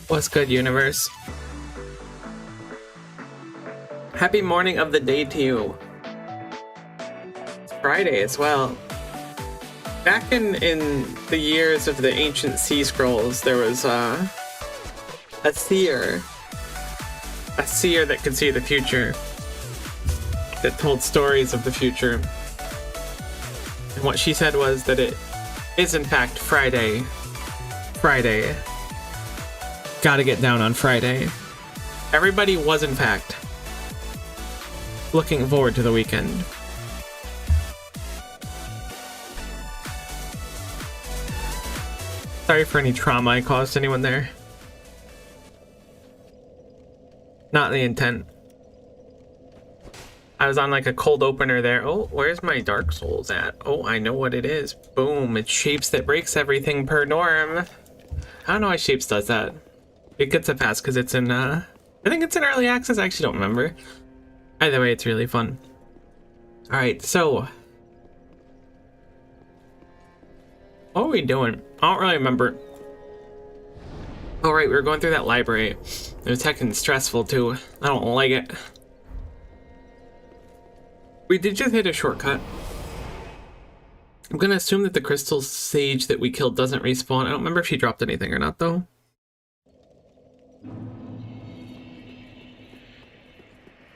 What's good, universe? Happy morning of the day to you. It's Friday as well. Back in the years of the ancient sea scrolls, there was a seer that could see the future, that told stories of the future. And what she said was that it is in fact Friday. Gotta get down on Friday. Everybody was in fact looking forward to the weekend. Sorry for any trauma I caused anyone there. Not the intent. I was on like a cold opener there. Oh, where's my Dark Souls at? Oh, I know what it is. Boom, it's Shapes that breaks everything per norm. I don't know why Shapes does that. It gets a pass because it's in, I think it's in early access. I actually don't remember. Either way, it's really fun. Alright, so. What are we doing? I don't really remember. Oh, right, we were going through that library. It was heckin' stressful, too. I don't like it. We did just hit a shortcut. I'm gonna assume that the crystal sage that we killed doesn't respawn. I don't remember if she dropped anything or not, though.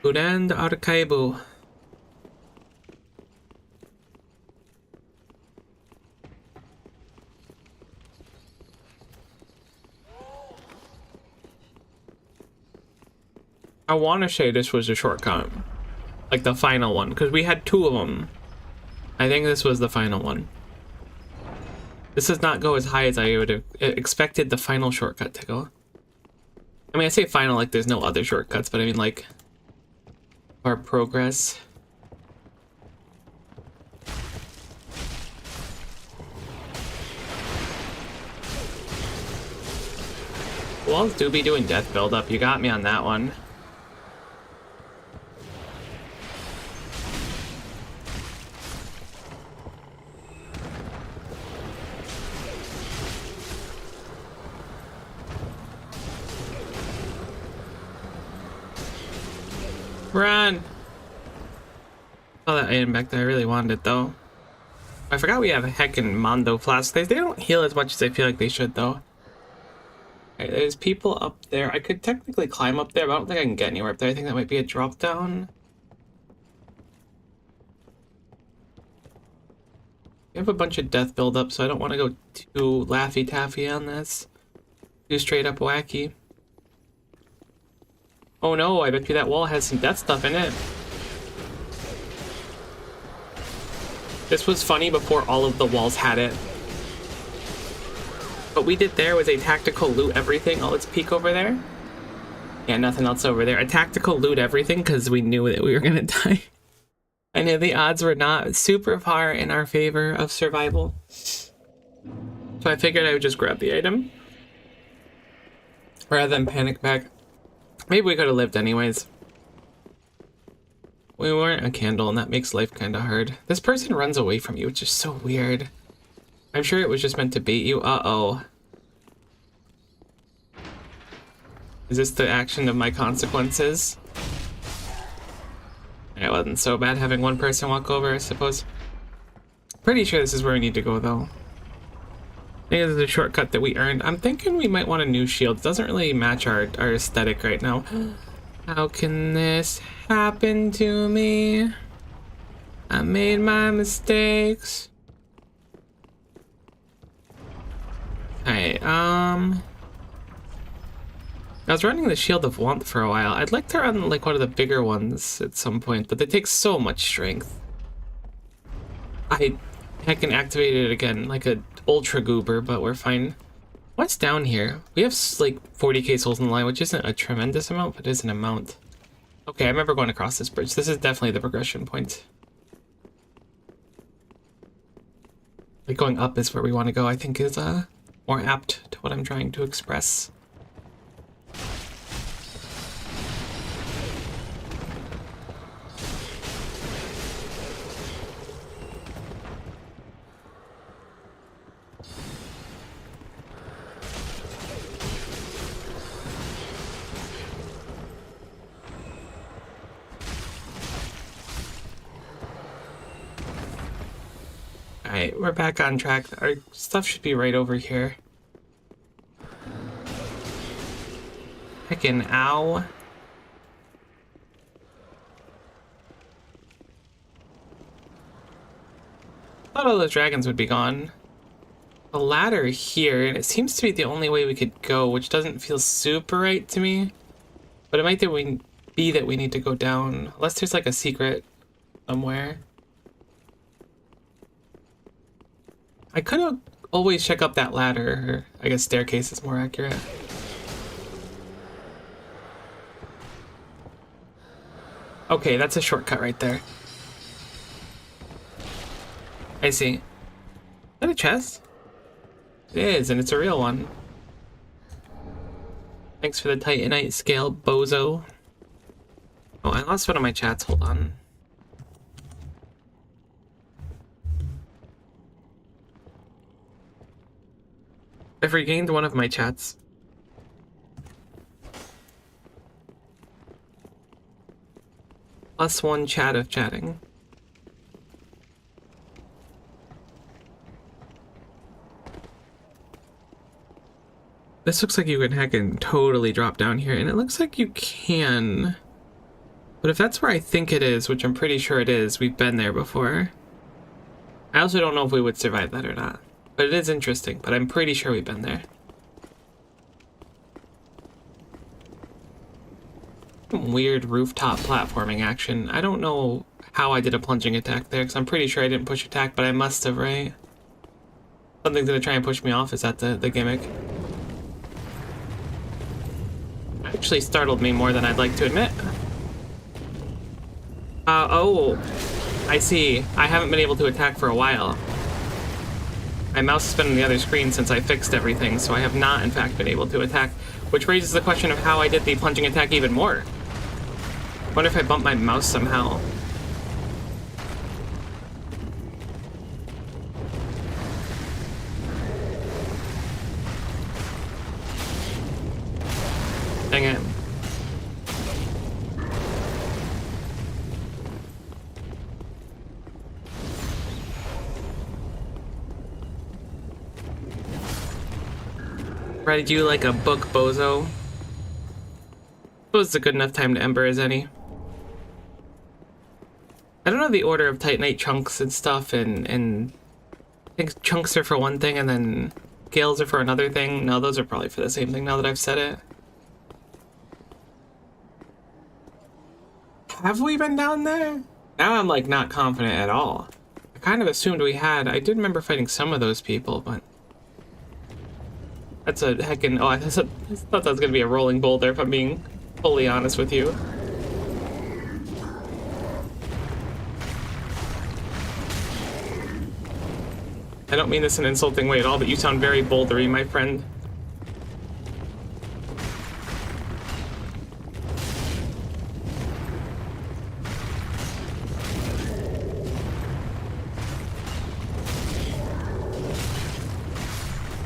Udan Arkaibu. I want to say this was a shortcut. Like the final one, because we had two of them. I think this was the final one. This does not go as high as I would have expected the final shortcut to go. I mean, I say final like there's no other shortcuts, but I mean like our progress. Walls do be doing death buildup. You got me on that one. Run! Oh, that item back there. I really wanted it though. I forgot we have a heckin' Mondo flask. They don't heal as much as I feel like they should though. Alright, there's people up there. I could technically climb up there, but I don't think I can get anywhere up there. I think that might be a drop down. We have a bunch of death buildup, so I don't want to go too Laffy Taffy on this. Too straight up wacky. Oh no, I bet you that wall has some death stuff in it. This was funny before all of the walls had it. What we did there was a tactical loot everything. Oh, let's peek over there. Yeah, nothing else over there. A tactical loot everything because we knew that we were gonna die. I knew the odds were not super far in our favor of survival. So I figured I would just grab the item rather than panic back. Maybe we could have lived anyways. We weren't a candle, and that makes life kind of hard. This person runs away from you, which is so weird. I'm sure it was just meant to bait you. Uh-oh. Is this the action of my consequences? It wasn't so bad having one person walk over, I suppose. Pretty sure this is where we need to go, though. I think this is a shortcut that we earned. I'm thinking we might want a new shield. It doesn't really match our aesthetic right now. How can this happen to me? I made my mistakes. Alright, I was running the Shield of Warmth for a while. I'd like to run like one of the bigger ones at some point, but they take so much strength. I heckin' activated it again, like a ultra goober, but we're fine. What's down here? We have like 40k souls in the line, which isn't a tremendous amount, but is an amount. Okay, I remember going across this bridge. This is definitely the progression point. Like going up is where we want to go, I think is more apt to what I'm trying to express. Alright, we're back on track. Our stuff should be right over here. Heckin' ow. Thought all those dragons would be gone. A ladder here, and it seems to be the only way we could go, which doesn't feel super right to me. But it might be that we need to go down, unless there's like a secret somewhere. I could always check up that ladder, or I guess staircase is more accurate. Okay, that's a shortcut right there. I see. Is that a chest? It is, and it's a real one. Thanks for the Titanite scale, bozo. Oh, I lost one of my chats. Hold on. I've regained one of my chats. Plus one chat of chatting. This looks like you can heckin' totally drop down here, and it looks like you can. But if that's where I think it is, which I'm pretty sure it is, we've been there before. I also don't know if we would survive that or not. But it is interesting, but I'm pretty sure we've been there. Some weird rooftop platforming action. I don't know how I did a plunging attack there, because I'm pretty sure I didn't push attack, but I must have, right? Something's gonna try and push me off. Is that the gimmick? Actually startled me more than I'd like to admit. Oh, I see. I haven't been able to attack for a while. My mouse has been on the other screen since I fixed everything, so I have not, in fact, been able to attack, which raises the question of how I did the plunging attack even more. I wonder if I bumped my mouse somehow. Dang it. Read you like a book, bozo. Suppose it's a good enough time to ember as any. I don't know the order of Titanite chunks and stuff, and I think chunks are for one thing and then scales are for another thing. No, those are probably for the same thing now that I've said it. Have we been down there? Now I'm like not confident at all. I kind of assumed we had. I did remember fighting some of those people, but that's a heckin'... Oh, I thought that was gonna be a rolling boulder, if I'm being fully honest with you. I don't mean this in an insulting way at all, but you sound very bouldery, my friend.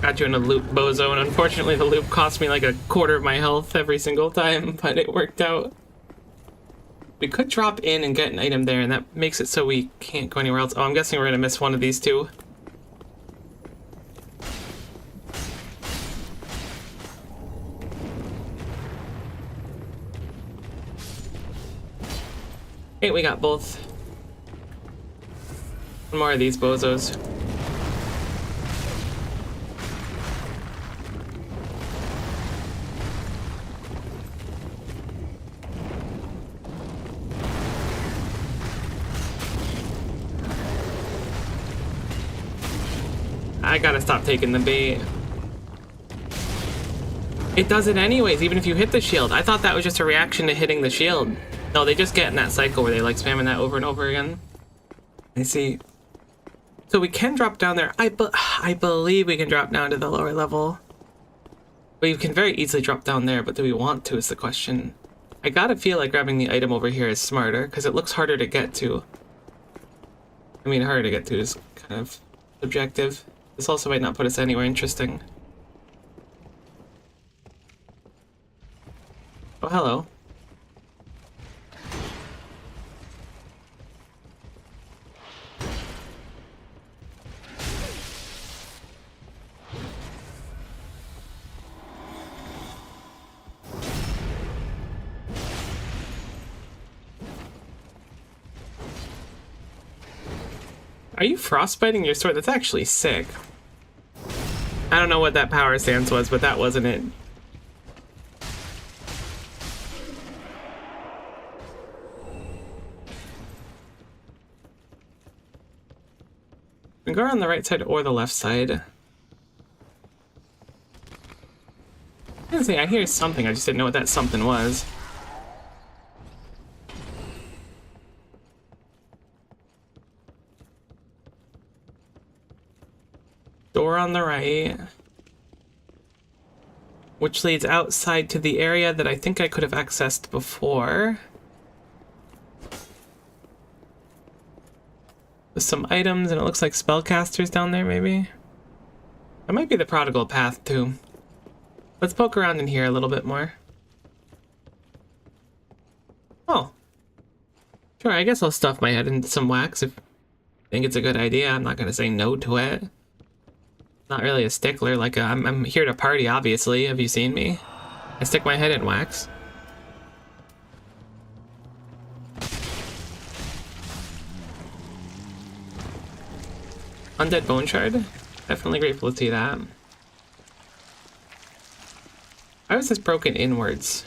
Got you in a loop, bozo, and unfortunately the loop cost me like a quarter of my health every single time, but it worked out. We could drop in and get an item there, and that makes it so we can't go anywhere else. Oh, I'm guessing we're gonna miss one of these two. Hey, we got both. One more of these bozos. I gotta stop taking the bait. It does it anyways, even if you hit the shield. I thought that was just a reaction to hitting the shield. No, they just get in that cycle where they like spamming that over and over again. I see. So we can drop down there. I believe we can drop down to the lower level. We can very easily drop down there, but do we want to is the question. I gotta feel like grabbing the item over here is smarter, because it looks harder to get to. I mean, harder to get to is kind of subjective. This also might not put us anywhere interesting. Oh, hello. Are you frostbiting your sword? That's actually sick. I don't know what that power stance was, but that wasn't it. We can go around the right side or the left side. I was gonna say, I hear something, I just didn't know what that something was. Door on the right. Which leads outside to the area that I think I could have accessed before. With some items, and it looks like spellcasters down there, maybe? That might be the prodigal path, too. Let's poke around in here a little bit more. Oh. Sure, I guess I'll stuff my head into some wax if I think it's a good idea. I'm not gonna say no to it. Not really a stickler, like I'm here to party, obviously. Have you seen me? I stick my head in wax. Undead bone shard? Definitely grateful to see that. Why was this broken inwards?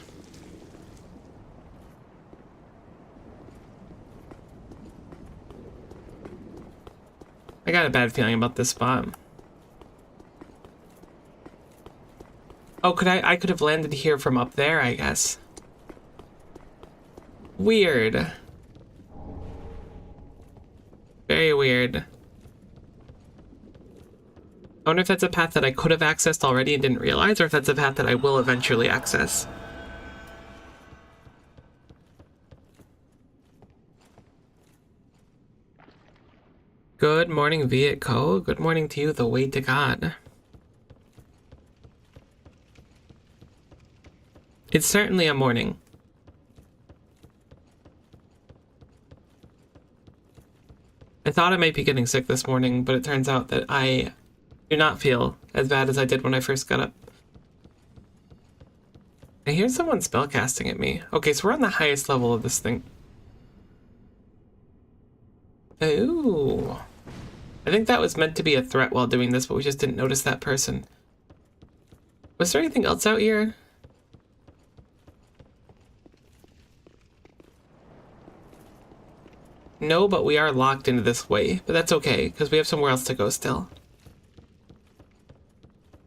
I got a bad feeling about this spot. Oh, I could have landed here from up there, I guess. Weird. Very weird. I wonder if that's a path that I could have accessed already and didn't realize, or if that's a path that I will eventually access. Good morning, Viet Co. Good morning to you, the way to God. It's certainly a morning. I thought I might be getting sick this morning, but it turns out that I do not feel as bad as I did when I first got up. I hear someone spellcasting at me. Okay, so we're on the highest level of this thing. Ooh. I think that was meant to be a threat while doing this, but we just didn't notice that person. Was there anything else out here? No, but we are locked into this way. But that's okay, because we have somewhere else to go still.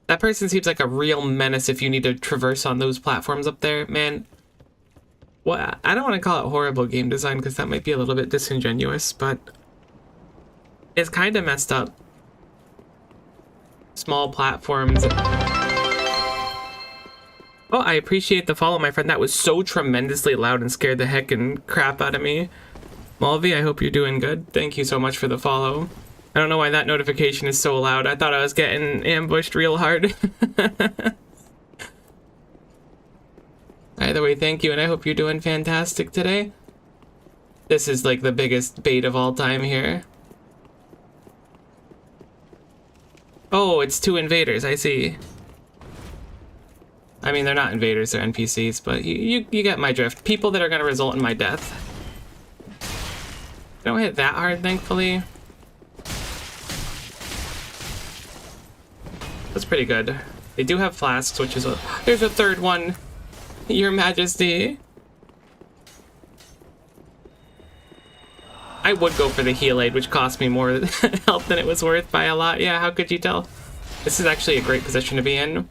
That person seems like a real menace if you need to traverse on those platforms up there. Man, well, I don't want to call it horrible game design, because that might be a little bit disingenuous, but it's kind of messed up. Small platforms. Oh, I appreciate the follow, my friend. That was so tremendously loud and scared the heckin' crap out of me. Malvi, I hope you're doing good. Thank you so much for the follow. I don't know why that notification is so loud. I thought I was getting ambushed real hard. Either way, thank you, and I hope you're doing fantastic today. This is like the biggest bait of all time here. Oh, it's 2 invaders, I see. I mean, they're not invaders, they're NPCs, but you get my drift. People that are gonna result in my death. Don't hit that hard, thankfully. That's pretty good. They do have flasks, which is a... There's a third one! Your Majesty! I would go for the heal aid, which cost me more health than it was worth by a lot. Yeah, how could you tell? This is actually a great position to be in.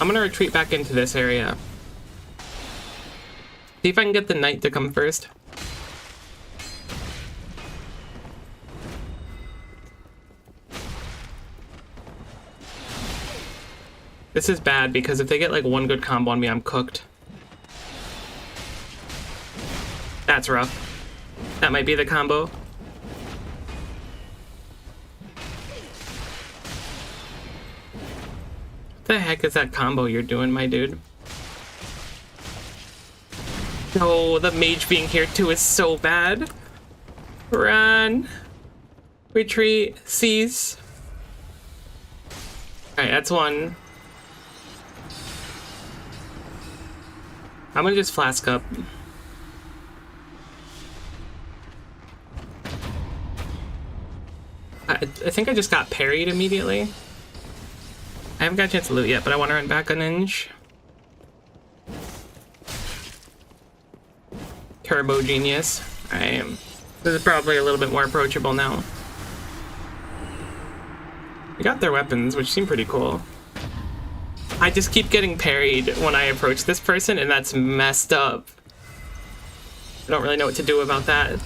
I'm gonna retreat back into this area. See if I can get the knight to come first. This is bad because if they get like one good combo on me, I'm cooked. That's rough. That might be the combo. What the heck is that combo you're doing, my dude? No, the mage being here too is so bad. Run. Retreat. Cease. Alright, that's one. I'm gonna just flask up. I think I just got parried immediately. I haven't got a chance to loot yet, but I want to run back a ninja. Turbo genius. I am. This is probably a little bit more approachable now. We got their weapons, which seem pretty cool. I just keep getting parried when I approach this person, and that's messed up. I don't really know what to do about that.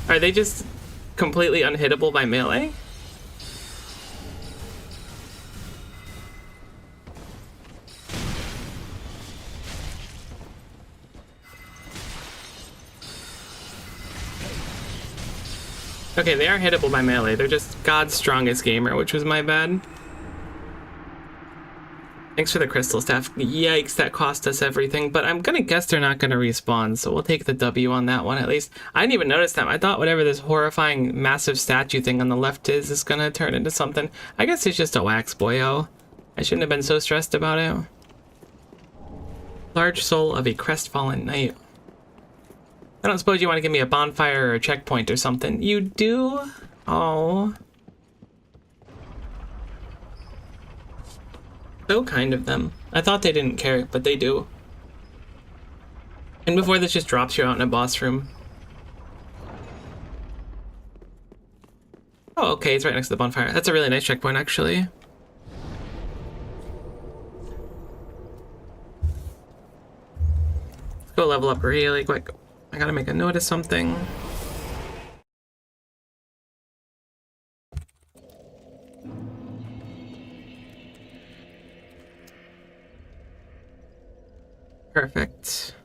Are they just completely unhittable by melee? Okay, they are hittable by melee. They're just God's strongest gamer, which was my bad. Thanks for the crystal staff. Yikes, that cost us everything. But I'm gonna guess they're not gonna respawn, so we'll take the W on that one at least. I didn't even notice them. I thought whatever this horrifying massive statue thing on the left is gonna turn into something. I guess it's just a wax boyo. I shouldn't have been so stressed about it. Large soul of a crestfallen knight. I don't suppose you want to give me a bonfire or a checkpoint or something. You do? Oh. So kind of them. I thought they didn't care, but they do. And before this just drops you out in a boss room. Oh, okay, it's right next to the bonfire. That's a really nice checkpoint, actually. Let's go level up really quick. I gotta make a note of something. Perfect.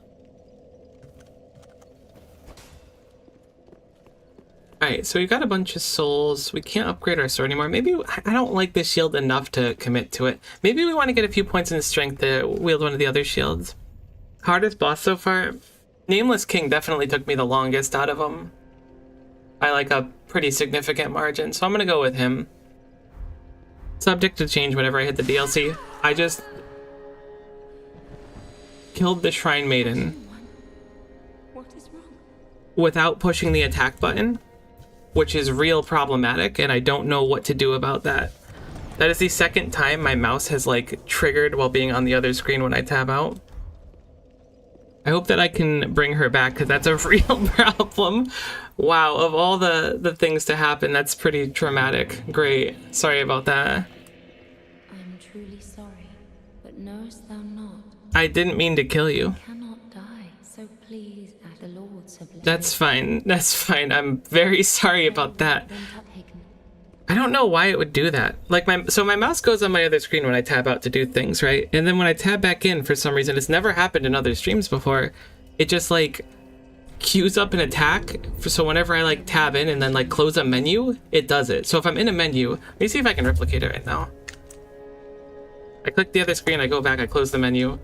Alright, so we got a bunch of souls. We can't upgrade our sword anymore. Maybe I don't like this shield enough to commit to it. Maybe we want to get a few points in strength to wield one of the other shields. Hardest boss so far? Nameless King definitely took me the longest out of them. By like a pretty significant margin, so I'm gonna go with him. Subject to change whenever I hit the DLC. I just killed the Shrine Maiden What is wrong? without pushing the attack button, which is real problematic, and I don't know what to do about that. That is the second time my mouse has like triggered while being on the other screen when I tab out. I hope that I can bring her back, because that's a real problem. Wow, of all the things to happen, that's pretty traumatic. Great. Sorry about that. I am truly sorry, but knowest thou not? I didn't mean to kill you. I cannot die, so please at the Lord's oblivion. That's fine. That's fine. I'm very sorry about that. I don't know why it would do that. Like my mouse goes on my other screen when I tab out to do things, right? And then when I tab back in, for some reason, it's never happened in other streams before. It just like queues up an attack. So whenever I like tab in and then like close a menu, it does it. So if I'm in a menu, let me see if I can replicate it right now. I click the other screen, I go back, I close the menu.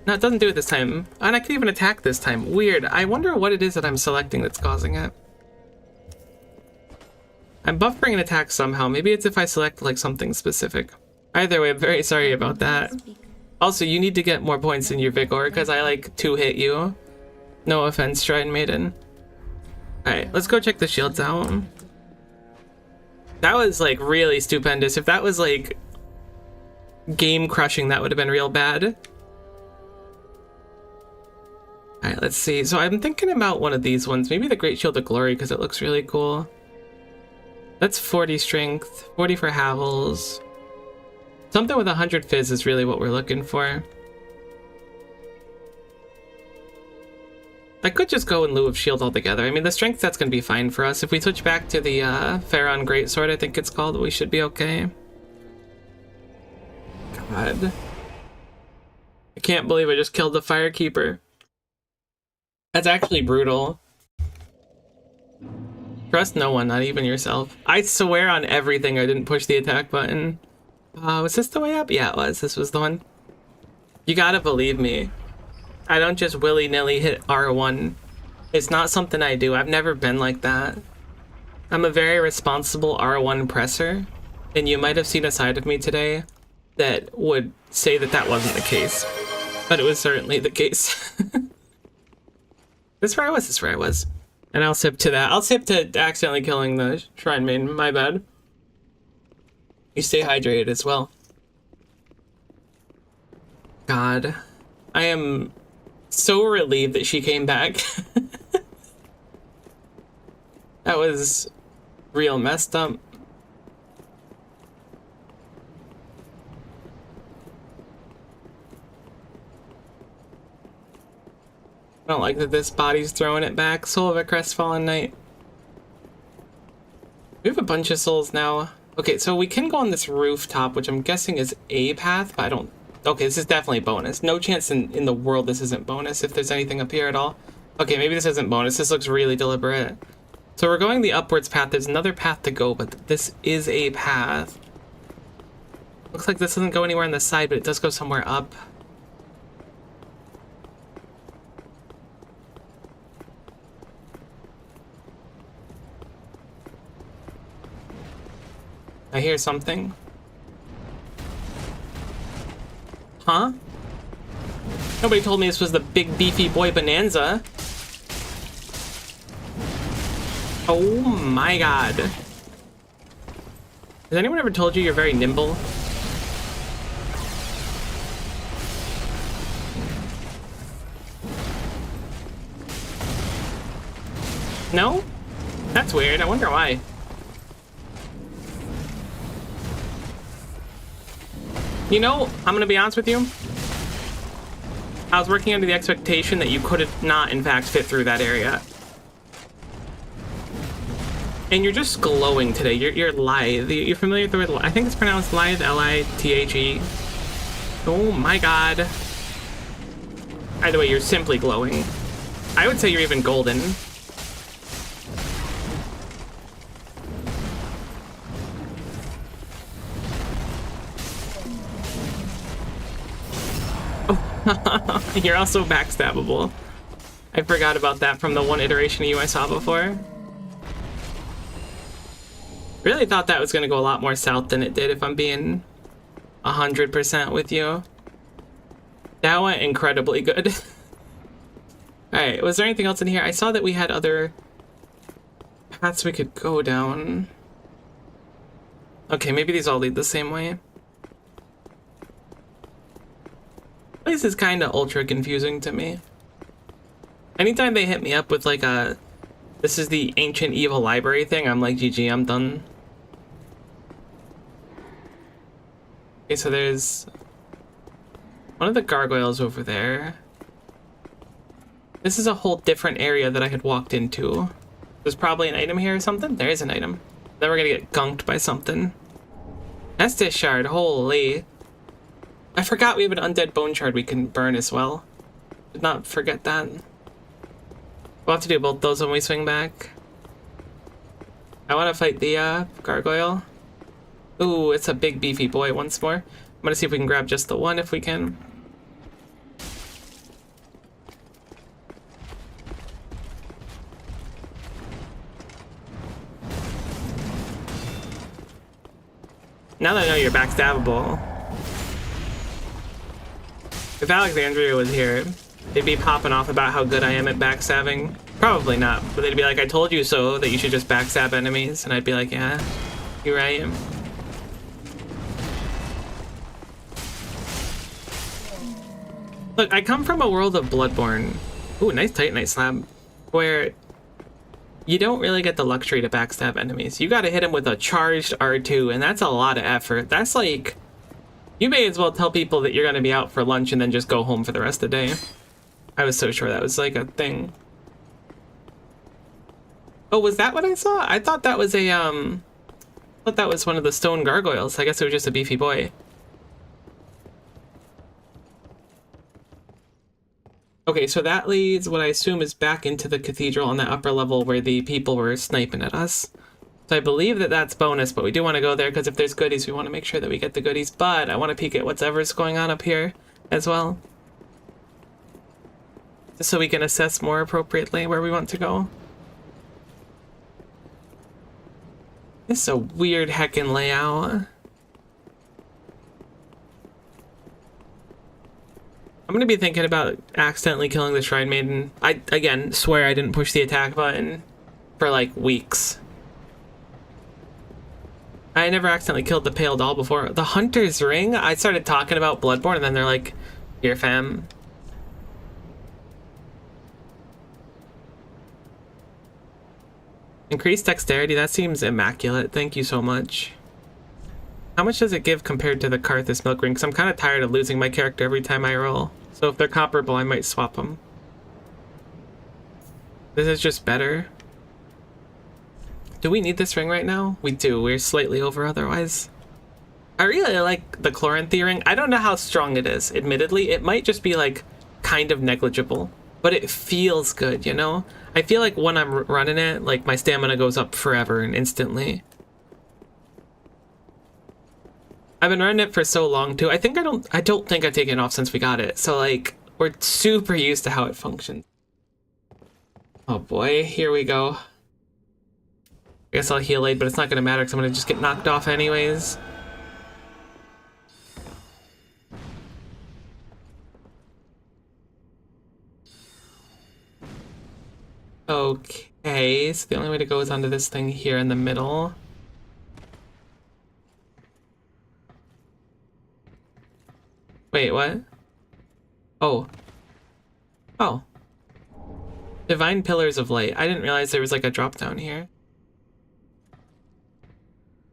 No, it doesn't do it this time. And I can even attack this time. Weird. I wonder what it is that I'm selecting that's causing it. I'm buffering an attack somehow. Maybe it's if I select like something specific. Either way, I'm very sorry about that. Also, you need to get more points in your vigor because I like 2-hit you. No offense, Shrine Maiden. Alright, let's go check the shields out. That was like really stupendous. If that was like game crushing, that would have been real bad. Alright, let's see. So I'm thinking about one of these ones. Maybe the Great Shield of Glory because it looks really cool. That's 40 strength, 40 for Havels. Something with 100 fizz is really what we're looking for. I could just go in lieu of shield altogether. I mean, the strength set's gonna be fine for us. If we switch back to the Pharaon Greatsword, I think it's called, we should be okay. God. I can't believe I just killed the Firekeeper. That's actually brutal. Trust no one, not even yourself. I swear on everything I didn't push the attack button. Was this the way up? Yeah, it was. This was the one. You gotta believe me. I don't just willy-nilly hit R1. It's not something I do. I've never been like that. I'm a very responsible R1 presser, and you might have seen a side of me today that would say that that wasn't the case. But it was certainly the case. This is where I was, this is where I was. And I'll sip to that. I'll sip to accidentally killing the Shrine Maiden, my bad. You stay hydrated as well. God. I am so relieved that she came back. That was real messed up. I don't like that this body's throwing it back. Soul of a Crestfallen Knight. We have a bunch of souls now. Okay, so we can go on this rooftop, which I'm guessing is a path, but I don't... Okay, this is definitely bonus. No chance in the world this isn't bonus, if there's anything up here at all. Okay, maybe this isn't bonus. This looks really deliberate. So we're going the upwards path. There's another path to go, but this is a path. Looks like this doesn't go anywhere on the side, but it does go somewhere up. I hear something. Huh? Nobody told me this was the big beefy boy bonanza. Oh my god. Has anyone ever told you you're very nimble? No? That's weird. I wonder why. You know, I'm gonna be honest with you. I was working under the expectation that you could not, in fact, fit through that area. And you're just glowing today. You're lithe. You're familiar with the word? I think it's pronounced lithe, L-I-T-H-E. Oh my god. Either way, you're simply glowing. I would say you're even golden. You're also backstabbable. I forgot about that from the one iteration of you I saw before. Really thought that was going to go a lot more south than it did, if I'm being 100% with you. That went incredibly good. Alright, was there anything else in here? I saw that we had other paths we could go down. Okay, maybe these all lead the same way. This is kind of ultra confusing to me. Anytime they hit me up with like a this is the ancient evil library thing, I'm like, GG, I'm done. Okay, so there's one of the gargoyles over there. This is a whole different area that I had walked into. There's probably an item here or something. There is an item. Then we're gonna get gunked by something. Estus shard, holy. I forgot we have an undead bone shard we can burn as well. Did not forget that. We'll have to do both those when we swing back. I want to fight the gargoyle. Ooh, it's a big beefy boy once more. I'm gonna see if we can grab just the one if we can. Now that I know you're backstabbable. If Alexandria was here, they'd be popping off about how good I am at backstabbing. Probably not, but they'd be like, I told you so, that you should just backstab enemies. And I'd be like, yeah, you're right. Look, I come from a world of Bloodborne. Ooh, nice Titanite slab. Where you don't really get the luxury to backstab enemies. You gotta hit them with a charged R2, and that's a lot of effort. That's like... You may as well tell people that you're gonna be out for lunch and then just go home for the rest of the day. I was so sure that was like a thing. Oh, was that what I saw? I thought that was a, I thought that was one of the stone gargoyles. I guess it was just a beefy boy. Okay, so that leads what I assume is back into the cathedral on that upper level where the people were sniping at us. So I believe that that's bonus, but we do want to go there because if there's goodies, we want to make sure that we get the goodies. But I want to peek at whatever's going on up here as well. Just so we can assess more appropriately where we want to go. This is a weird heckin' layout. I'm gonna be thinking about accidentally killing the Shrine Maiden. I, again, swear I didn't push the attack button for like weeks. I never accidentally killed the Pale Doll before. The Hunter's Ring? I started talking about Bloodborne and then they're like, here fam. Increased dexterity, that seems immaculate. Thank you so much. How much does it give compared to the Karthus Milk Ring? Because I'm kind of tired of losing my character every time I roll. So if they're comparable, I might swap them. This is just better. Do we need this ring right now? We do. We're slightly over otherwise. I really like the Chloranthy ring. I don't know how strong it is. Admittedly, it might just be like kind of negligible, but it feels good, you know? I feel like when I'm running it, like my stamina goes up forever and instantly. I've been running it for so long too. I don't think I've taken it off since we got it. So like, we're super used to how it functions. Oh boy, here we go. I guess I'll heal aid, but it's not gonna matter because I'm gonna just get knocked off anyways. Okay, so the only way to go is onto this thing here in the middle. Wait, what? Oh. Oh. Divine Pillars of Light. I didn't realize there was like a drop down here.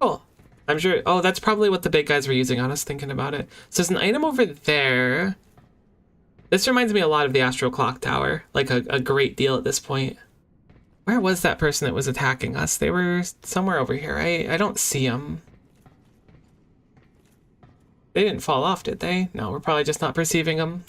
Cool. I'm sure. Oh, that's probably what the big guys were using. I was thinking about it. So there's an item over there. This reminds me a lot of the Astral Clock Tower. Like a great deal at this point. Where was that person that was attacking us? They were somewhere over here. I don't see them. They didn't fall off, did they? No, we're probably just not perceiving them.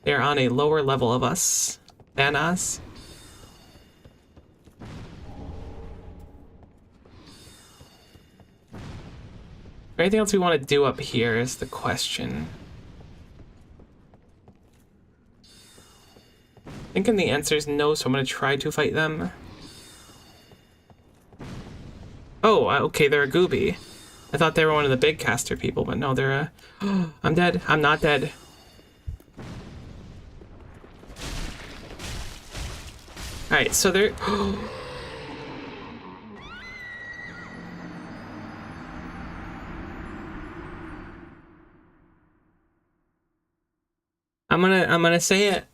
They're on a lower level of us than us. Anything else we want to do up here is the question. Thinking the answer is no, so I'm going to try to fight them. Oh, okay, they're a Gooby. I thought they were one of the big caster people, but no, they're a... I'm dead. I'm not dead. Alright, so they're... I'm gonna say it.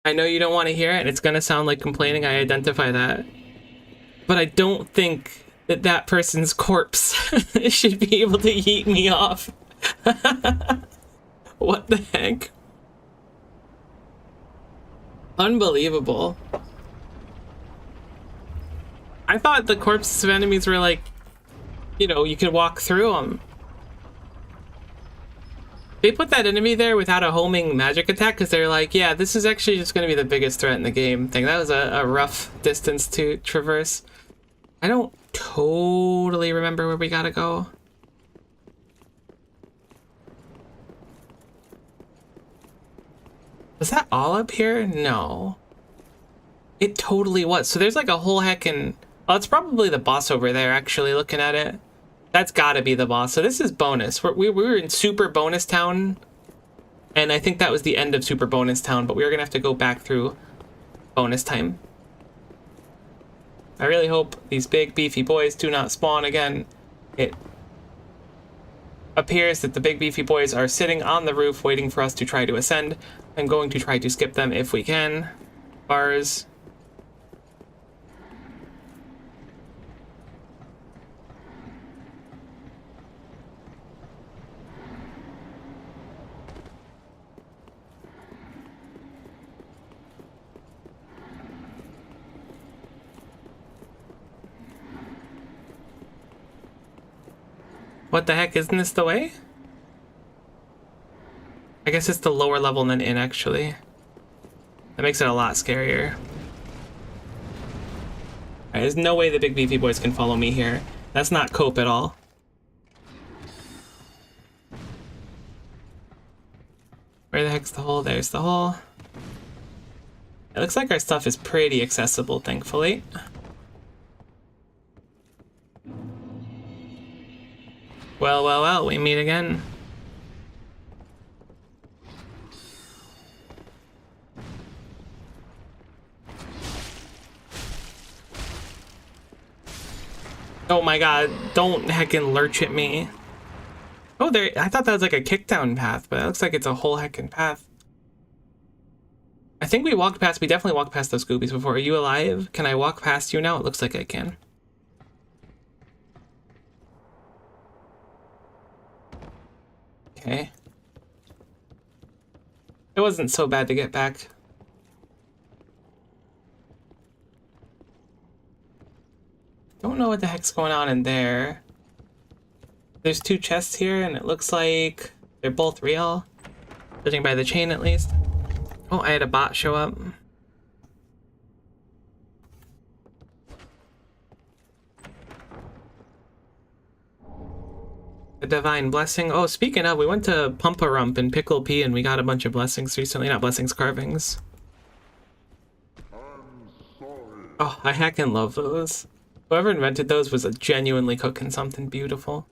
I know you don't want to hear it, and it's gonna sound like complaining. I identify that. But I don't think that that person's corpse should be able to yeet me off. What the heck? Unbelievable. I thought the corpses of enemies were like, you know, you could walk through them. They put that enemy there without a homing magic attack because they're like, yeah, this is actually just going to be the biggest threat in the game thing. That was a rough distance to traverse. I don't totally remember where we gotta go. Was that all up here? No. It totally was. So there's like a whole heckin'... Oh, it's probably the boss over there, actually, looking at it. That's gotta be the boss. So this is bonus. We were in Super Bonus Town, and I think that was the end of Super Bonus Town, but we were gonna have to go back through bonus time. I really hope these big beefy boys do not spawn again. It appears that the big beefy boys are sitting on the roof waiting for us to try to ascend. I'm going to try to skip them if we can. Bars. What the heck, isn't this the way? I guess it's the lower level than in, actually. That makes it a lot scarier. Alright, there's no way the big beefy boys can follow me here. That's not cope at all. Where the heck's the hole? There's the hole. It looks like our stuff is pretty accessible, thankfully. Well, well, well, we meet again. Oh my god, don't heckin' lurch at me. Oh, there, I thought that was like a kickdown path, but it looks like it's a whole heckin' path. I think we definitely walked past those Scoobies before. Are you alive? Can I walk past you now? It looks like I can. Okay. It wasn't so bad to get back. Don't know what the heck's going on in there. There's two chests here, and it looks like they're both real. Judging by the chain, at least. Oh, I had a bot show up. A divine blessing. Oh, speaking of, we went to Pumparump and Pickle P, and we got a bunch of blessings recently. Not blessings, carvings. Oh, I heckin' love those. Whoever invented those was genuinely cooking something beautiful.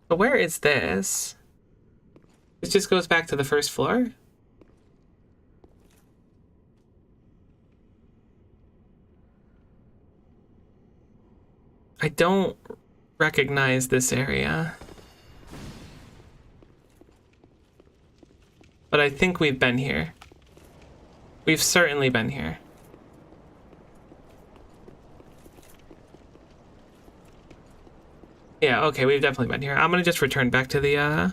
But where is this? This just goes back to the first floor? I don't recognize this area. But I think we've been here. We've certainly been here. Yeah, okay, we've definitely been here. I'm gonna just return back to the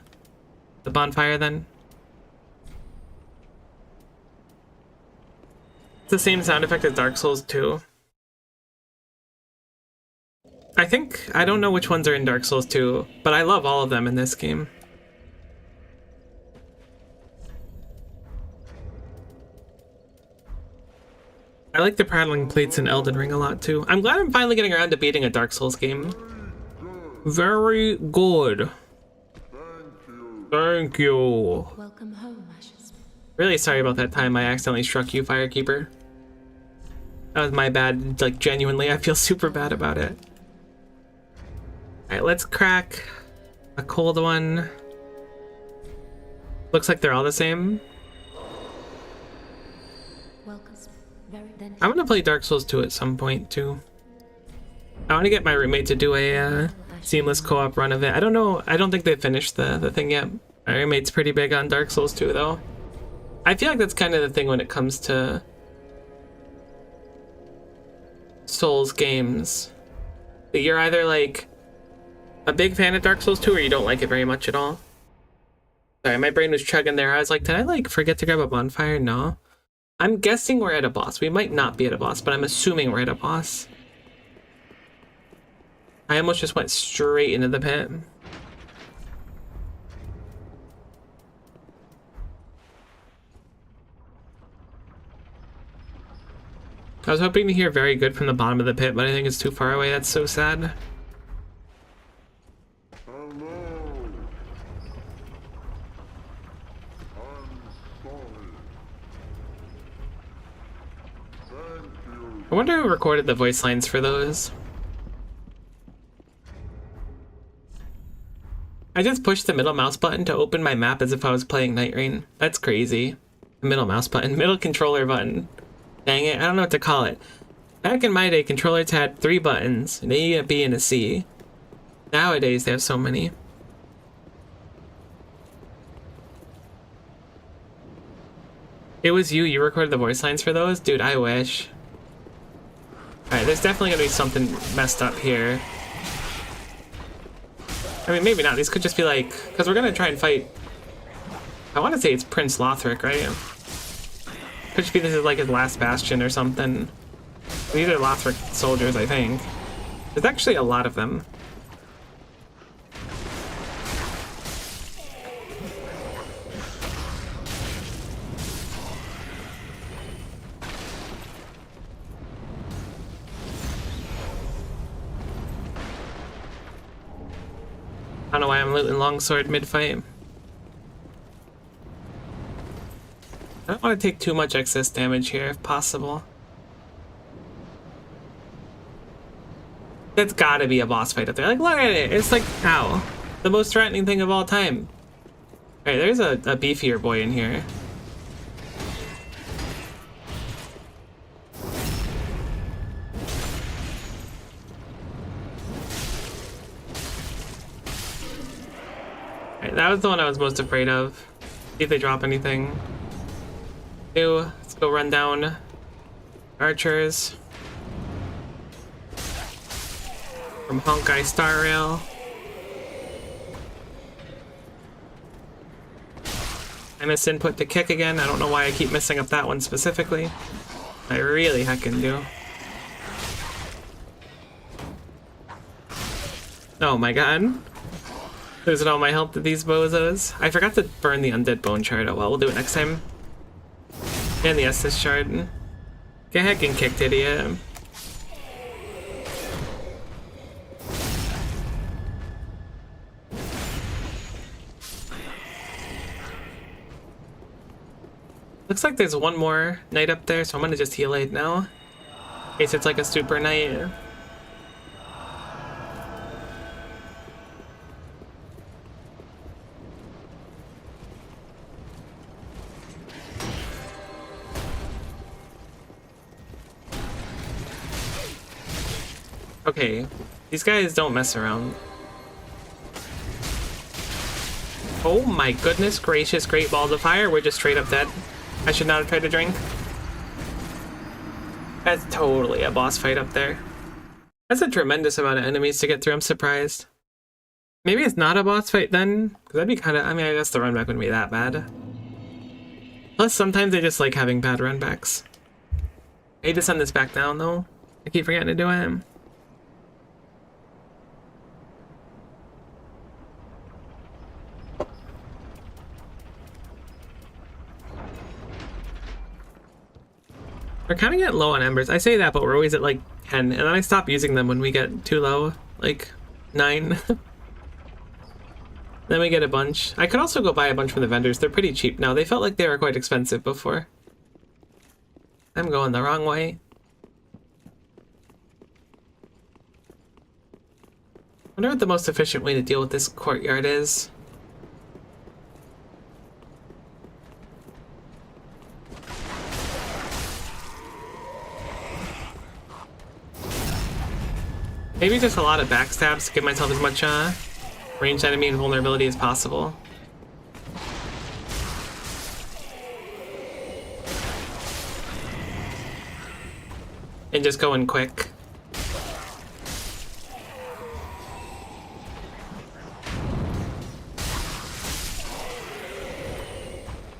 bonfire then. It's the same sound effect as Dark Souls 2. I don't know which ones are in Dark Souls 2, but I love all of them in this game. I like the prattling plates in Elden Ring a lot too. I'm glad I'm finally getting around to beating a Dark Souls game. Very good. Thank you. Welcome home, Ashes. Really sorry about that time I accidentally struck you, Firekeeper. That was my bad, like genuinely, I feel super bad about it. Alright, let's crack a cold one. Looks like they're all the same. Welcome. I'm gonna play Dark Souls 2 at some point too. I want to get my roommate to do a seamless co-op run of it. I don't know, I don't think they finished the thing yet. My roommate's pretty big on Dark Souls 2 though. I feel like that's kind of the thing when it comes to Souls games. That you're either like a big fan of Dark Souls 2 or you don't like it very much at all. Sorry, my brain was chugging there. I was like, did I like forget to grab a bonfire? No. I'm guessing we're at a boss. We might not be at a boss, but I'm assuming we're at a boss. I almost just went straight into the pit. I was hoping to hear very good from the bottom of the pit, but I think it's too far away. That's so sad. I wonder who recorded the voice lines for those. I just pushed the middle mouse button to open my map as if I was playing Night Rain. That's crazy. The middle mouse button, middle controller button. Dang it, I don't know what to call it. Back in my day, controllers had 3 buttons, an A, a B, and a C. Nowadays, they have so many. It was you recorded the voice lines for those? Dude, I wish. Alright, there's definitely gonna be something messed up here. I mean, maybe not. These could just be like... Because we're gonna try and fight... I want to say it's Prince Lothric, right? Could just be this is like his last bastion or something. These are Lothric soldiers, I think. There's actually a lot of them. I don't know why I'm looting longsword mid-fight. I don't want to take too much excess damage here if possible. That's gotta be a boss fight up there. Like, look at it. It's like, ow. The most threatening thing of all time. Alright, there's a beefier boy in here. Alright, that was the one I was most afraid of. See if they drop anything. Let's go run down archers. From Honkai Star Rail. I missed input to kick again. I don't know why I keep messing up that one specifically. I really heckin' do. Oh my god. Losing all my health to these bozos. I forgot to burn the undead bone shard. Oh well, we'll do it next time. And the Estus shard. Get heckin' kicked, idiot. Looks like there's one more knight up there, so I'm gonna just heal it now. In case it's like a super knight. Okay, these guys don't mess around. Oh my goodness gracious, great balls of fire, we're just straight up dead. I should not have tried to drink. That's totally a boss fight up there. That's a tremendous amount of enemies to get through, I'm surprised. Maybe it's not a boss fight then? Because that'd be kind of, I mean, I guess the runback wouldn't be that bad. Plus, sometimes I just like having bad runbacks. I hate to send this back down though. I keep forgetting to do it. We're kind of getting low on embers. I say that, but we're always at like 10, and then I stop using them when we get too low, like 9. Then we get a bunch. I could also go buy a bunch from the vendors. They're pretty cheap now. They felt like they were quite expensive before. I'm going the wrong way. I wonder what the most efficient way to deal with this courtyard is. Maybe just a lot of backstabs to give myself as much ranged enemy and vulnerability as possible. And just go in quick.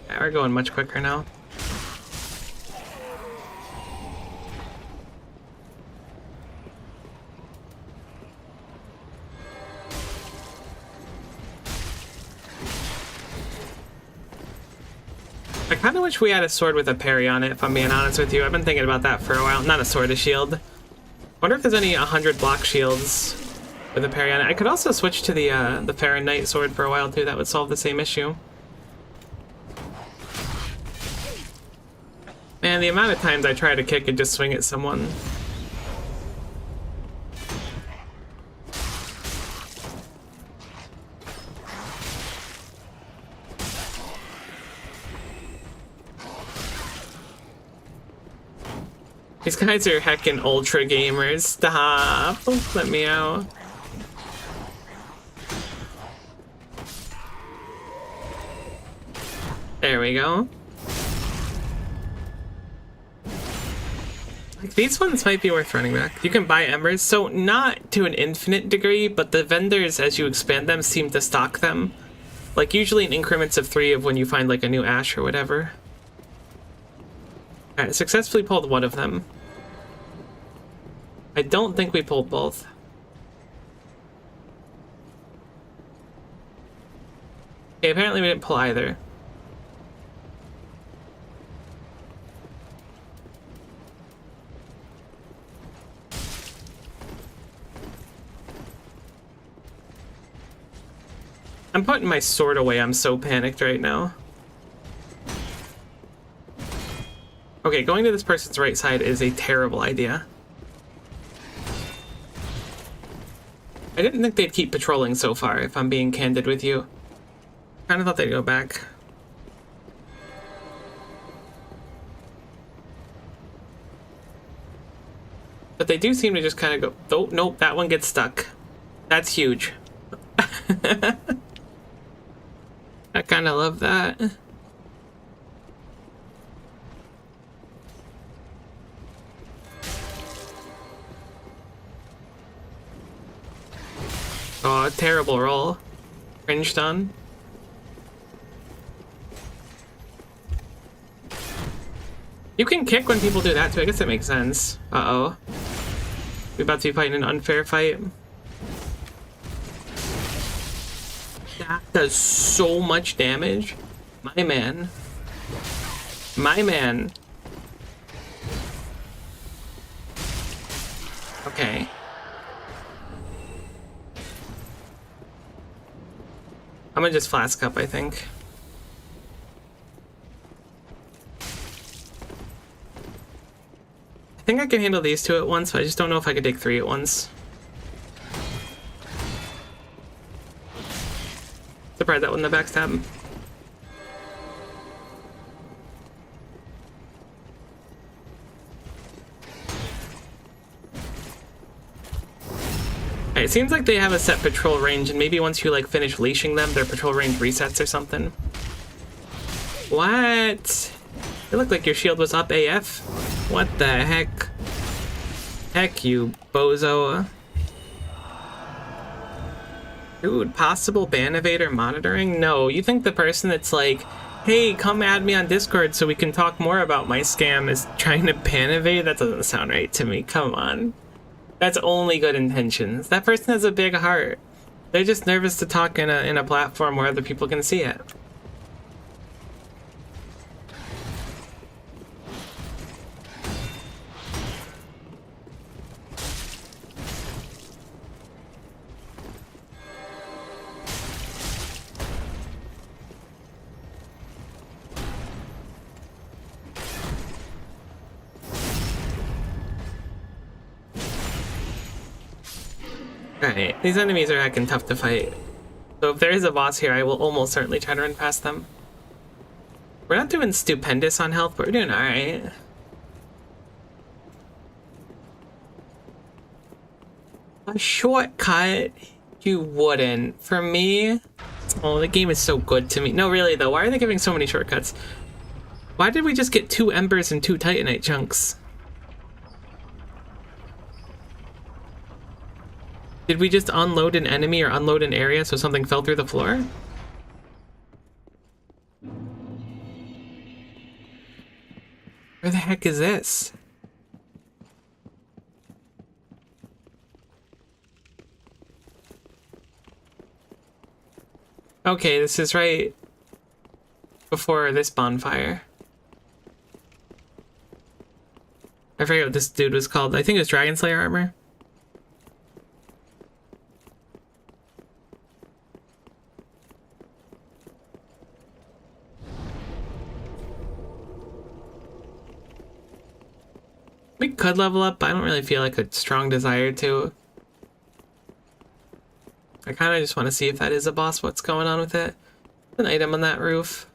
Yeah, we're going much quicker now. I kind of wish we had a sword with a parry on it, if I'm being honest with you. I've been thinking about that for a while. Not a sword, a shield. Wonder if there's any 100 block shields with a parry on it. I could also switch to the Farron Knight sword for a while too. That would solve the same issue. Man, the amount of times I try to kick and just swing at someone. These guys are heckin' ultra gamers. Stop! Let me out. There we go. Like, these ones might be worth running back. You can buy embers, so not to an infinite degree, but the vendors, as you expand them, seem to stock them. Like, usually in increments of 3 of when you find, like, a new ash or whatever. Alright, successfully pulled one of them. I don't think we pulled both. Okay, apparently we didn't pull either. I'm putting my sword away, I'm so panicked right now. Okay, going to this person's right side is a terrible idea. I didn't think they'd keep patrolling so far, if I'm being candid with you. Kinda thought they'd go back. But they do seem to just kind of go, oh, nope, that one gets stuck. That's huge. I kind of love that. Oh, terrible roll. Cringed on. You can kick when people do that too. I guess that makes sense. Uh-oh. We're about to be fighting an unfair fight. That does so much damage. My man. My man. Okay. I'm gonna just flask up, I think. I think I can handle these two at once, but I just don't know if I could take three at once. Surprised that wasn't the backstab. It seems like they have a set patrol range, and maybe once you like finish leashing them, their patrol range resets or something. What? It looked like your shield was up AF. What the heck? Heck you, bozo. Dude, possible ban evader monitoring? No, you think the person that's like, hey, come add me on Discord so we can talk more about my scam is trying to ban evade? That doesn't sound right to me. Come on. That's only good intentions. That person has a big heart. They're just nervous to talk in a platform where other people can see it. Alright, these enemies are heckin' tough to fight. So if there is a boss here, I will almost certainly try to run past them. We're not doing stupendous on health, but we're doing alright. A shortcut? You wouldn't. For me? Oh, the game is so good to me. No, really though, why are they giving so many shortcuts? Why did we just get 2 embers and 2 titanite chunks? Did we just unload an enemy or unload an area so something fell through the floor? Where the heck is this? Okay, this is right before this bonfire. I forget what this dude was called. I think it was Dragon Slayer armor. We could level up, but I don't really feel like a strong desire to. I kind of just want to see if that is a boss, what's going on with it. An item on that roof.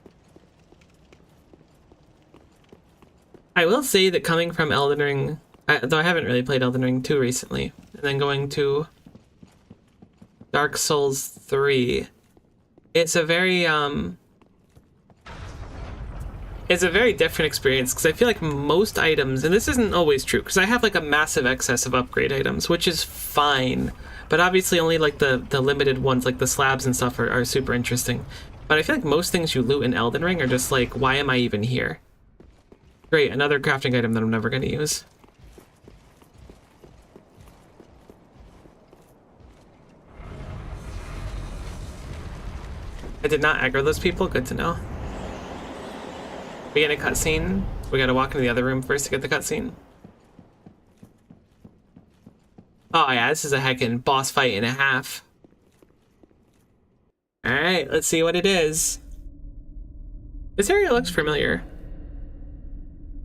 I will say that coming from Elden Ring, though I haven't really played Elden Ring 2 recently, and then going to Dark Souls 3, it's a very different experience, because I feel like most items, and this isn't always true, because I have like a massive excess of upgrade items, which is fine, but obviously only like the limited ones, like the slabs and stuff are super interesting. But I feel like most things you loot in Elden Ring are just like, why am I even here? Great, another crafting item that I'm never going to use. I did not aggro those people, good to know. We get a cutscene. We gotta walk into the other room first to get the cutscene. Oh yeah, this is a heckin' boss fight and a half. Alright, let's see what it is. This area looks familiar.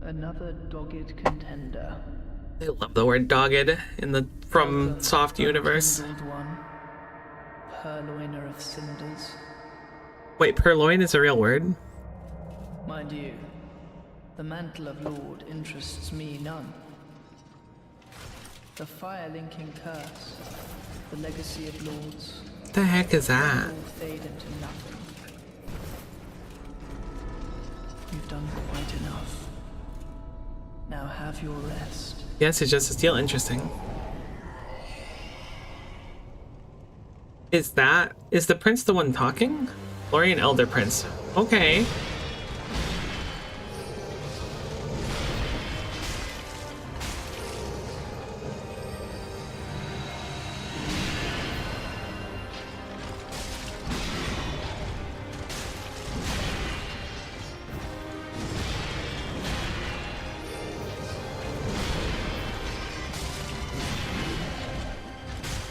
Another dogged contender. I love the word dogged in the From Soft universe. One, purloiner of cinders. Wait, purloin is a real word? Mind you, the mantle of Lord interests me none. The fire-linking curse, the legacy of lords, What the heck is that? all fade into nothing. You've done quite enough. Now have your rest. Yes, it's just a steal. Interesting. Is the prince the one talking? Lorian Elder Prince. Okay.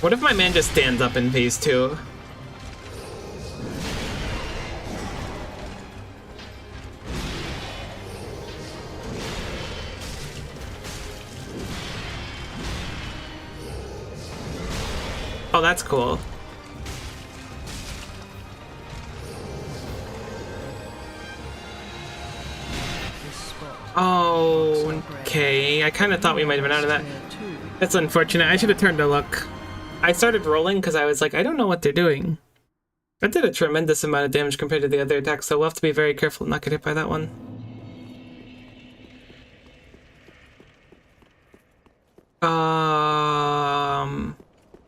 What if my man just stands up in phase 2? Oh, that's cool. Oh, okay. I kind of thought we might have been out of that. That's unfortunate. I should have turned to look. I started rolling because I was like, I don't know what they're doing. That did a tremendous amount of damage compared to the other attacks, so we'll have to be very careful not get hit by that one.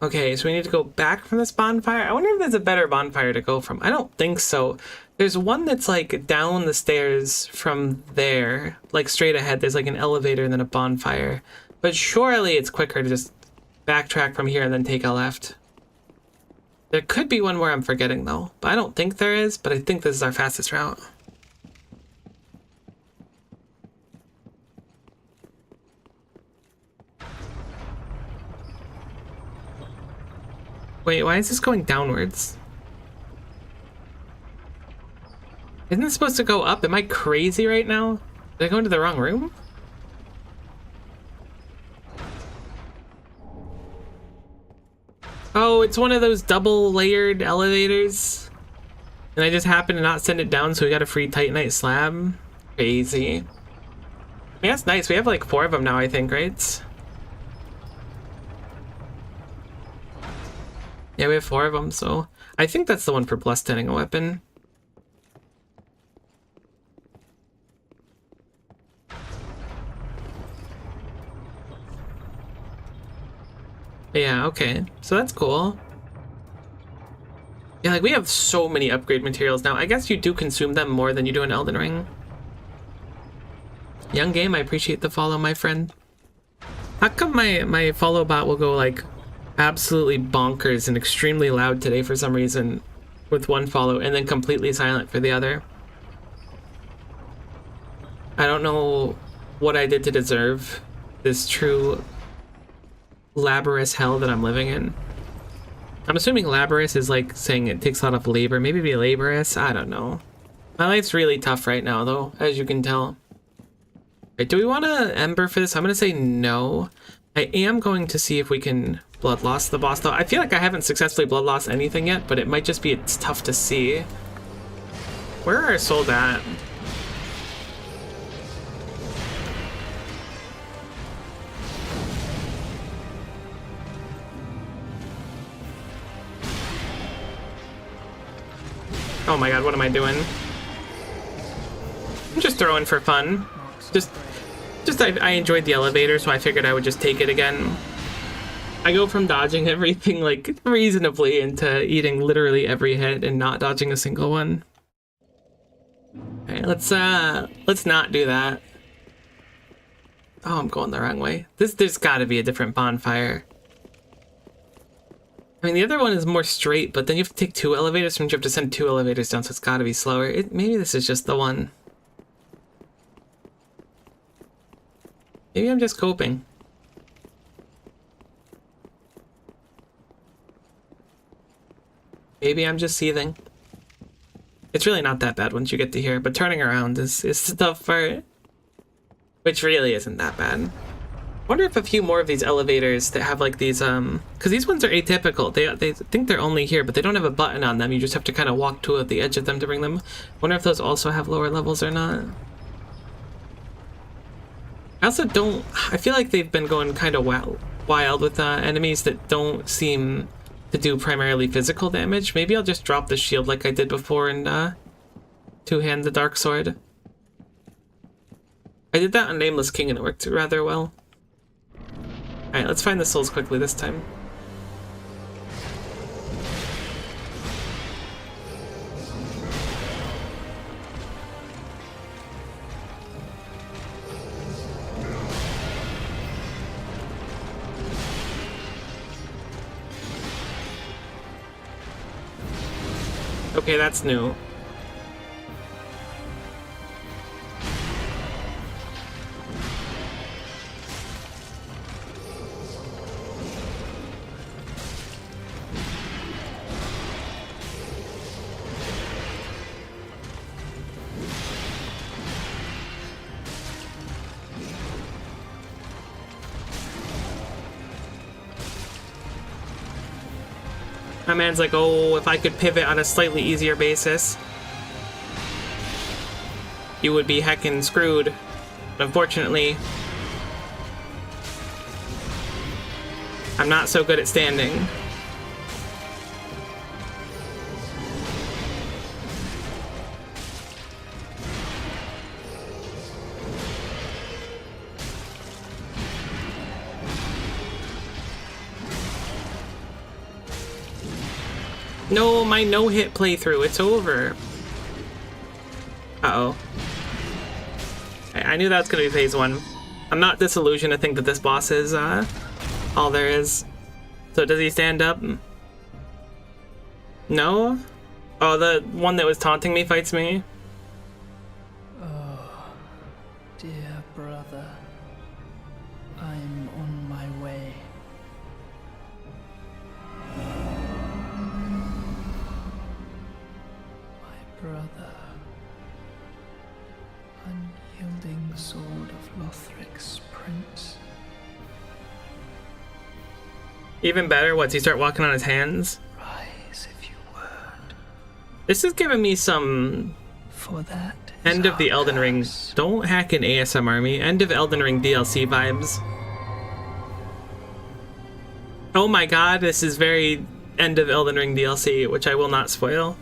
Okay, so we need to go back from this bonfire. I wonder if there's a better bonfire to go from. I don't think so. There's one that's like down the stairs from there, like straight ahead. There's like an elevator and then a bonfire. But surely it's quicker to just backtrack from here and then take a left. There could be one where I'm forgetting though, but I don't think there is, but I think this is our fastest route. Wait, why is this going downwards? Isn't this supposed to go up? Am I crazy right now? Did I go into the wrong room? Oh, it's one of those double layered elevators. And I just happened to not send it down, so we got a free Titanite slab. Crazy. I mean, that's nice. We have like 4 of them now, I think, right? Yeah, we have 4 of them, so I think that's the one for bloodstaining a weapon. Yeah, okay. So that's cool. Yeah, like we have so many upgrade materials now. I guess you do consume them more than you do in Elden Ring. Young game, I appreciate the follow, my friend. How come my follow bot will go like absolutely bonkers and extremely loud today for some reason with one follow and then completely silent for the other? I don't know what I did to deserve this true laborious hell that I'm living in. I'm assuming laborious is like saying it takes a lot of labor. Maybe be laborious. I don't know. My life's really tough right now though, as you can tell. Right, do we want to Ember for this? I'm going to say no. I am going to see if we can blood loss the boss though. I feel like I haven't successfully blood lost anything yet, but it might just be it's tough to see. Where are our souls at? Oh my god, what am I doing? I'm just throwing for fun. I enjoyed the elevator, so I figured I would just take it again. I go from dodging everything like reasonably into eating literally every hit and not dodging a single one. Alright, let's not do that. Oh, I'm going the wrong way. There's gotta be a different bonfire. I mean, the other one is more straight, but then you have to take 2 elevators, and you have to send 2 elevators down, so it's gotta be slower. Maybe this is just the one. Maybe I'm just coping. Maybe I'm just seething. It's really not that bad once you get to here, but turning around is the tough part. Which really isn't that bad. Wonder if a few more of these elevators that have like these because these ones are atypical. They think they're only here, but they don't have a button on them. You just have to kind of walk to the edge of them to bring them. Wonder if those also have lower levels or not. I also don't. I feel like they've been going kind of wild with enemies that don't seem to do primarily physical damage. Maybe I'll just drop the shield like I did before and two-hand the dark sword. I did that on Nameless King and it worked rather well. Alright, let's find the souls quickly this time. Okay, that's new. My man's like, oh, if I could pivot on a slightly easier basis, you would be heckin' screwed. But unfortunately, I'm not so good at standing. No, my no-hit playthrough, it's over. Uh-oh. I knew that was gonna be phase 1. I'm not disillusioned to think that this boss is all there is. So does he stand up? No? Oh, the one that was taunting me fights me? Oh, dear brother. I'm on my way. Brother, unyielding sword of Lothric's prince. Even better, what's he start walking on his hands? Rise if you would. This is giving me some For that End of the Elden Ring. curse. Don't hack an ASMR me. End of Elden Ring DLC vibes. Oh my god, this is very End of Elden Ring DLC, which I will not spoil.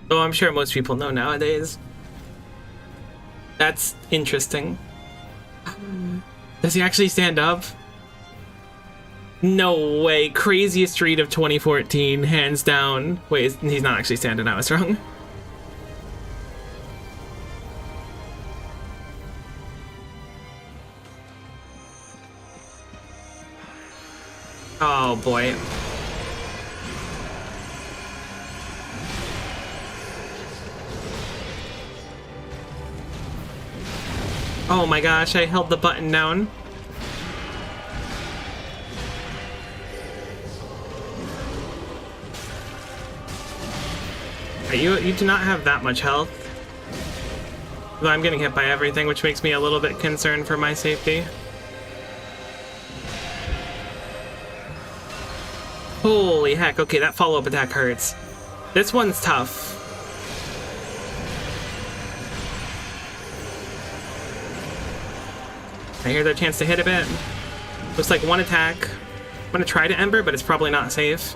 Oh, I'm sure most people know nowadays. That's interesting. Does he actually stand up? No way. Craziest read of 2014, hands down. Wait, he's not actually standing. I was wrong. Oh boy. Oh my gosh, I held the button down. You do not have that much health. Though I'm getting hit by everything, which makes me a little bit concerned for my safety. Holy heck, okay, that follow-up attack hurts. This one's tough. I hear their chance to hit a bit. Looks like one attack. I'm gonna try to Ember, but it's probably not safe.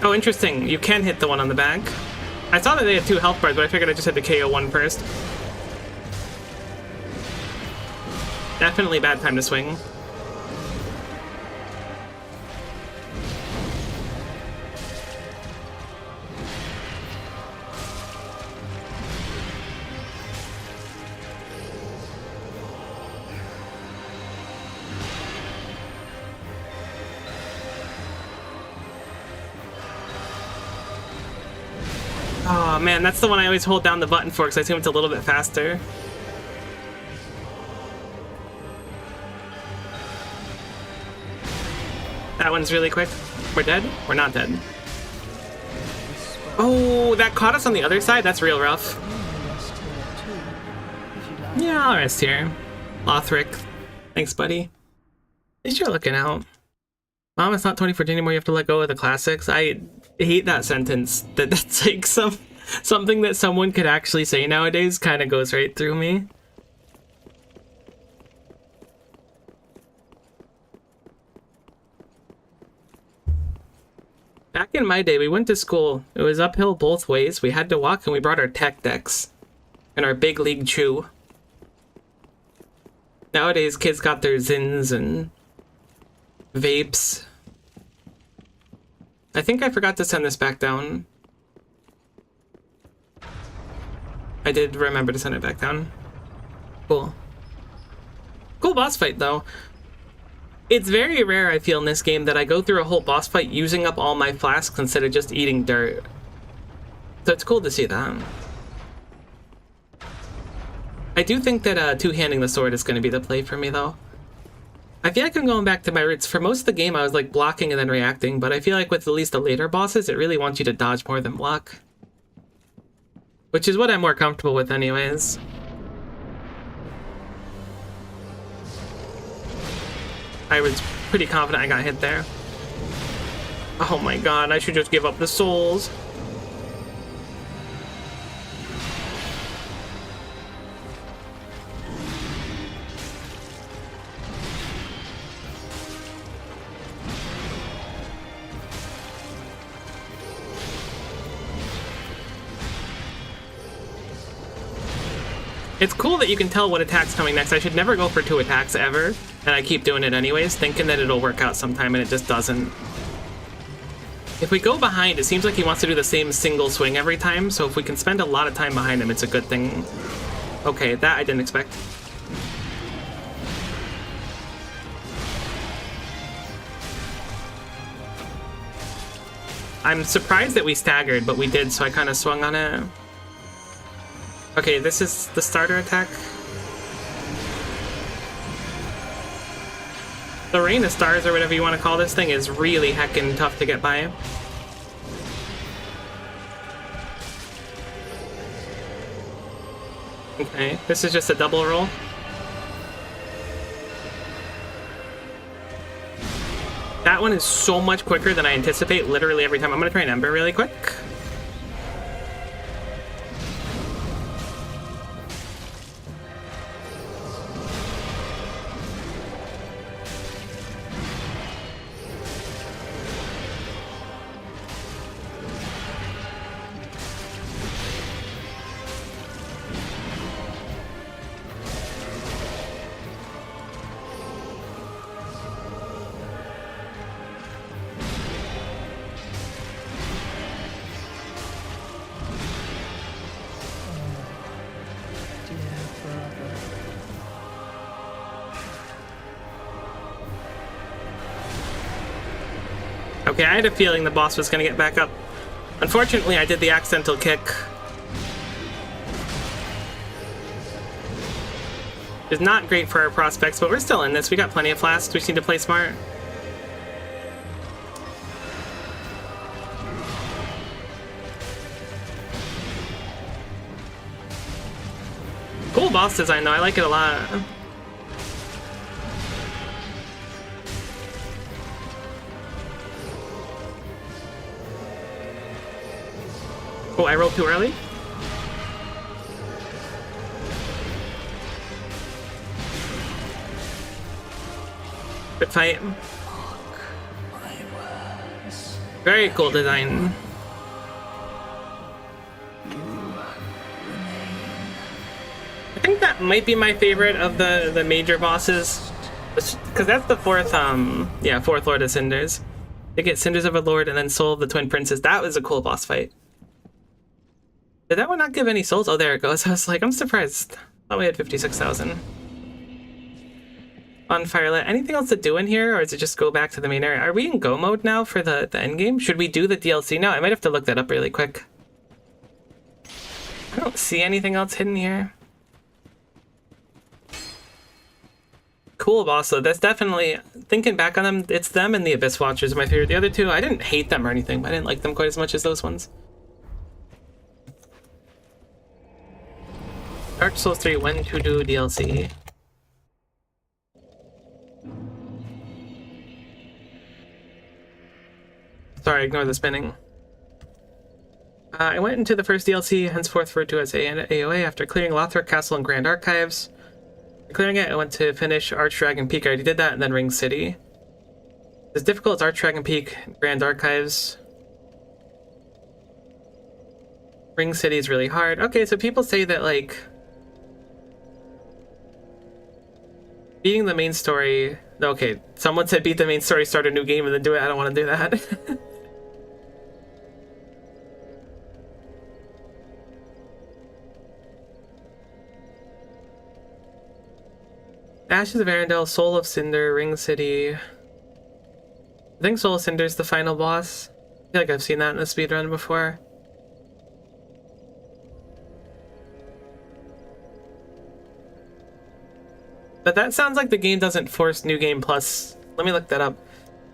Oh, interesting. You can hit the one on the back. I saw that they had 2 health bars, but I figured I just had to KO one first. Definitely bad time to swing. Oh man, that's the one I always hold down the button for because I assume it's a little bit faster. That one's really quick. We're dead? We're not dead. Whisper Oh, that caught us on the other side? That's real rough. Rest here too, if you like. Yeah, I'll rest here. Lothric. Thanks, buddy. At least you're looking out. Mom, it's not 2014 anymore. You have to let go of the classics. I hate that sentence. That's like something that someone could actually say nowadays. Kind of goes right through me. Back in my day, we went to school. It was uphill both ways. We had to walk, and we brought our tech decks and our big league chew. Nowadays, kids got their Zins and vapes. I think I forgot to send this back down. I did remember to send it back down. Cool. Cool boss fight, though. It's very rare, I feel, in this game that I go through a whole boss fight using up all my flasks instead of just eating dirt. So it's cool to see that. I do think that two-handing the sword is going to be the play for me, though. I feel like I'm going back to my roots. For most of the game, I was like blocking and then reacting, but I feel like with at least the later bosses, it really wants you to dodge more than block. Which is what I'm more comfortable with anyways. I was pretty confident I got hit there. Oh my god, I should just give up the souls. It's cool that you can tell what attack's coming next. I should never go for 2 attacks ever, and I keep doing it anyways, thinking that it'll work out sometime, and it just doesn't. If we go behind, it seems like he wants to do the same single swing every time, so if we can spend a lot of time behind him, it's a good thing. Okay, that I didn't expect. I'm surprised that we staggered, but we did, so I kind of swung on it. Okay, this is the starter attack. The Rain of Stars, or whatever you want to call this thing, is really heckin' tough to get by. Okay, this is just a double roll. That one is so much quicker than I anticipate literally every time. I'm gonna try an Ember really quick. Okay, I had a feeling the boss was gonna get back up. Unfortunately, I did the accidental kick. It's not great for our prospects, but we're still in this. We got plenty of flasks. We just need to play smart. Cool boss design, though. I like it a lot. Oh, I rolled too early? Good fight. Very cool design. I think that might be my favorite of the major bosses. Because that's the fourth, fourth Lord of Cinders. They get Cinders of a Lord and then Soul of the Twin Princes. That was a cool boss fight. Did that one not give any souls? Oh, there it goes. I was like, I'm surprised. Thought we had 56,000. On Firelit. Anything else to do in here, or is it just go back to the main area? Are we in go mode now for the end game? Should we do the DLC now? I might have to look that up really quick. I don't see anything else hidden here. Cool boss, though. That's definitely, thinking back on them, it's them and the Abyss Watchers are my favorite. The other two, I didn't hate them or anything, but I didn't like them quite as much as those ones. Dark Souls 3 when to do DLC. Sorry, ignore the spinning. I went into the first DLC, henceforth referred to as AOA, after clearing Lothric Castle and Grand Archives. After clearing it, I went to finish Archdragon Peak. I already did that, and then Ring City. As difficult as Archdragon Peak, Grand Archives. Ring City is really hard. Okay, so people say that, like, beating the main story... Okay, someone said beat the main story, start a new game, and then do it. I don't want to do that. Ashes of Arendelle, Soul of Cinder, Ring City. I think Soul of Cinder is the final boss. I feel like I've seen that in a speedrun before. But that sounds like the game doesn't force New Game Plus. Let me look that up.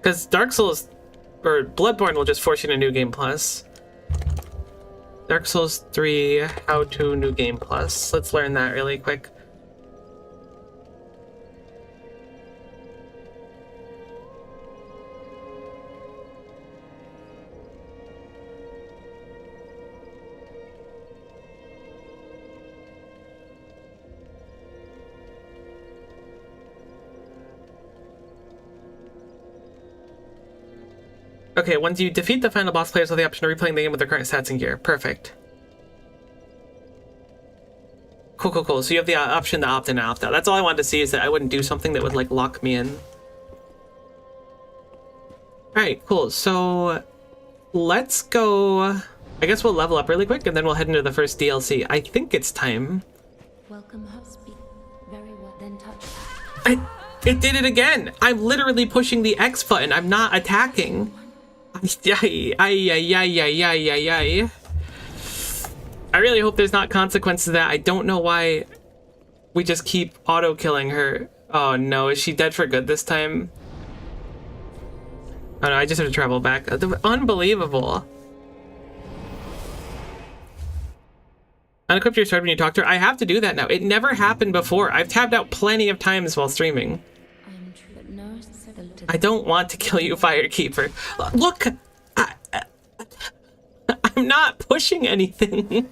Because Dark Souls, or Bloodborne will just force you to New Game Plus. Dark Souls 3, How to New Game Plus. Let's learn that really quick. Okay, once you defeat the final boss, players have the option of replaying the game with their current stats and gear. Perfect. Cool, cool, cool. So you have the option to opt in and opt out. That's all I wanted to see, is that I wouldn't do something that would, like, lock me in. Alright, cool. So let's go... I guess we'll level up really quick, and then we'll head into the first DLC. I think it's time. Welcome, host. Very well. Then touch. It did it again! I'm literally pushing the X button. I'm not attacking. I really hope there's not consequences to that. I don't know why we just keep auto-killing her. Oh no, is she dead for good this time? Oh no, I just have to travel back. Unbelievable. Unequip your sword when you talk to her. I have to do that now. It never happened before. I've tabbed out plenty of times while streaming. I don't want to kill you, Firekeeper. Look! I'm not pushing anything.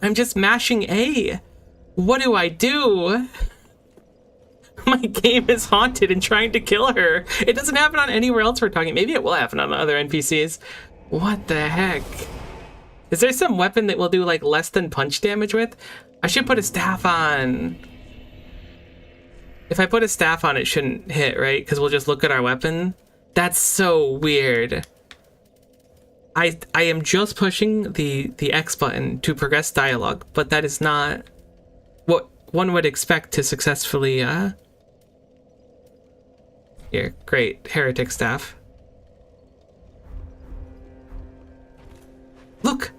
I'm just mashing A. What do I do? My game is haunted and trying to kill her. It doesn't happen on anywhere else we're talking. Maybe it will happen on other NPCs. What the heck? Is there some weapon that will do, like, less than punch damage with? I should put a staff on. If I put a staff on, it shouldn't hit, right? Because we'll just look at our weapon. That's so weird. I am just pushing the X button to progress dialogue, but that is not what one would expect to successfully, Here, great. Heretic staff. Look!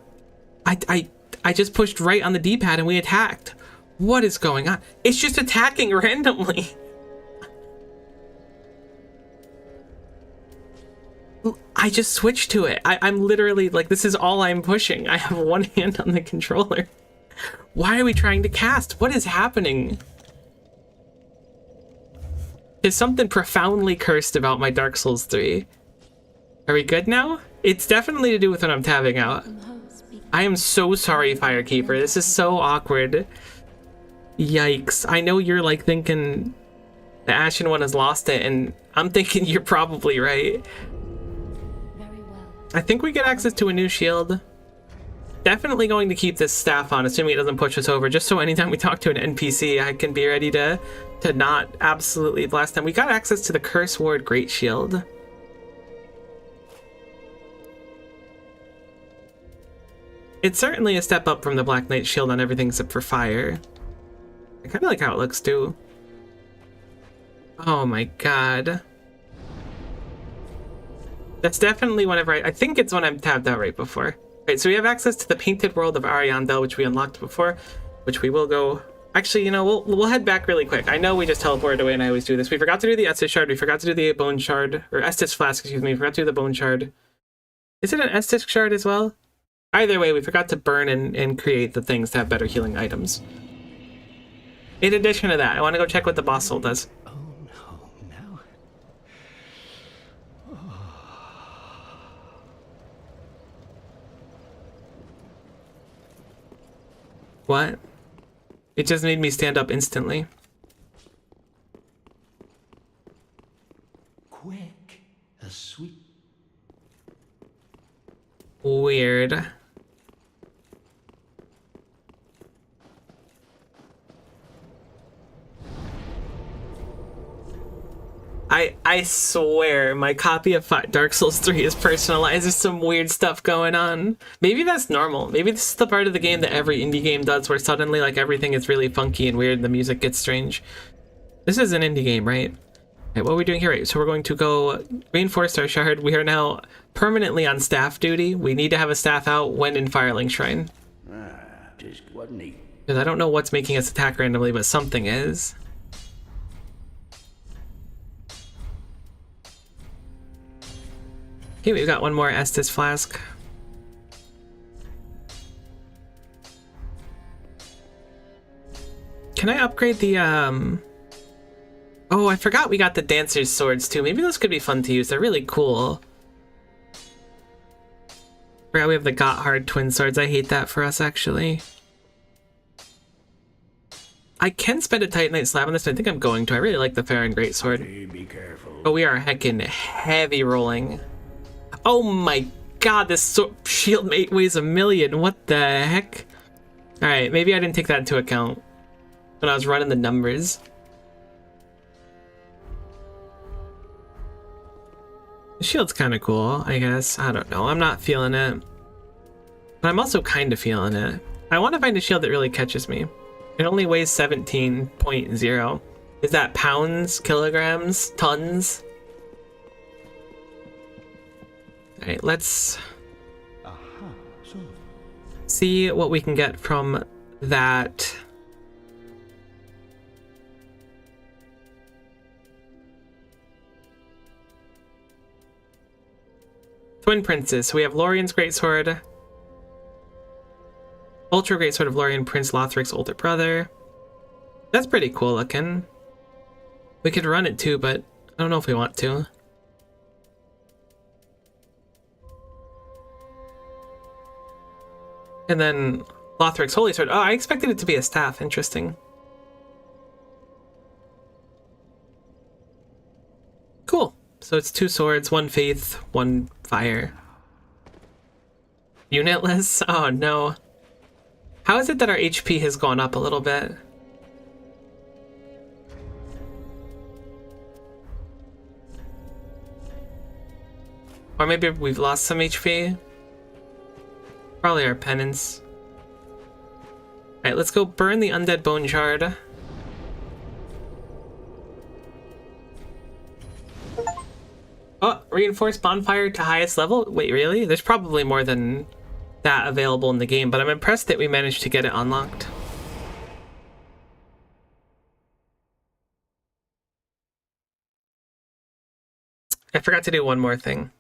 I just pushed right on the D-pad and we attacked. What is going on? It's just attacking randomly. I just switched to it. I'm literally, like, this is all I'm pushing. I have one hand on the controller. Why are we trying to cast? What is happening? Is something profoundly cursed about my Dark Souls 3? Are we good now? It's definitely to do with when I'm tabbing out. I am so sorry, Firekeeper. This is so awkward. Yikes. I know you're, like, thinking the Ashen one has lost it, and I'm thinking you're probably right. I think we get access to a new shield. Definitely going to keep this staff on, assuming it doesn't push us over, just so anytime we talk to an NPC, I can be ready to not absolutely blast them. We got access to the Curse Ward Great Shield. It's certainly a step up from the Black Knight shield on everything except for fire. I kind of like how it looks too. Oh my god. That's definitely whenever I think it's when I'm tabbed out right before. Right, so we have access to the Painted World of Ariandel, which we unlocked before, which we will go... Actually, you know, we'll head back really quick. I know we just teleported away and I always do this. We forgot to do the Estus Shard, we forgot to do the Bone Shard, or Estus Flask, excuse me, we forgot to do the Bone Shard. Is it an Estus Shard as well? Either way, we forgot to burn and create the things to have better healing items. In addition to that, I want to go check what the boss soul does. Oh no, now. What? It just made me stand up instantly. Quick, a sweet. Weird. I swear my copy of Dark Souls 3 is personalized. There's some weird stuff going on. Maybe that's normal. Maybe this is the part of the game that every indie game does where suddenly like everything is really funky and weird and the music gets strange. This is an indie game, right? Right, what are we doing here? Right, so we're going to go reinforce our shard. We are now permanently on staff duty. We need to have a staff out when in Firelink Shrine. Just wasn't he? Because I don't know what's making us attack randomly, but something is. Okay, we've got one more Estus flask. Can I upgrade the, Oh, I forgot we got the Dancer's Swords too. Maybe those could be fun to use. They're really cool. Forgot we have the Gotthard Twin Swords. I hate that for us, actually. I can spend a Titanite Slab on this, but I think I'm going to. I really like the Farron Greatsword. Hey, be careful. But we are heckin' heavy rolling. Oh my god, this shield mate weighs 1,000,000. What the heck? Alright, maybe I didn't take that into account when I was running the numbers. The shield's kind of cool, I guess. I don't know. I'm not feeling it. But I'm also kind of feeling it. I want to find a shield that really catches me. It only weighs 17.0. Is that pounds, kilograms, tons? Alright, let's So, see what we can get from that. Twin Princes. So we have Lorien's Greatsword. Ultra Greatsword of Lorien, Prince Lothric's older brother. That's pretty cool looking. We could run it too, but I don't know if we want to. And then Lothric's Holy Sword. Oh, I expected it to be a staff. Interesting. Cool. So it's 2 swords, 1 faith, 1 fire. Unitless? Oh no. How is it that our HP has gone up a little bit? Or maybe we've lost some HP? Probably our penance. Alright, let's go burn the Undead Bone Shard. Oh, reinforced bonfire to highest level? Wait, really? There's probably more than that available in the game, but I'm impressed that we managed to get it unlocked. I forgot to do one more thing.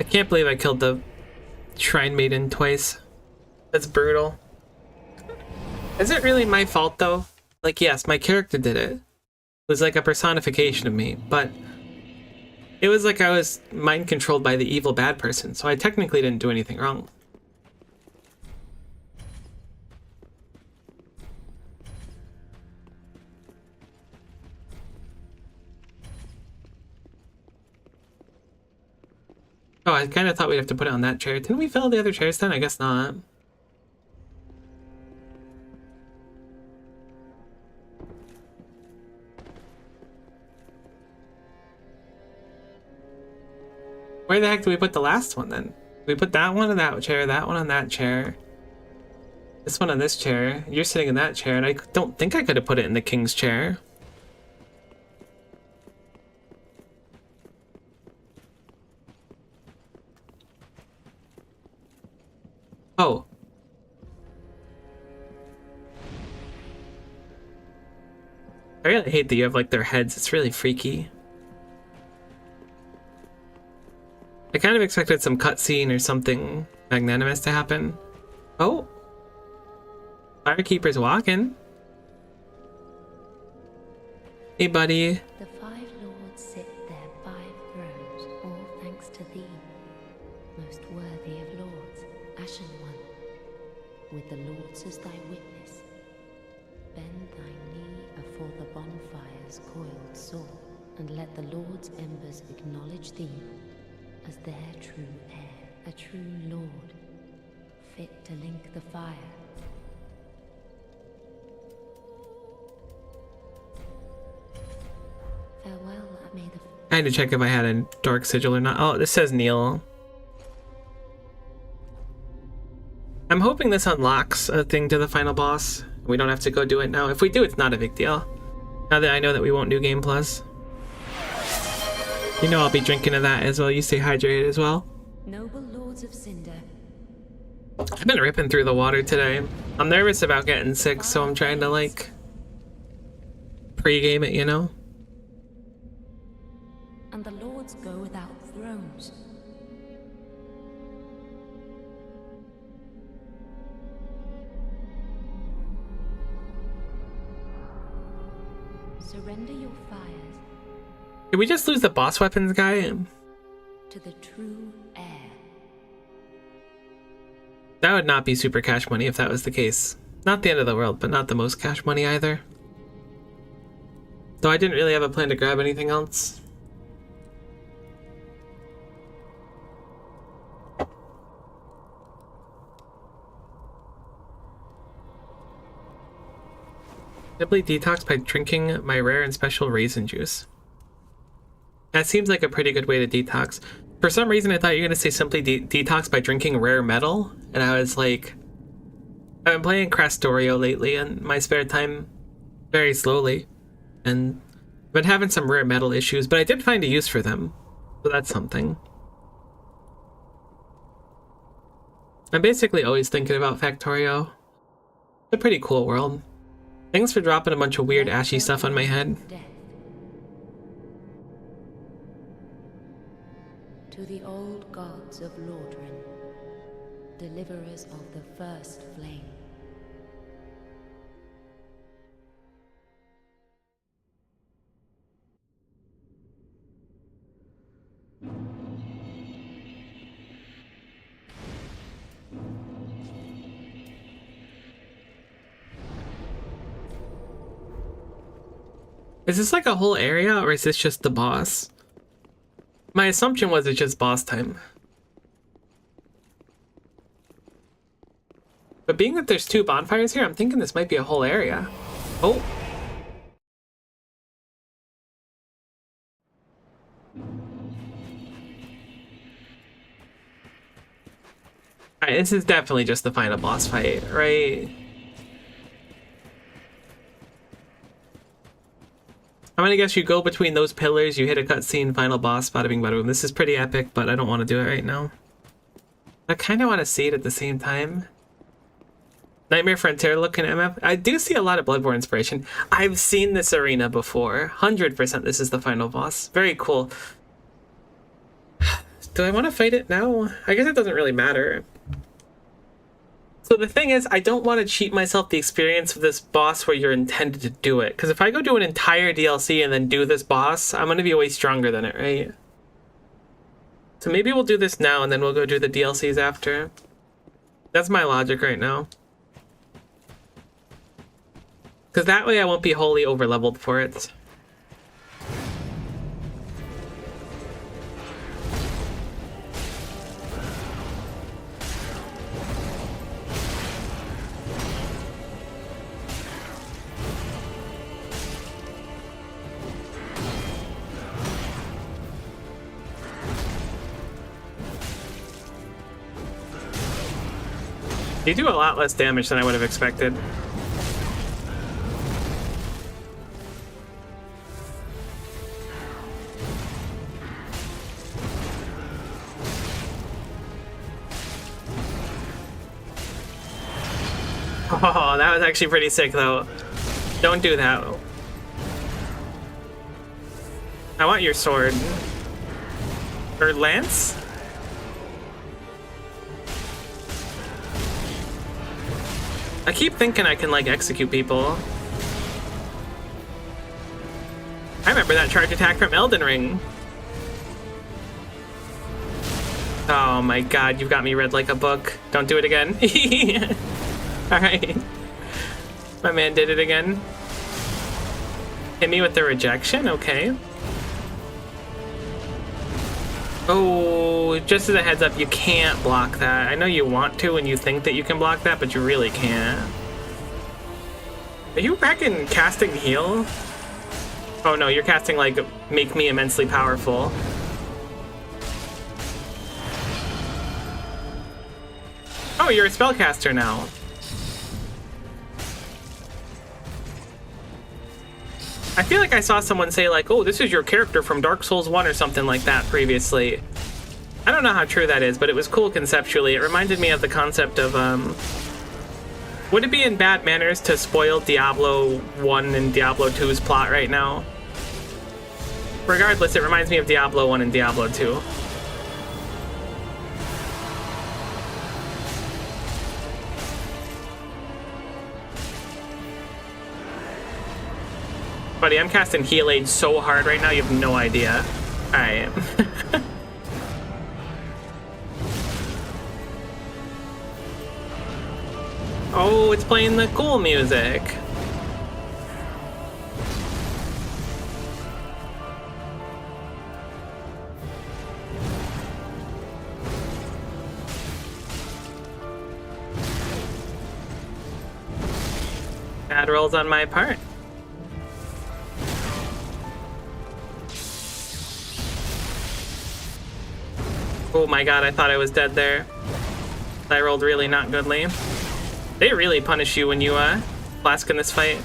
I can't believe I killed the Shrine Maiden twice. That's brutal. Is it really my fault though? Like, yes, my character did it. It was like a personification of me, but it was like I was mind controlled by the evil bad person, so I technically didn't do anything wrong. Oh, I kind of thought we'd have to put it on that chair. Didn't we fill the other chairs then? I guess not. Where the heck do we put the last one then? We put that one on that chair, that one on that chair. This one on this chair. You're sitting in that chair, and I don't think I could have put it in the king's chair. Oh. I really hate that you have like their heads. It's really freaky. I kind of expected some cutscene or something magnanimous to happen. Oh, Firekeeper's walking. Hey, buddy. The five lords sit their five thrones, all thanks to thee, most worthy of lords, Ashen One, with the lords as thy witness. Bend thy knee afore the bonfire's coiled sore, and let the lord's embers acknowledge thee as their true heir, a true lord, fit to link the fire. Farewell, may the... I had to check if I had a dark sigil or not. Oh, this says Neil. I'm hoping this unlocks a thing to the final boss. We don't have to go do it now. If we do, it's not a big deal. Now that I know that we won't do Game Plus. You know I'll be drinking to that as well. You stay hydrated as well. Noble lords of Cinder. I've been ripping through the water today. I'm nervous about getting sick, so I'm trying to like pre-game it, you know? And the lords go without thrones. Surrender your fires Did we just lose the boss weapons guy? to the true heir. That would not be super cash money if that was the case. Not the end of the world, but not the most cash money either. Though I didn't really have a plan to grab anything else. Simply detox by drinking my rare and special raisin juice. That seems like a pretty good way to detox. For some reason, I thought you were going to say simply detox by drinking rare metal. And I was like, I've been playing Crastorio lately in my spare time very slowly. And I've been having some rare metal issues, but I did find a use for them. So that's something. I'm basically always thinking about Factorio. It's a pretty cool world. Thanks for dropping a bunch of weird ashy stuff on my head. Death. To the old gods of Lordran, deliverers of the first flame. Is this like a whole area, or is this just the boss? My assumption was it's just boss time. But being that there's two bonfires here, I'm thinking this might be a whole area. Oh. Alright, this is definitely just the final boss fight, right? I'm gonna guess you go between those pillars, you hit a cutscene, final boss, bada bing bada boom. This is pretty epic, but I don't want to do it right now. I kind of want to see it at the same time. Nightmare Frontier looking MF. I do see a lot of Bloodborne inspiration. I've seen this arena before. 100% this is the final boss. Very cool. Do I want to fight it now? I guess it doesn't really matter. So the thing is, I don't want to cheat myself the experience of this boss where you're intended to do it. Because if I go do an entire DLC and then do this boss, I'm going to be way stronger than it, right? So maybe we'll do this now and then we'll go do the DLCs after. That's my logic right now. Because that way I won't be wholly over-leveled for it. They do a lot less damage than I would have expected. Oh, that was actually pretty sick though. Don't do that. I want your sword. Or lance? I keep thinking I can, like, execute people. I remember that charge attack from Elden Ring. Oh my god, you've got me read like a book. Don't do it again. Alright. My man did it again. Hit me with the rejection? Okay. Oh, just as a heads up, you can't block that. I know you want to and you think that you can block that, but you really can't. Are you back in casting heal? Oh no, you're casting like make me immensely powerful. Oh, you're a spellcaster now. I feel like I saw someone say like, oh, this is your character from Dark Souls 1 or something like that previously. I don't know how true that is, but it was cool conceptually. It reminded me of the concept of, would it be in bad manners to spoil Diablo 1 and Diablo 2's plot right now? Regardless, it reminds me of Diablo 1 and Diablo 2. Buddy, I'm casting Heal Aid so hard right now, you have no idea. Alright. Oh, it's playing the cool music. Bad rolls on my part. Oh my god, I thought I was dead there. I rolled really not goodly. They really punish you when you flask in this fight.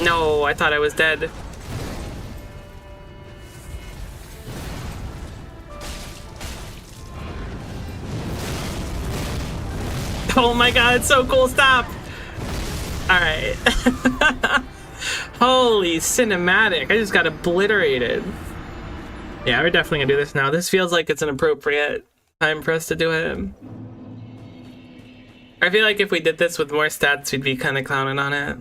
No, I thought I was dead. Oh my god, it's so cool, stop! Alright. Holy cinematic, I just got obliterated. Yeah, we're definitely gonna do this now. This feels like it's an appropriate time for us to do it. I feel like if we did this with more stats, we'd be kind of clowning on it.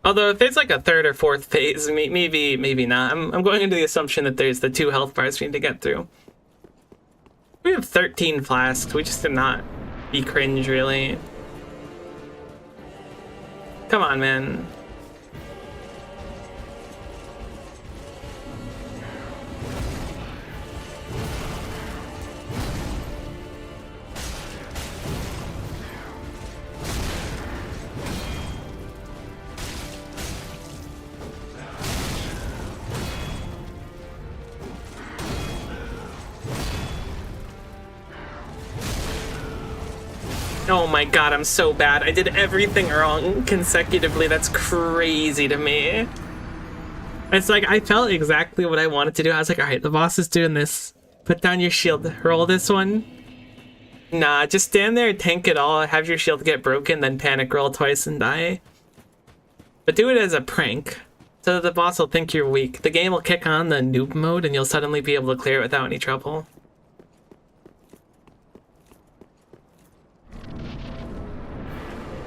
Although if there's like a third or fourth phase, maybe not. I'm going into the assumption that there's the 2 health bars we need to get through. We have 13 flasks. We just did not be cringe, really. Come on, man. Oh my god, I'm so bad. I did everything wrong consecutively. That's crazy to me. It's like, I felt exactly what I wanted to do. I was like, alright, the boss is doing this. Put down your shield. Roll this one. Nah, just stand there and tank it all. Have your shield get broken, then panic roll twice and die. But do it as a prank. So that the boss will think you're weak. The game will kick on the noob mode and you'll suddenly be able to clear it without any trouble.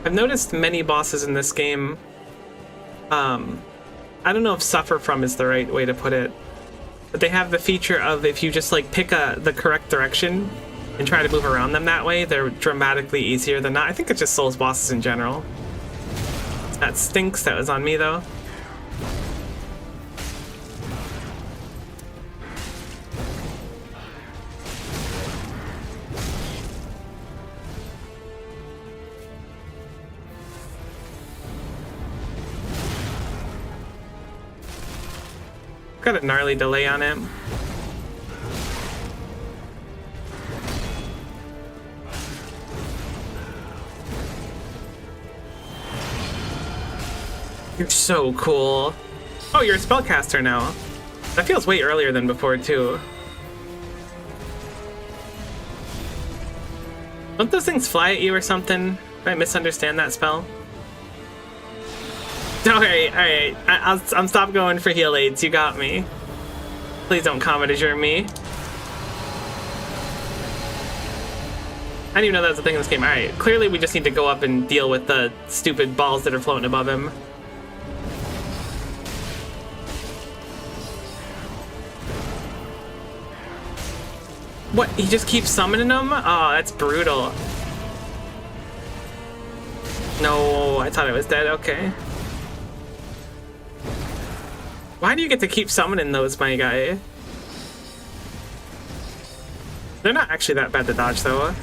I've noticed many bosses in this game, I don't know if suffer from is the right way to put it, but they have the feature of if you just like pick the correct direction and try to move around them that way, they're dramatically easier than not. I think it's just Souls bosses in general. That stinks, that was on me though. Got a gnarly delay on him. You're so cool. Oh, you're a spellcaster now. That feels way earlier than before, too. Don't those things fly at you or something? Did I misunderstand that spell? Alright. I'm stop going for heal aids. You got me. Please don't comedy me. I didn't even know that was a thing in this game. Alright, clearly we just need to go up and deal with the stupid balls that are floating above him. What? He just keeps summoning them? Oh, that's brutal. No, I thought I was dead. Okay. Why do you get to keep summoning those, my guy? They're not actually that bad to dodge, though.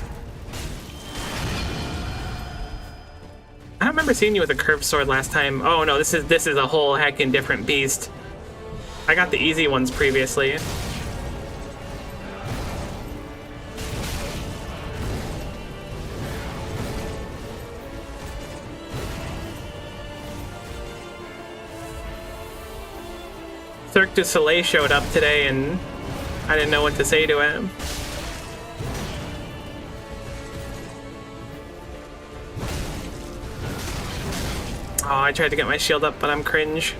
I don't remember seeing you with a curved sword last time. Oh no, this is a whole heckin' different beast. I got the easy ones previously. Cirque du Soleil showed up today and I didn't know what to say to him. Oh, I tried to get my shield up, but I'm cringe.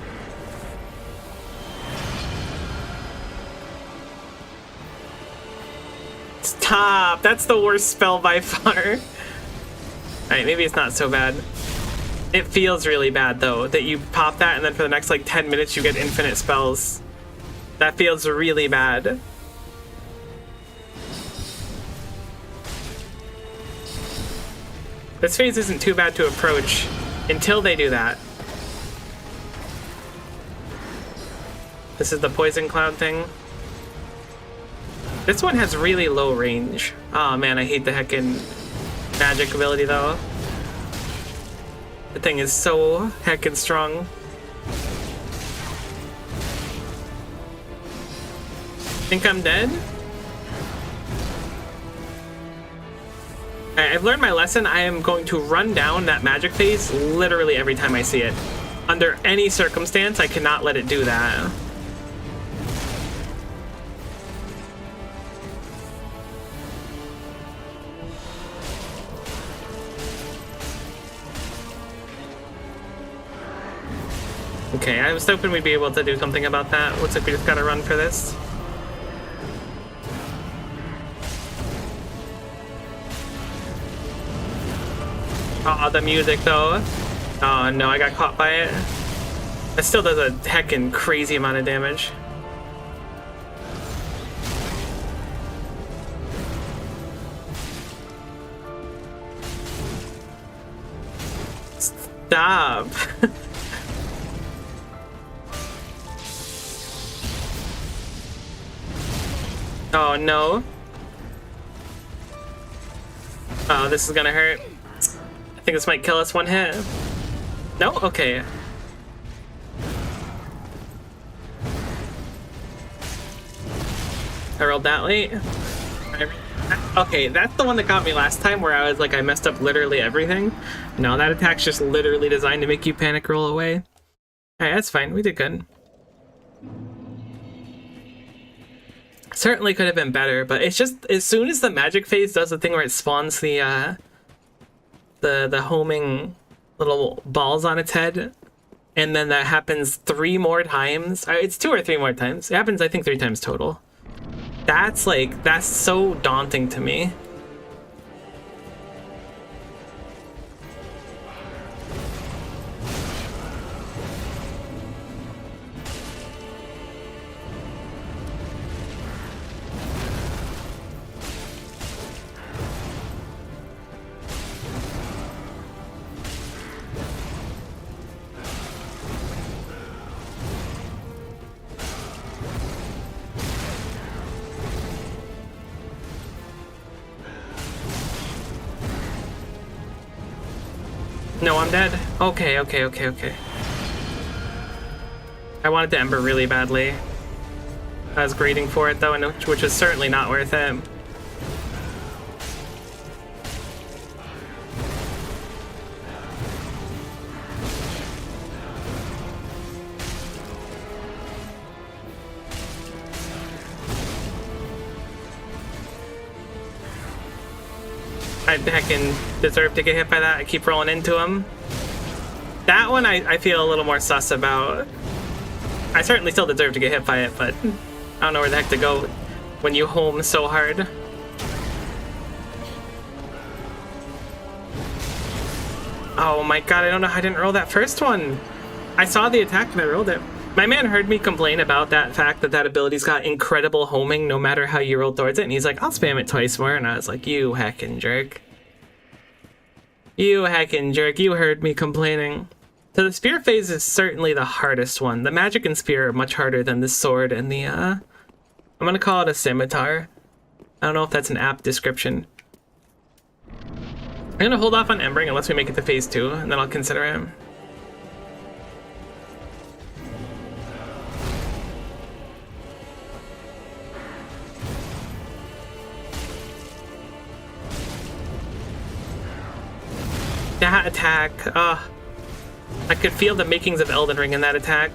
Stop! That's the worst spell by far. Alright, maybe it's not so bad. It feels really bad though, that you pop that and then for the next like 10 minutes you get infinite spells. That feels really bad. This phase isn't too bad to approach until they do that. This is the poison cloud thing. This one has really low range. Oh man, I hate the heckin' magic ability though. The thing is so heckin' strong. Think I'm dead? Alright, I've learned my lesson. I am going to run down that magic phase literally every time I see it. Under any circumstance, I cannot let it do that. Okay, I was hoping we'd be able to do something about that. Looks like we just gotta run for this. Oh, the music though. Oh no, I got caught by it. It still does a heckin' crazy amount of damage. Stop. Oh no. Oh, this is gonna hurt. I think this might kill us one hit. No? Okay. I rolled that late. Okay, that's the one that got me last time where I was like, I messed up literally everything. No, that attack's just literally designed to make you panic roll away. Alright, that's fine. We did good. Certainly could have been better, but it's just as soon as the magic phase does the thing where it spawns the homing little balls on its head, and then that happens 3 more times. It's 2 or 3 more times. It happens, I think, 3 times total. That's so daunting to me. No, I'm dead. Okay. I wanted the Ember really badly. I was grading for it though, which was certainly not worth it. I heckin' deserve to get hit by that. I keep rolling into him. That one I feel a little more sus about. I certainly still deserve to get hit by it, but I don't know where the heck to go when you home so hard. Oh my god, I don't know how I didn't roll that first one. I saw the attack and I rolled it. My man heard me complain about that fact that that ability's got incredible homing no matter how you roll towards it, and he's like, I'll spam it twice more, and I was like, you heckin' jerk. You heckin' jerk, you heard me complaining. So the spear phase is certainly the hardest one. The magic and spear are much harder than the sword and the, I'm gonna call it a scimitar. I don't know if that's an apt description. I'm gonna hold off on Embering unless we make it to phase 2, and then I'll consider it. That attack, I could feel the makings of Elden Ring in that attack.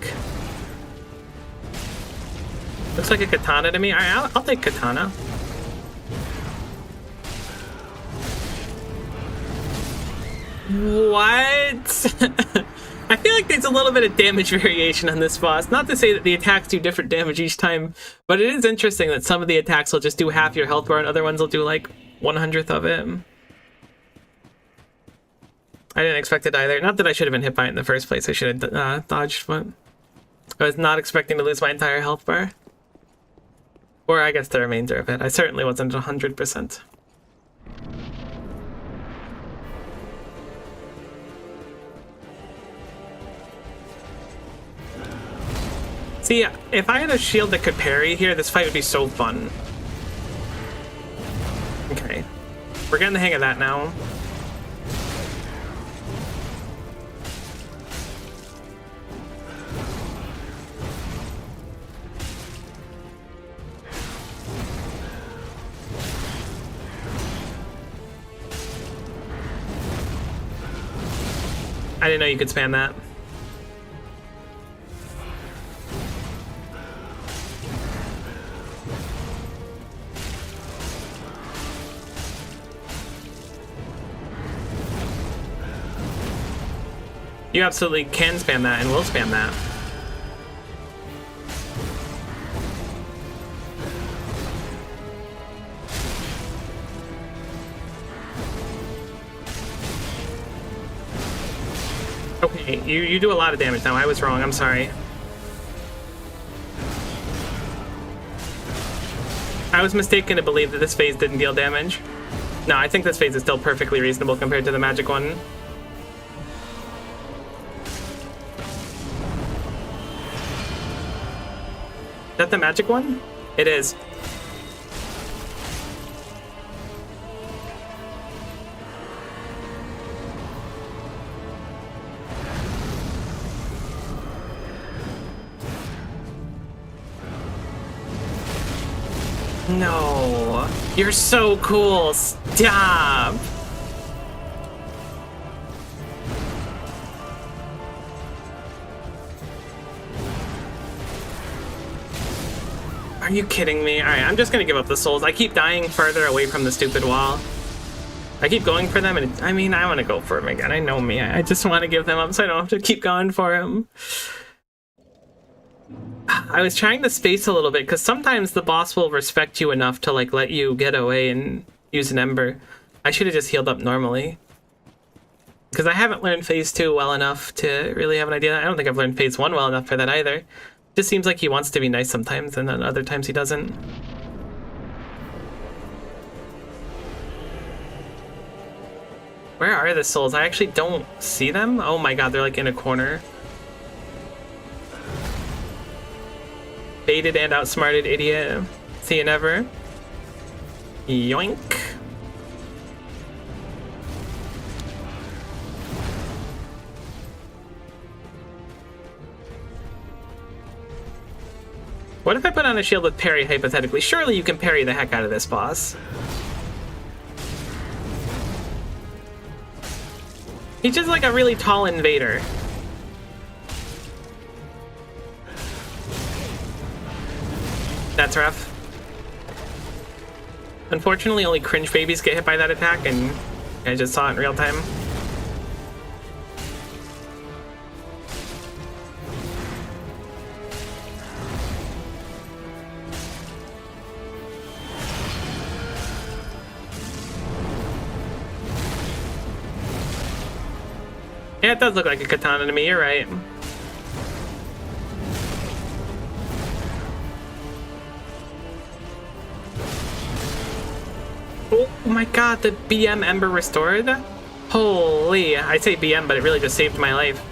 Looks like a katana to me. Alright, I'll take katana. What? I feel like there's a little bit of damage variation on this boss. Not to say that the attacks do different damage each time, but it is interesting that some of the attacks will just do half your health bar and other ones will do like 1/100th of it. I didn't expect it either. Not that I should have been hit by it in the first place. I should have dodged, but I was not expecting to lose my entire health bar. Or I guess the remainder of it. I certainly wasn't 100%. See, if I had a shield that could parry here, this fight would be so fun. Okay. We're getting the hang of that now. I didn't know you could spam that. You absolutely can spam that and will spam that. Okay, you do a lot of damage now. I was wrong. I'm sorry. I was mistaken to believe that this phase didn't deal damage. No, I think this phase is still perfectly reasonable compared to the magic one. Is that the magic one? It is. No, you're so cool. Stop. Are you kidding me? All right, I'm just gonna give up the souls. I keep dying further away from the stupid wall. I keep going for them, and I mean, I want to go for them again. I know me. I just want to give them up so I don't have to keep going for them. I was trying to space a little bit because sometimes the boss will respect you enough to like let you get away and use an ember. I should have just healed up normally because I haven't learned phase 2 well enough to really have an idea. I don't think I've learned phase 1 well enough for that either. Just seems like he wants to be nice sometimes and then other times he doesn't. Where are the souls? I actually don't see them. Oh my god, they're like in a corner. Baited and outsmarted idiot. See you never. Yoink. What if I put on a shield with parry, hypothetically? Surely you can parry the heck out of this boss. He's just like a really tall invader. That's rough. Unfortunately, only cringe babies get hit by that attack, and I just saw it in real time. Yeah, it does look like a katana to me, you're right. Oh my god, the BM Ember restored? Holy, I say BM, but it really just saved my life.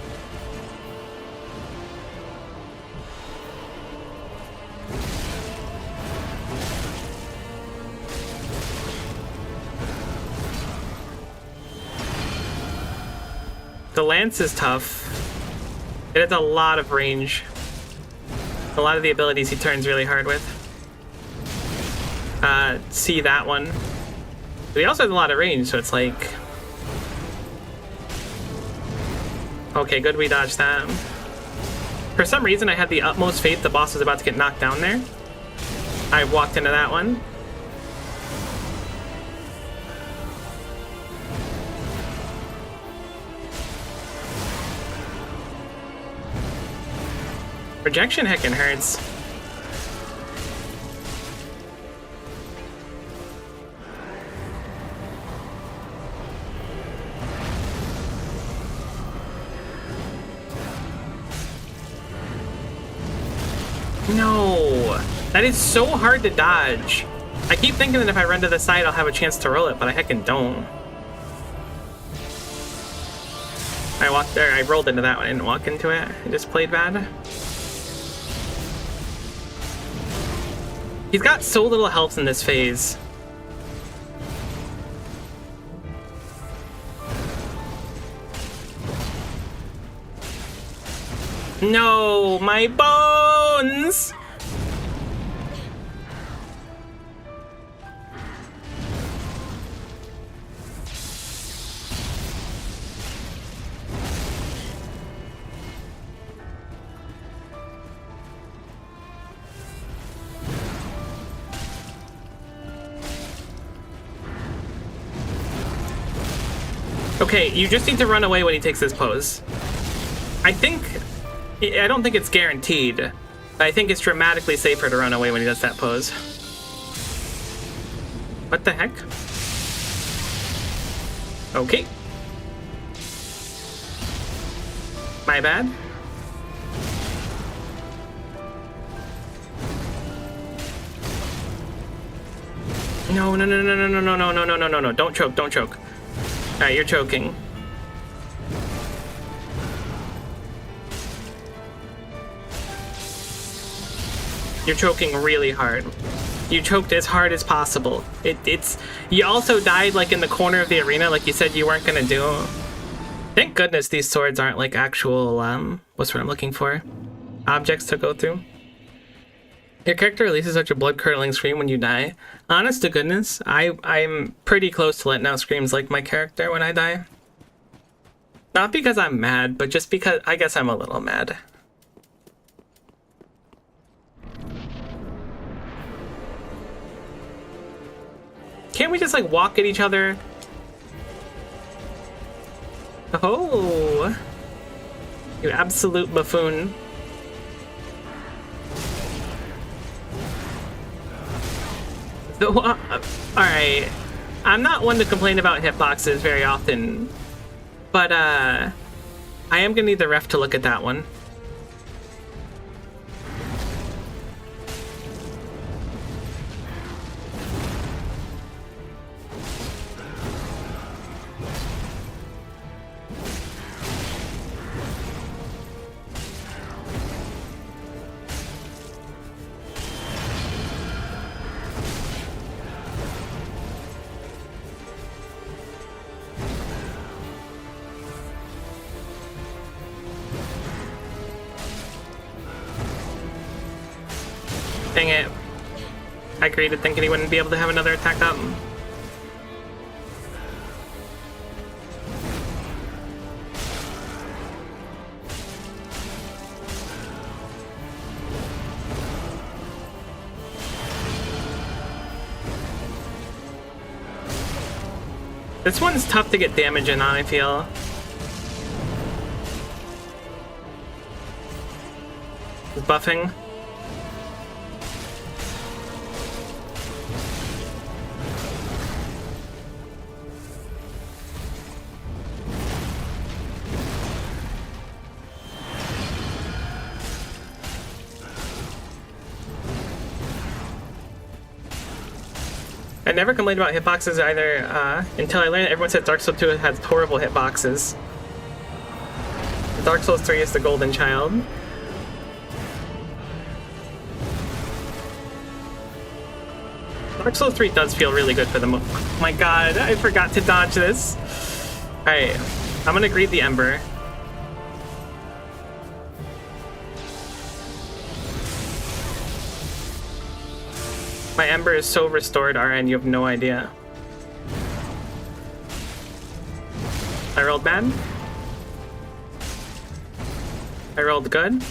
The lance is tough. It has a lot of range. A lot of the abilities he turns really hard with. See that one. But he also has a lot of range, so it's like... Okay, good, we dodged that. For some reason, I had the utmost faith the boss was about to get knocked down there. I walked into that one. Rejection heckin' hurts. No, that is so hard to dodge. I keep thinking that if I run to the side, I'll have a chance to roll it, but I heckin' don't. I walked there, I rolled into that one, I didn't walk into it. I just played bad. He's got so little health in this phase. No, my bones! Okay, you just need to run away when he takes this pose. I don't think it's guaranteed, but I think it's dramatically safer to run away when he does that pose. What the heck? Okay. My bad. No, no, no, no, no, no, no, no, no, no, no, no, no, don't choke, don't choke. Alright, you're choking. You're choking really hard. You choked as hard as possible. You also died like in the corner of the arena like you said you weren't gonna do. Thank goodness these swords aren't like actual, what's what I'm looking for? Objects to go through. Your character releases such a blood-curdling scream when you die. Honest to goodness, I'm pretty close to letting out screams like my character when I die. Not because I'm mad, but just because I guess I'm a little mad. Can't we just like walk at each other? Oh, you absolute buffoon. Alright, I'm not one to complain about hitboxes very often, but I am gonna need the ref to look at that one. Dang it. I created thinking he wouldn't be able to have another attack up. This one's tough to get damage in on, I feel. Buffing. never complained about hitboxes either, until I learned everyone said Dark Souls 2 has horrible hitboxes. Dark Souls 3 is the golden child. Dark Souls 3 does feel really good for the oh my god, I forgot to dodge this. Alright, I'm gonna greet the Ember. My Ember is so restored, RN, you have no idea. I rolled bad. I rolled good.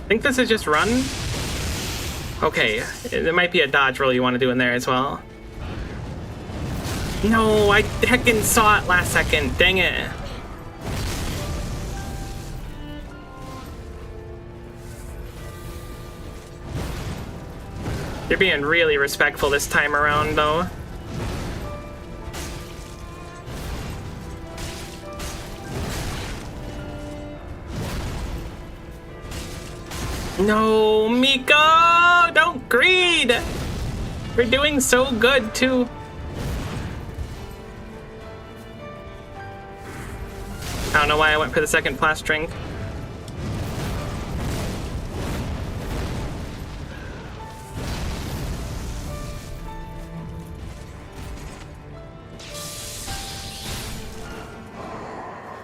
I think this is just run. Okay, there might be a dodge roll you want to do in there as well. No, I heckin' saw it last second. Dang it. You're being really respectful this time around, though. No, Miko! Don't greed! We're doing so good, too. I don't know why I went for the second flash drink.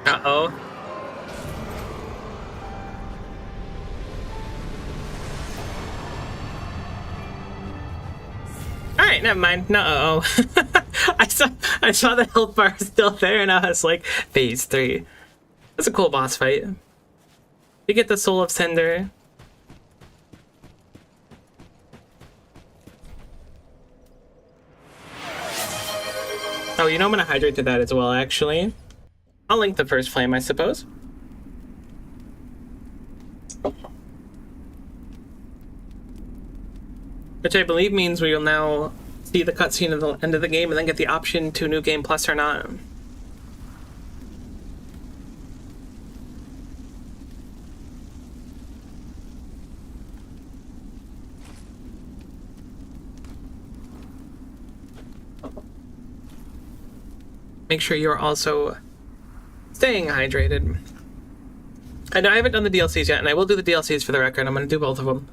Uh-oh. Alright, never mind. No, uh-oh. I saw the health bar still there, and I was like, phase 3. That's a cool boss fight. You get the Soul of Cinder. Oh, you know I'm gonna hydrate to that as well, actually. I'll link the first flame, I suppose. Which I believe means we will now see the cutscene at the end of the game and then get the option to New Game Plus or not. Make sure you're also staying hydrated. I know I haven't done the DLCs yet, and I will do the DLCs for the record. I'm going to do both of them.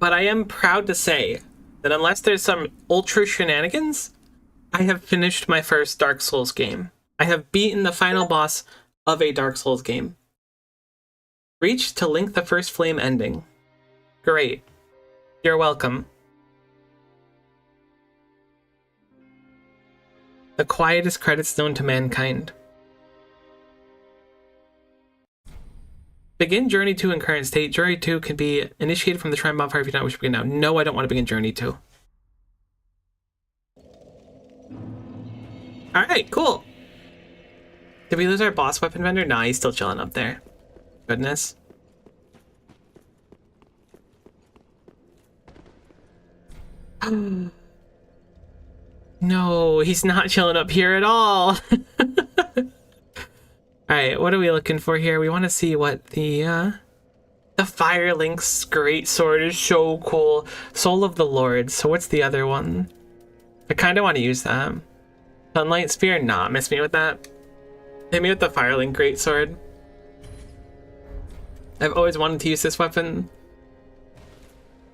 But I am proud to say that unless there's some ultra shenanigans, I have finished my first Dark Souls game. I have beaten the final boss of a Dark Souls game. Reach to link the first flame ending. Great. You're welcome. The quietest credits known to mankind. Begin Journey 2 in current state. Journey 2 can be initiated from the Shrine bonfire if you don't wish to begin now. No, I don't want to begin Journey 2. Alright, cool. Did we lose our boss weapon vendor? Nah, he's still chilling up there. Goodness. No, he's not chilling up here at all. Alright, what are we looking for here? We want to see what the Fire Link's great sword is so cool. Soul of the Lord. So what's the other one? I kind of want to use that. Sunlight Spear? Nah, miss me with that. Hit me with the Fire Link great sword. I've always wanted to use this weapon.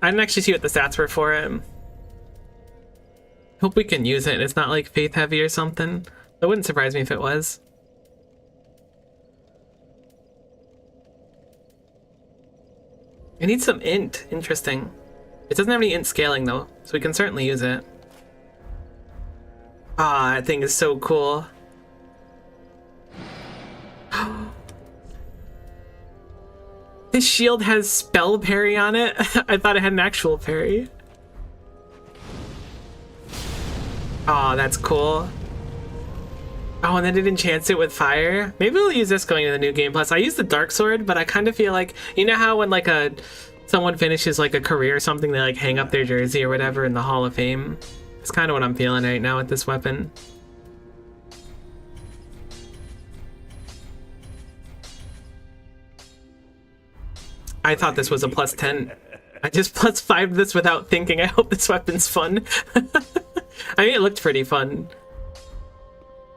I didn't actually see what the stats were for it. Hope we can use it. It's not like faith heavy or something. It wouldn't surprise me if it was. I need some int. Interesting. It doesn't have any int scaling though, so we can certainly use it. Ah, that thing is so cool. This shield has spell parry on it. I thought it had an actual parry. Oh, that's cool. Oh, and then it enchants it with fire. Maybe we'll use this going into the new game. Plus, I use the dark sword, but I kind of feel like, you know how when like someone finishes like a career or something, they like hang up their jersey or whatever in the Hall of Fame. It's kind of what I'm feeling right now with this weapon. I thought this was a plus 10. I just plus 5 this without thinking. I hope this weapon's fun. I mean, it looked pretty fun.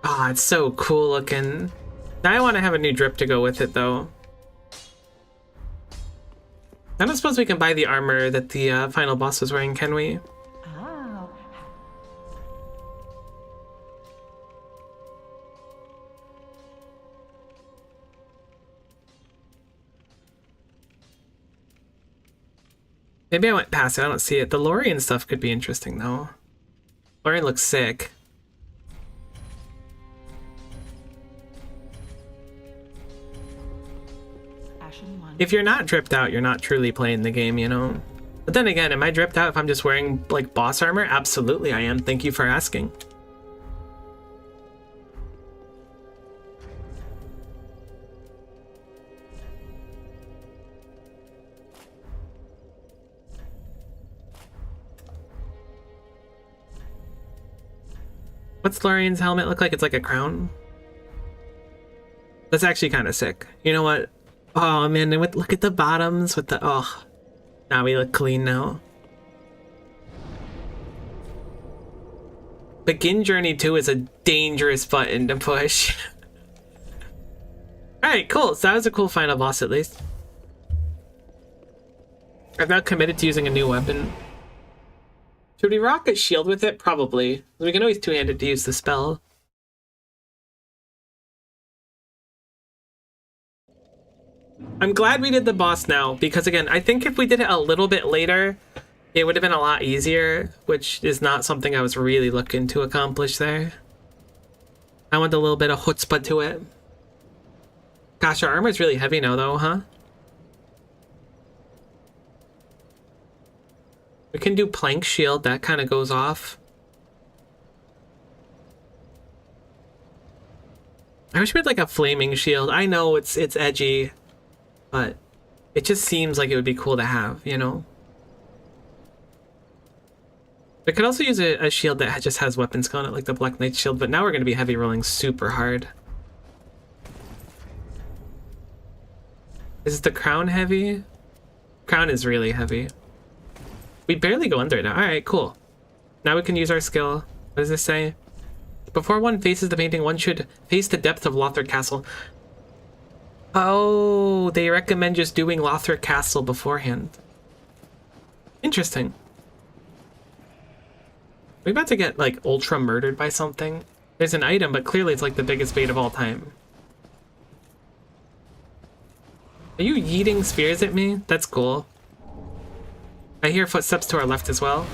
Ah, oh, it's so cool looking. Now I want to have a new drip to go with it, though. I don't suppose we can buy the armor that the final boss was wearing, can we? Oh. Maybe I went past it. I don't see it. The Lorian stuff could be interesting, though. Lorian looks sick. If you're not dripped out, you're not truly playing the game, you know? But then again, am I dripped out if I'm just wearing, like, boss armor? Absolutely I am. Thank you for asking. What's Lorian's helmet look like? It's like a crown? That's actually kind of sick. You know what? Oh man, look at the bottoms with the, oh. Now we look clean now. Begin Journey 2 is a dangerous button to push. Alright, cool. So that was a cool final boss at least. I've now committed to using a new weapon. Should we rock a shield with it? Probably. We can always two-hand it to use the spell. I'm glad we did the boss now, because again, I think if we did it a little bit later, it would have been a lot easier, which is not something I was really looking to accomplish there. I want a little bit of chutzpah to it. Gosh, our armor's really heavy now though, huh? We can do plank shield, that kind of goes off. I wish we had like a flaming shield. I know it's edgy, but it just seems like it would be cool to have, you know? We could also use a shield that just has weapons on it, like the Black Knight shield, but now we're going to be heavy rolling super hard. Is the crown heavy? Crown is really heavy. We barely go under it now. Alright, cool. Now we can use our skill. What does this say? Before one faces the painting, one should face the depth of Lothric Castle. Oh, they recommend just doing Lothric Castle beforehand. Interesting. Are we about to get, like, ultra murdered by something? There's an item, but clearly it's, like, the biggest bait of all time. Are you yeeting spears at me? That's cool. I hear footsteps to our left as well.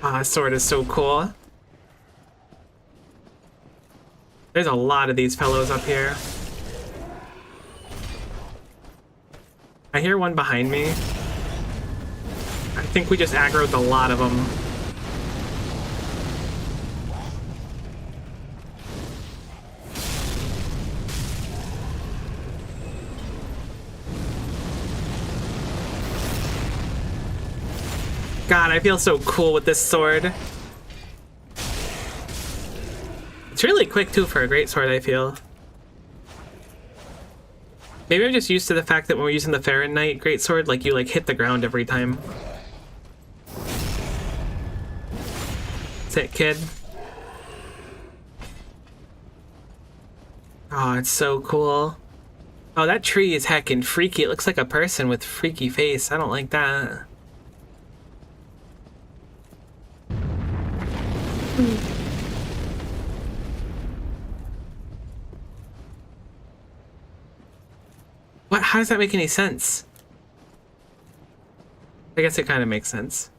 Ah, this sword is so cool. There's a lot of these fellows up here. I hear one behind me. I think we just aggroed a lot of them. God, I feel so cool with this sword. It's really quick too for a great sword, I feel. Maybe I'm just used to the fact that when we're using the Farron Knight greatsword, like you like hit the ground every time. That's it, kid. Oh, it's so cool. Oh, that tree is heckin' freaky. It looks like a person with freaky face. I don't like that. What? How does that make any sense? I guess it kind of makes sense.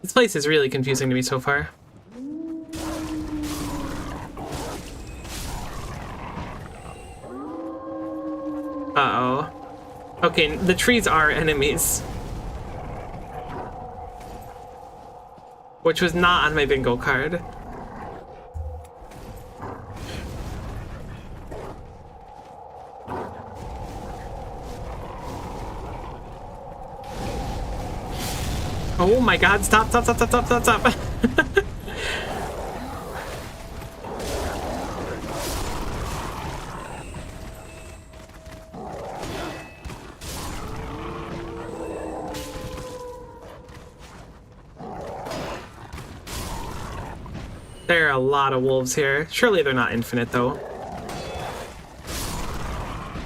This place is really confusing to me so far. Uh-oh. Okay, the trees are enemies. Which was not on my bingo card. Oh my god, stop, stop, stop, stop, stop, stop, stop. There are a lot of wolves here. Surely they're not infinite, though.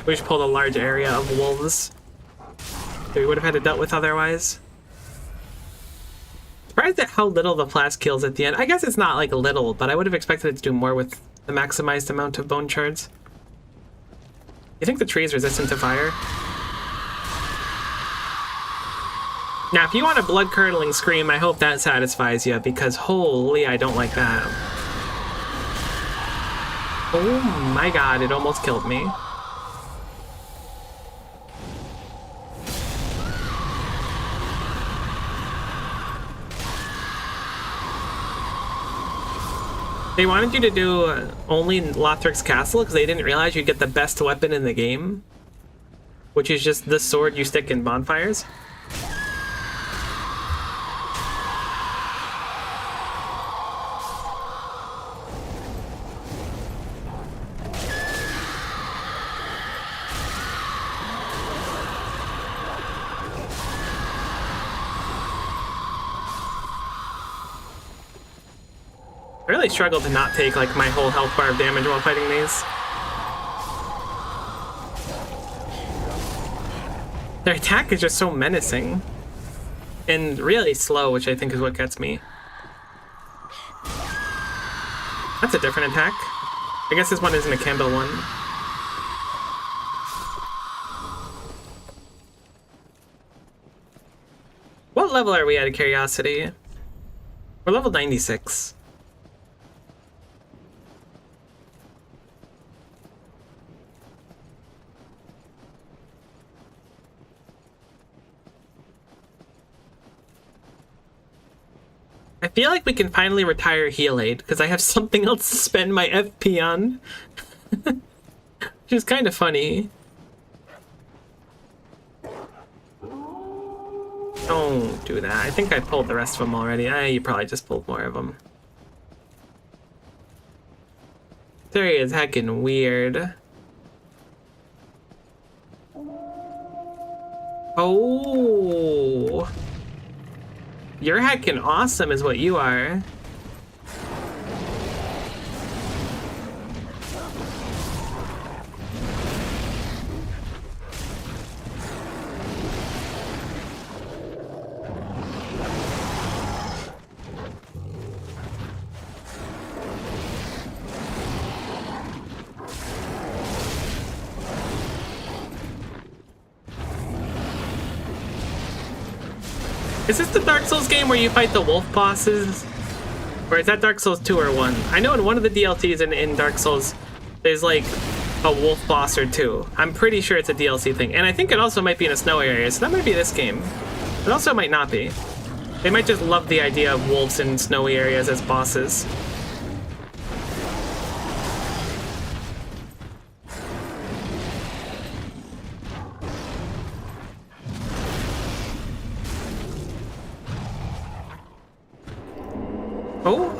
We just pulled a large area of wolves that we would have had to dealt with otherwise. Surprised at how little the flask kills at the end. I guess it's not like little, but I would have expected it to do more with the maximized amount of bone shards. You think the tree is resistant to fire? Now, if you want a blood-curdling scream, I hope that satisfies you, because holy, I don't like that. Oh my god, it almost killed me. They wanted you to do only Lothric's Castle because they didn't realize you'd get the best weapon in the game, which is just the sword you stick in bonfires. I really struggle to not take like my whole health bar of damage while fighting these. Their attack is just so menacing and really slow, which I think is what gets me. That's a different attack. I guess this one isn't a candle one. What level are we at, Curiosity? We're level 96. I feel like we can finally retire Heal Aid because I have something else to spend my FP on. Which is kind of funny. Don't do that. I think I pulled the rest of them already. You probably just pulled more of them. This area is heckin' weird. Oh. You're heckin' awesome is what you are. Is this the Dark Souls game where you fight the wolf bosses? Or is that Dark Souls 2 or 1? I know in one of the DLCs in Dark Souls, there's like a wolf boss or two. I'm pretty sure it's a DLC thing. And I think it also might be in a snow area, so that might be this game. It also might not be. They might just love the idea of wolves in snowy areas as bosses. Oh,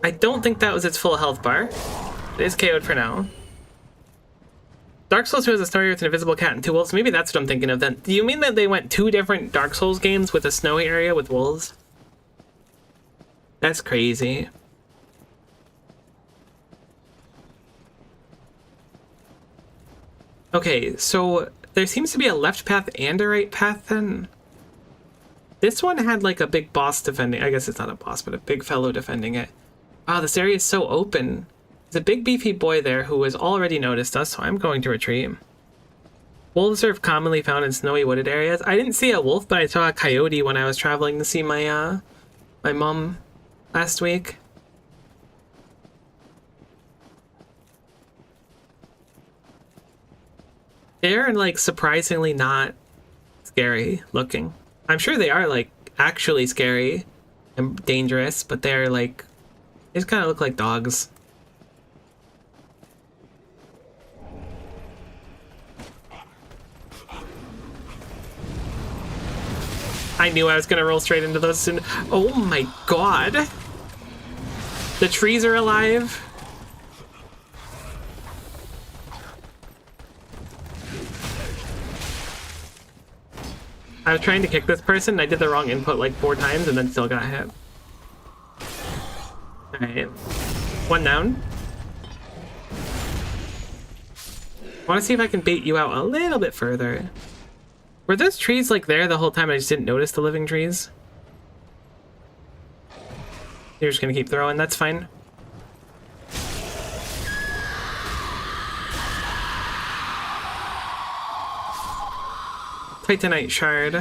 I don't think that was its full health bar. It is KO'd for now. Dark Souls 2 has a story with an invisible cat and two wolves. Maybe that's what I'm thinking of then. Do you mean that they went two different Dark Souls games with a snowy area with wolves? That's crazy. Okay, so there seems to be a left path and a right path then. This one had like a big boss defending. I guess it's not a boss, but a big fellow defending it. Wow, this area is so open. There's a big beefy boy there who has already noticed us, so I'm going to retreat. Wolves are commonly found in snowy wooded areas. I didn't see a wolf, but I saw a coyote when I was traveling to see my my mom last week. They're like surprisingly not scary looking. I'm sure they are like actually scary and dangerous, but they're like, they just kind of look like dogs. I knew I was gonna roll straight into those soon. Oh my god. The trees are alive. I was trying to kick this person and I did the wrong input like 4 times and then still got hit. Alright. 1 down. I want to see if I can bait you out a little bit further. Were those trees like there the whole time and I just didn't notice the living trees? You're just gonna keep throwing, that's fine. Titanite shard.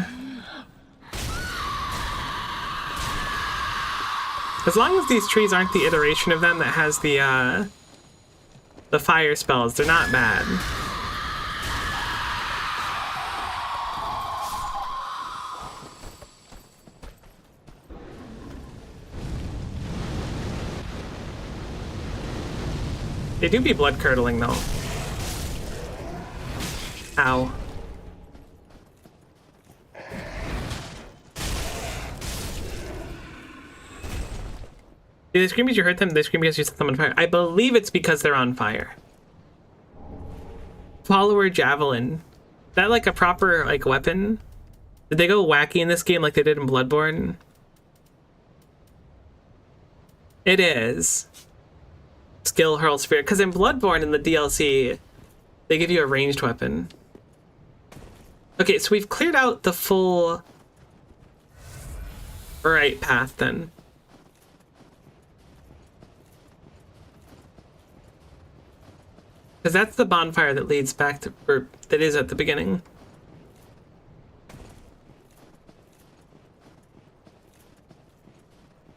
As long as these trees aren't the iteration of them that has the fire spells, they're not bad. They do be blood curdling though. Ow. Do they scream because you hurt them? They scream because you set them on fire. I believe it's because they're on fire. Follower javelin. Is that like a proper like weapon? Did they go wacky in this game like they did in Bloodborne? It is. Skill hurl spear. Because in Bloodborne in the DLC, they give you a ranged weapon. Okay, so we've cleared out the full right path then. Because that's the bonfire that leads back to, or that is at the beginning.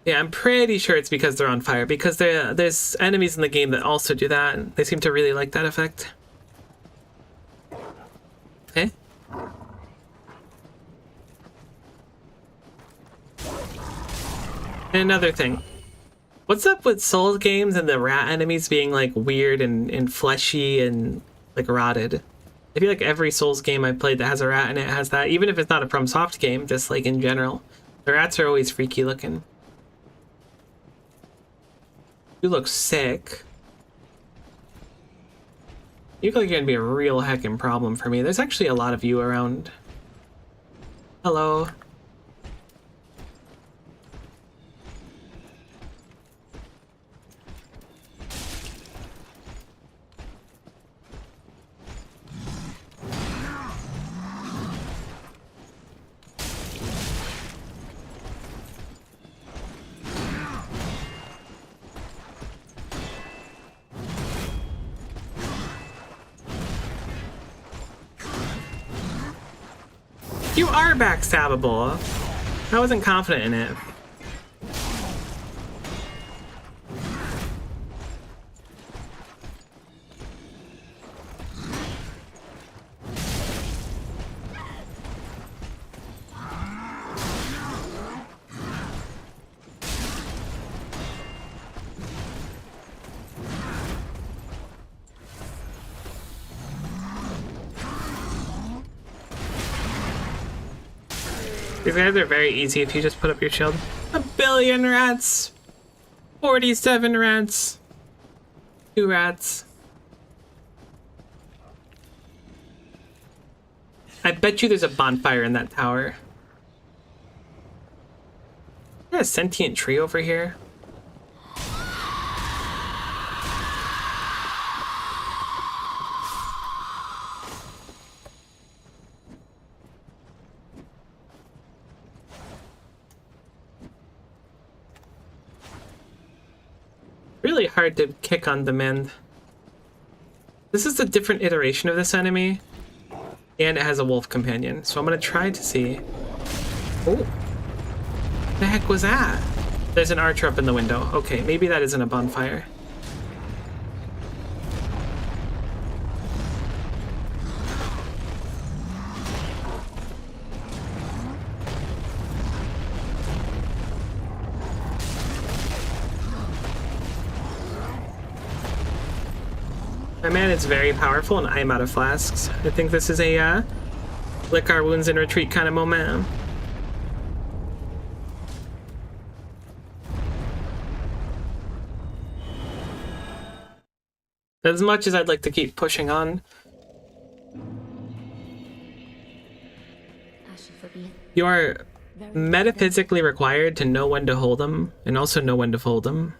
Yeah, I'm pretty sure it's because they're on fire, because there's enemies in the game that also do that, and they seem to really like that effect. Okay. And another thing. What's up with Souls games and the rat enemies being like weird and fleshy and like rotted? I feel like every Souls game I've played that has a rat in it has that, even if it's not a FromSoft game, just like in general. The rats are always freaky looking. You look sick. You look like you're gonna be a real heckin' problem for me. There's actually a lot of you around. Hello. You are backstabbable. I wasn't confident in it. These guys are very easy if you just put up your shield. 1 billion rats! 47 rats! 2 rats. I bet you there's a bonfire in that tower. Is there a sentient tree over here? Really hard to kick on demand. This is a different iteration of this enemy, and it has a wolf companion, so I'm gonna try to see. Oh, what the heck was that? There's an archer up in the window. Okay, maybe that isn't a bonfire. My man is very powerful and I am out of flasks. I think this is a lick our wounds and retreat kind of moment. As much as I'd like to keep pushing on, you are metaphysically required to know when to hold them and also know when to fold them.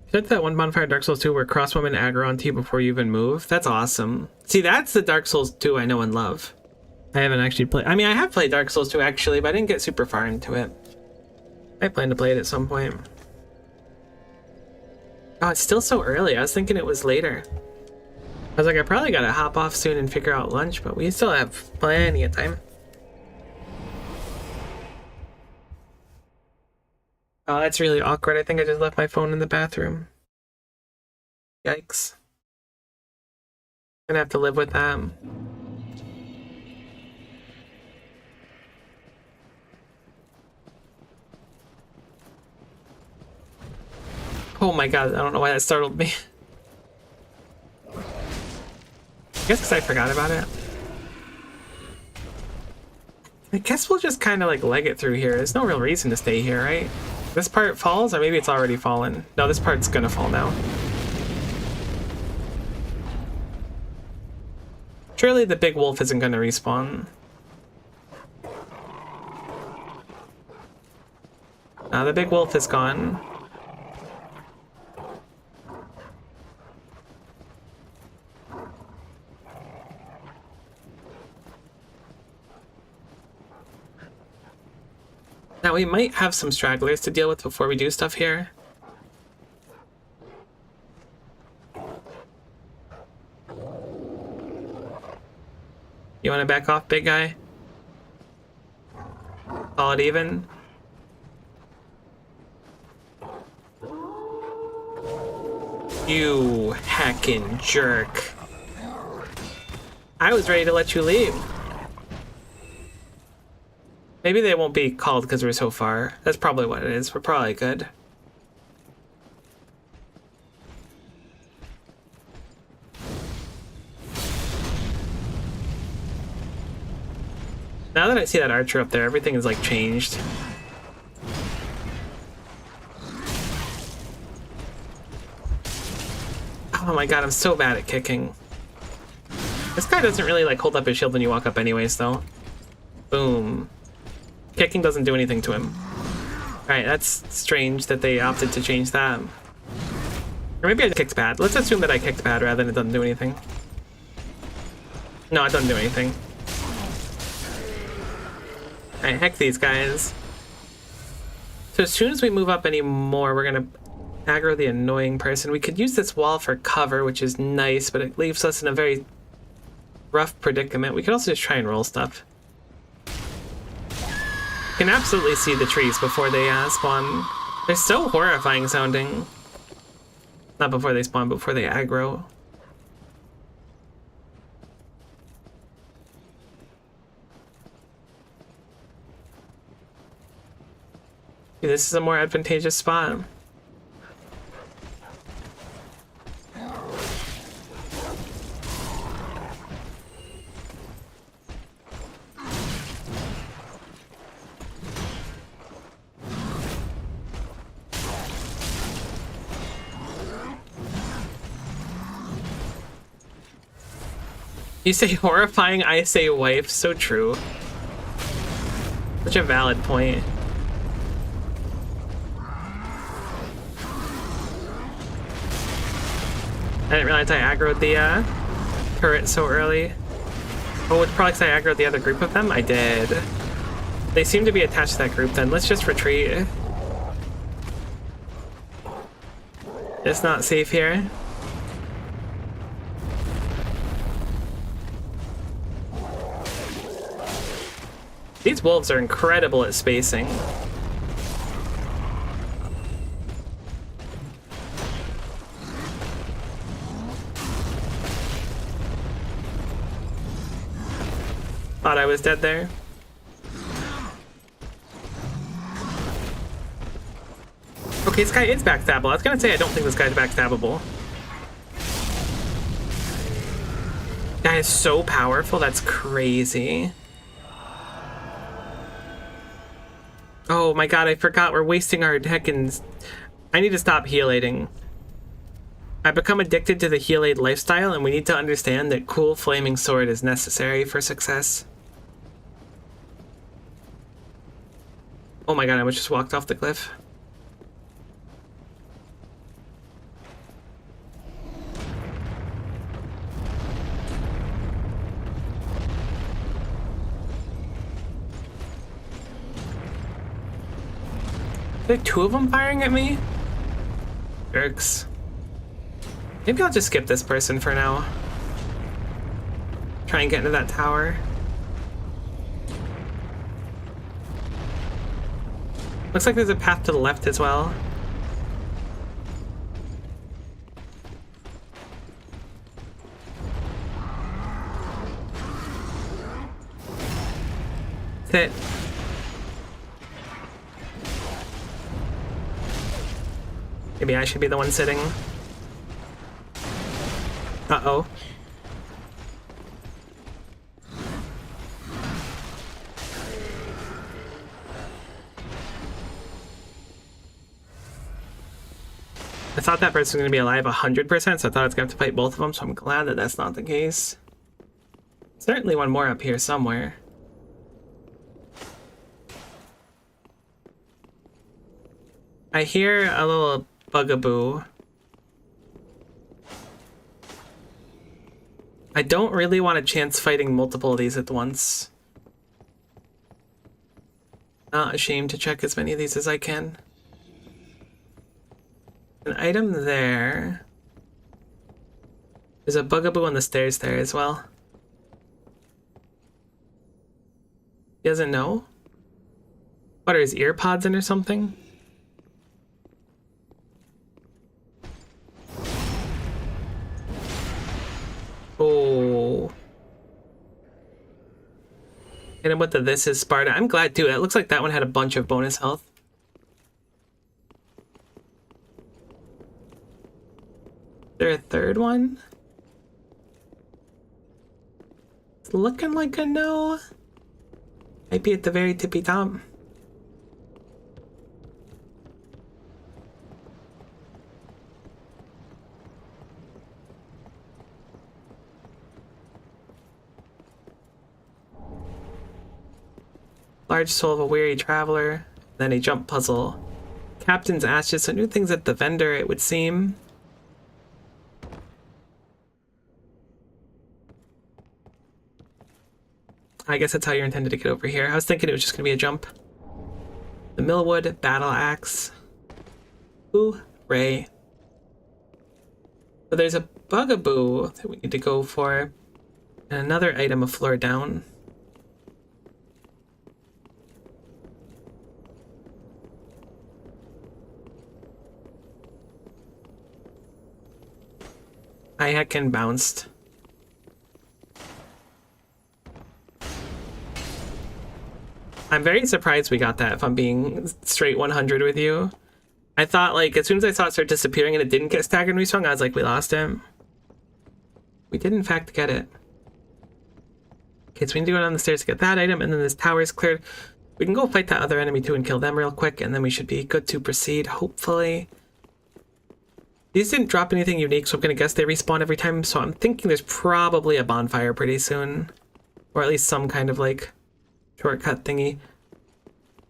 You said that one bonfire Dark Souls 2 where crosswomen aggro onto you before you even move? That's awesome. See, that's the Dark Souls 2 I know and love. I haven't actually played. I mean, I have played Dark Souls 2 actually, but I didn't get super far into it. I plan to play it at some point. Oh, it's still so early. I was thinking it was later. I was like, I probably gotta hop off soon and figure out lunch, but we still have plenty of time. Oh, that's really awkward. I think I just left my phone in the bathroom. Yikes. Gonna have to live with that. Oh my god, I don't know why that startled me. I guess because I forgot about it. I guess we'll just kind of like leg it through here. There's no real reason to stay here, right? This part falls, or maybe it's already fallen. No, this part's gonna fall now. Surely the big wolf isn't gonna respawn. The big wolf is gone. Now we might have some stragglers to deal with before we do stuff here. You want to back off, big guy? Call it even? You heckin' jerk. I was ready to let you leave. Maybe they won't be called because we're so far. That's probably what it is. We're probably good. Now that I see that archer up there, everything is like changed. Oh my god, I'm so bad at kicking. This guy doesn't really like hold up his shield when you walk up anyways though. Boom. Kicking doesn't do anything to him. Alright, that's strange that they opted to change that. Or maybe I kicked bad. Let's assume that I kicked bad rather than it doesn't do anything. No, it doesn't do anything. Alright, heck these guys. So as soon as we move up any more, we're gonna aggro the annoying person. We could use this wall for cover, which is nice, but it leaves us in a very rough predicament. We could also just try and roll stuff. You can absolutely see the trees before they spawn. They're so horrifying sounding. Not before they spawn, before they aggro. This is a more advantageous spot. You say horrifying, I say wife. So true. Such a valid point. I didn't realize I aggroed the turret so early. Oh, it's probably because I aggroed the other group of them? I did. They seem to be attached to that group then. Let's just retreat. It's not safe here. These wolves are incredible at spacing. Thought I was dead there. Okay, this guy is backstabbable. I was gonna say I don't think this guy's backstabbable. Guy is so powerful, that's crazy. Oh my god, I forgot we're wasting our heckin'... I need to stop healating. I've become addicted to the heal aid lifestyle, and we need to understand that cool flaming sword is necessary for success. Oh my god, I almost just walked off the cliff. Are there two of them firing at me? Jerks. Maybe I'll just skip this person for now. Try and get into that tower. Looks like there's a path to the left as well. Sit. Maybe I should be the one sitting. Uh-oh. I thought that person was going to be alive 100%, so I thought I was going to have to fight both of them, so I'm glad that that's not the case. Certainly one more up here somewhere. I hear a little bugaboo. I don't really want to chance fighting multiple of these at once. Not ashamed to check as many of these as I can. An item there. There's a bugaboo on the stairs there as well. He doesn't know? What, are his ear pods in or something? Oh. Hit him with the This Is Sparta. I'm glad too. It looks like that one had a bunch of bonus health. Is there a third one? It's looking like a no. Might be at the very tippy top. Large soul of a weary traveler. Then a jump puzzle. Captain's ashes, so new things at the vendor, it would seem. I guess that's how you're intended to get over here. I was thinking it was just going to be a jump. The Millwood Battle Axe. Hooray. So there's a bugaboo that we need to go for. And another item a floor down. I heckin' bounced. I'm very surprised we got that, if I'm being straight 100 with you. I thought, like, as soon as I saw it start disappearing and it didn't get staggered and resprung, I was like, we lost him. We did, in fact, get it. Okay, so we need to go down the stairs to get that item, and then this tower is cleared. We can go fight that other enemy, too, and kill them real quick, and then we should be good to proceed, hopefully. These didn't drop anything unique, so I'm going to guess they respawn every time, so I'm thinking there's probably a bonfire pretty soon. Or at least some kind of, like, shortcut thingy.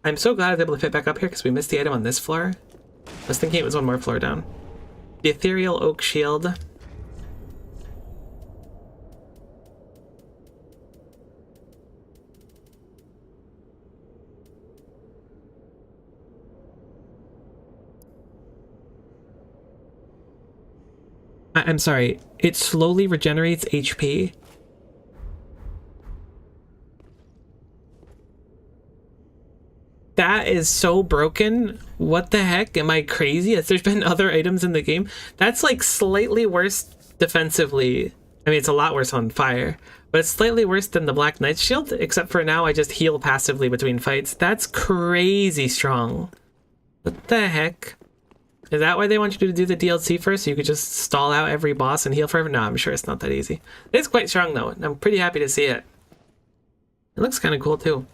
I'm so glad I was able to fit back up here because we missed the item on this floor. I was thinking it was one more floor down. The Ethereal Oak Shield. I'm sorry, it slowly regenerates HP. That is so broken. What the heck? Am I crazy? Has there been other items in the game? That's like slightly worse defensively. I mean, it's a lot worse on fire, but it's slightly worse than the Black Knight's shield, except for now I just heal passively between fights. That's crazy strong. What the heck? Is that why they want you to do the DLC first? So you could just stall out every boss and heal forever? No, I'm sure it's not that easy. It's quite strong though, and I'm pretty happy to see it. It looks kind of cool too.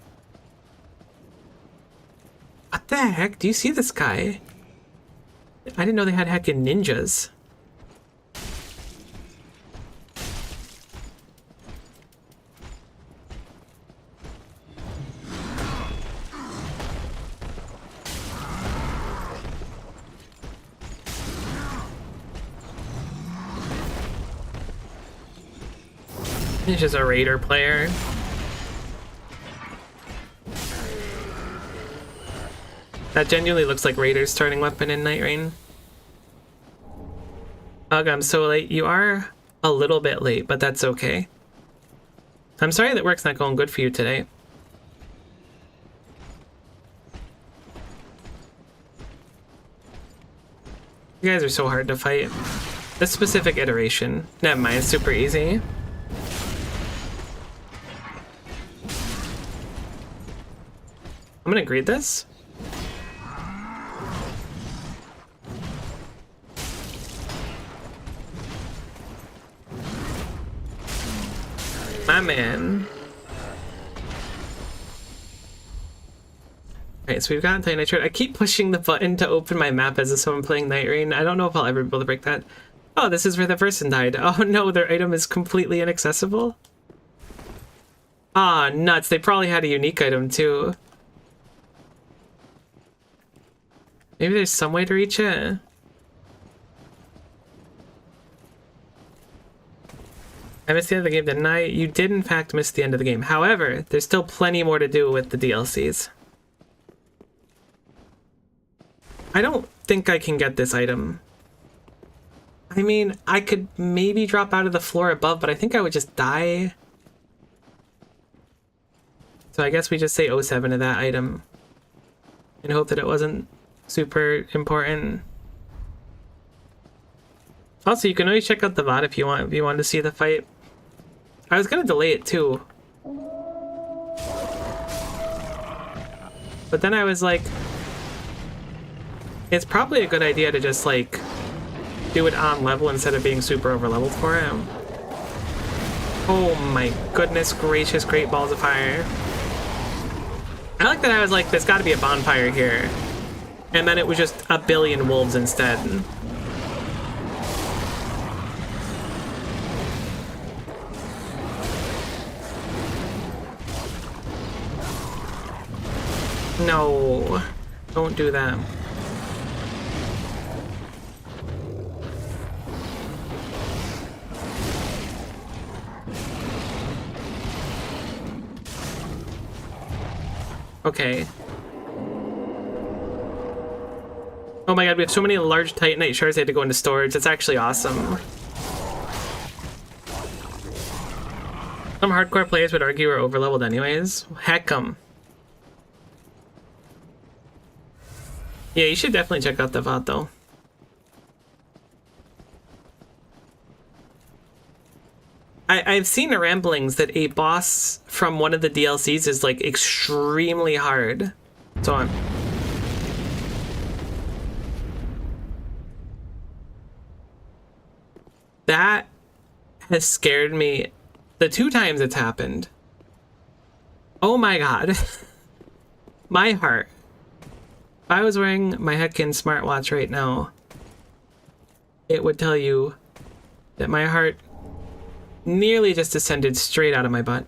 What the heck? Do you see this guy? I didn't know they had heckin' ninjas. He's just a raider player. That genuinely looks like Raider's starting weapon in Night Rain. Ugh, I'm so late. You are a little bit late, but that's okay. I'm sorry that work's not going good for you today. You guys are so hard to fight. This specific iteration. Never mind, it's super easy. I'm gonna greet this. My man. Alright, so we've got Titanite Shard. I keep pushing the button to open my map as if someone playing Night Rain. I don't know if I'll ever be able to break that. Oh, this is where the person died. Oh no, their item is completely inaccessible. Ah, nuts. They probably had a unique item too. Maybe there's some way to reach it. I missed the end of the game, didn't I? You did in fact miss the end of the game. However, there's still plenty more to do with the DLCs. I don't think I can get this item. I mean, I could maybe drop out of the floor above, but I think I would just die. So I guess we just say 07 to that item and hope that it wasn't super important. Also, you can always check out the VOD if you want to see the fight. I was gonna delay it too, but then I was like, it's probably a good idea to just like do it on level instead of being super over leveled for it. Oh my goodness gracious, great balls of fire. I like that I was like, there's got to be a bonfire here, and then it was just a billion wolves instead. No, don't do that. Okay. Oh my god, we have so many large Titanite shards they had to go into storage. That's actually awesome. Some hardcore players would argue we're overleveled anyways. Heck 'em. Yeah, you should definitely check out the VOD though. I've seen the ramblings that a boss from one of the DLCs is like extremely hard. So that has scared me the 2 times it's happened. Oh my god. My heart. If I was wearing my heckin' smartwatch right now, it would tell you that my heart nearly just descended straight out of my butt.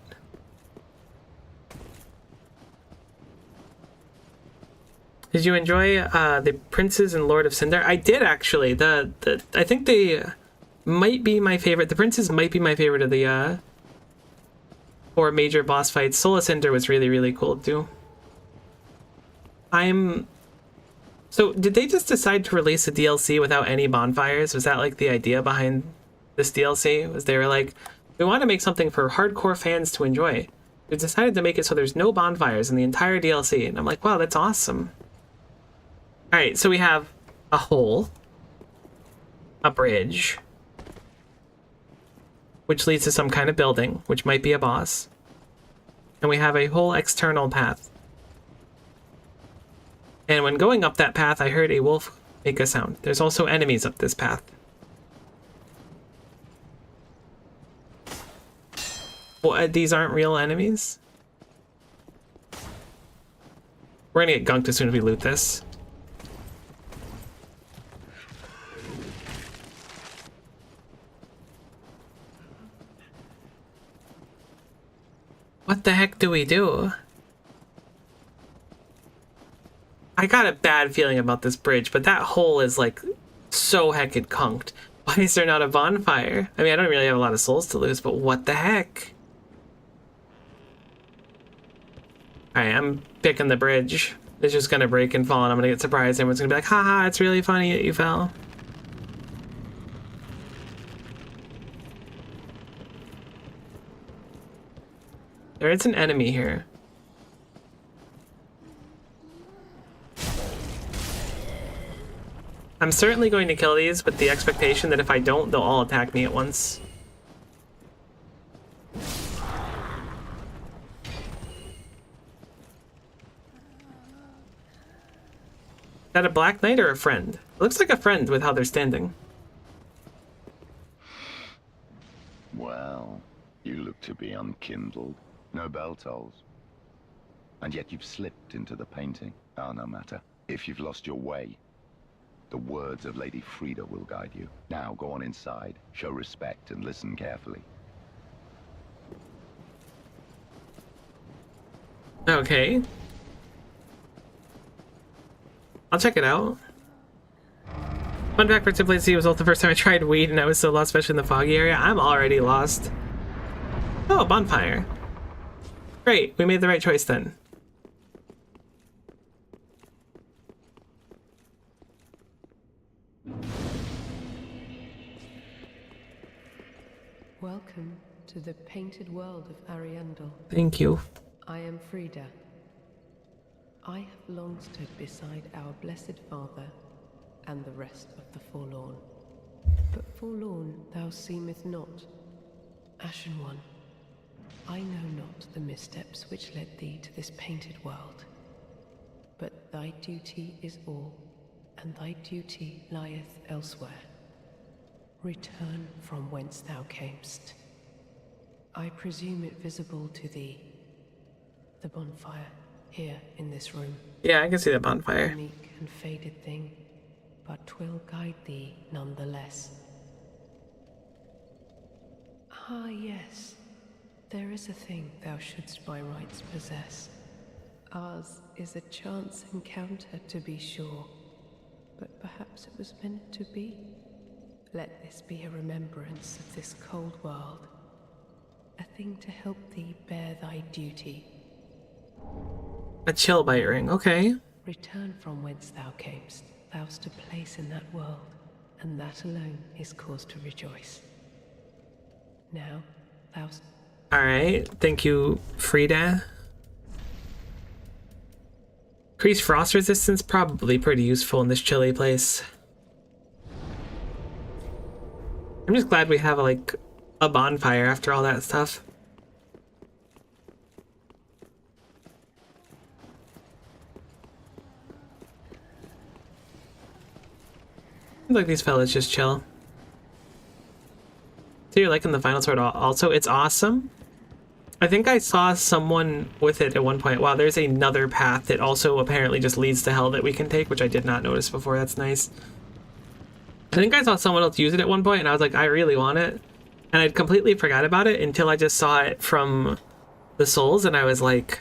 Did you enjoy the Princes and Lord of Cinder? I did actually. I think they might be my favorite. The Princes might be my favorite of the 4 major boss fights. Soul of Cinder was really, really cool too. So did they just decide to release a DLC without any bonfires? Was that like the idea behind this DLC? Was they were like, we want to make something for hardcore fans to enjoy. They decided to make it so there's no bonfires in the entire DLC. And I'm like, wow, that's awesome. All right, so we have a hole, a bridge, which leads to some kind of building, which might be a boss. And we have a whole external path. And when going up that path, I heard a wolf make a sound. There's also enemies up this path. Well, these aren't real enemies? We're gonna get gunked as soon as we loot this. What the heck do we do? I got a bad feeling about this bridge, but that hole is like so heckin' conked. Why is there not a bonfire? I mean, I don't really have a lot of souls to lose, but what the heck? Alright, I'm picking the bridge. It's just gonna break and fall, and I'm gonna get surprised. Everyone's gonna be like, haha, it's really funny that you fell. There is an enemy here. I'm certainly going to kill these with the expectation that if I don't, they'll all attack me at once. Is that a black knight or a friend? It looks like a friend with how they're standing. Well, you look to be unkindled. No bell tolls. And yet you've slipped into the painting. Ah, no matter. If you've lost your way, the words of Lady Frida will guide you. Now go on inside, show respect, and listen carefully. Okay. I'll check it out. Fun fact for Simplicity was also the first time I tried weed and I was so lost, especially in the foggy area. I'm already lost. Oh, a bonfire. Great, we made the right choice then. Welcome to the painted world of Ariandel. Thank you. I am Frida. I have long stood beside our blessed Father and the rest of the forlorn. But forlorn thou seemeth not, Ashen One. I know not the missteps which led thee to this painted world. But thy duty is all, and thy duty lieth elsewhere. Return from whence thou camest. I presume it visible to thee. The bonfire, here in this room. Yeah, I can see the bonfire. A meek and faded thing, but 'twill guide thee nonetheless. Ah, yes. There is a thing thou shouldst by rights possess. Ours is a chance encounter, to be sure, but perhaps it was meant to be. Let this be a remembrance of this cold world, a thing to help thee bear thy duty. A chill bite ring, okay. Return from whence thou camest. Thou'st a place in that world, and that alone is cause to rejoice. Now, thou'st... Alright, thank you, Frida. Increased frost resistance, probably pretty useful in this chilly place. I'm just glad we have like a bonfire after all that stuff. Like these fellas just chill. So you're liking the final sword also? It's awesome. I think I saw someone with it at one point. Wow, there's another path that also apparently just leads to hell that we can take, which I did not notice before. That's nice. I think I saw someone else use it at one point, and I was like, I really want it. And I'd completely forgot about it until I just saw it from the souls, and I was like,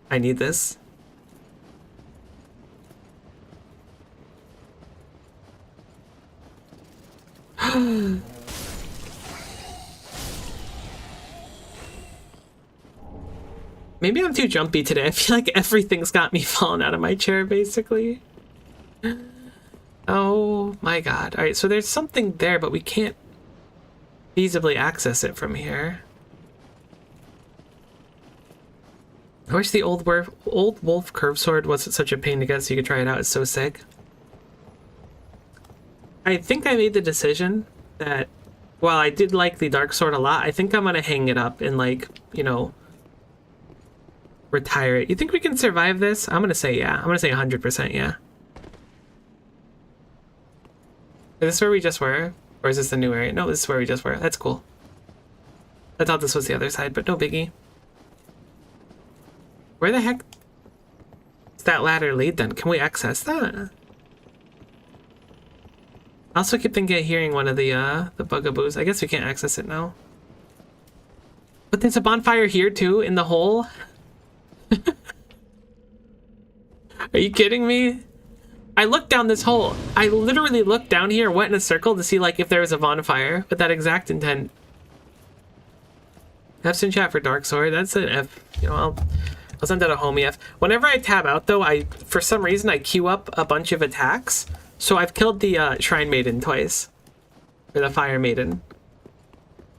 I need this. Maybe I'm too jumpy today. I feel like everything's got me falling out of my chair, basically. Oh my god. Alright, so there's something there, but we can't feasibly access it from here. I wish the old wolf curved sword wasn't such a pain to get so you could try it out. It's so sick. I think I made the decision that while I did like the dark sword a lot, I think I'm gonna hang it up and, like, you know, retire it. You think we can survive this? I'm gonna say yeah. I'm gonna say 100% yeah. this where we just were? Or is this the new area? No, this is where we just were. That's cool. I thought this was the other side, but no biggie. Where the heck does that ladder lead then? Can we access that? I also keep thinking of hearing one of the bugaboos. I guess we can't access it now. But there's a bonfire here too, in the hole. Are you kidding me? I looked down this hole. I literally looked down here, went in a circle to see like if there was a bonfire with that exact intent. F's in chat for Dark Sword. That's an F. You know, I'll send out a homie F. Whenever I tab out though, for some reason I queue up a bunch of attacks. So I've killed the Shrine Maiden twice. Or the Fire Maiden.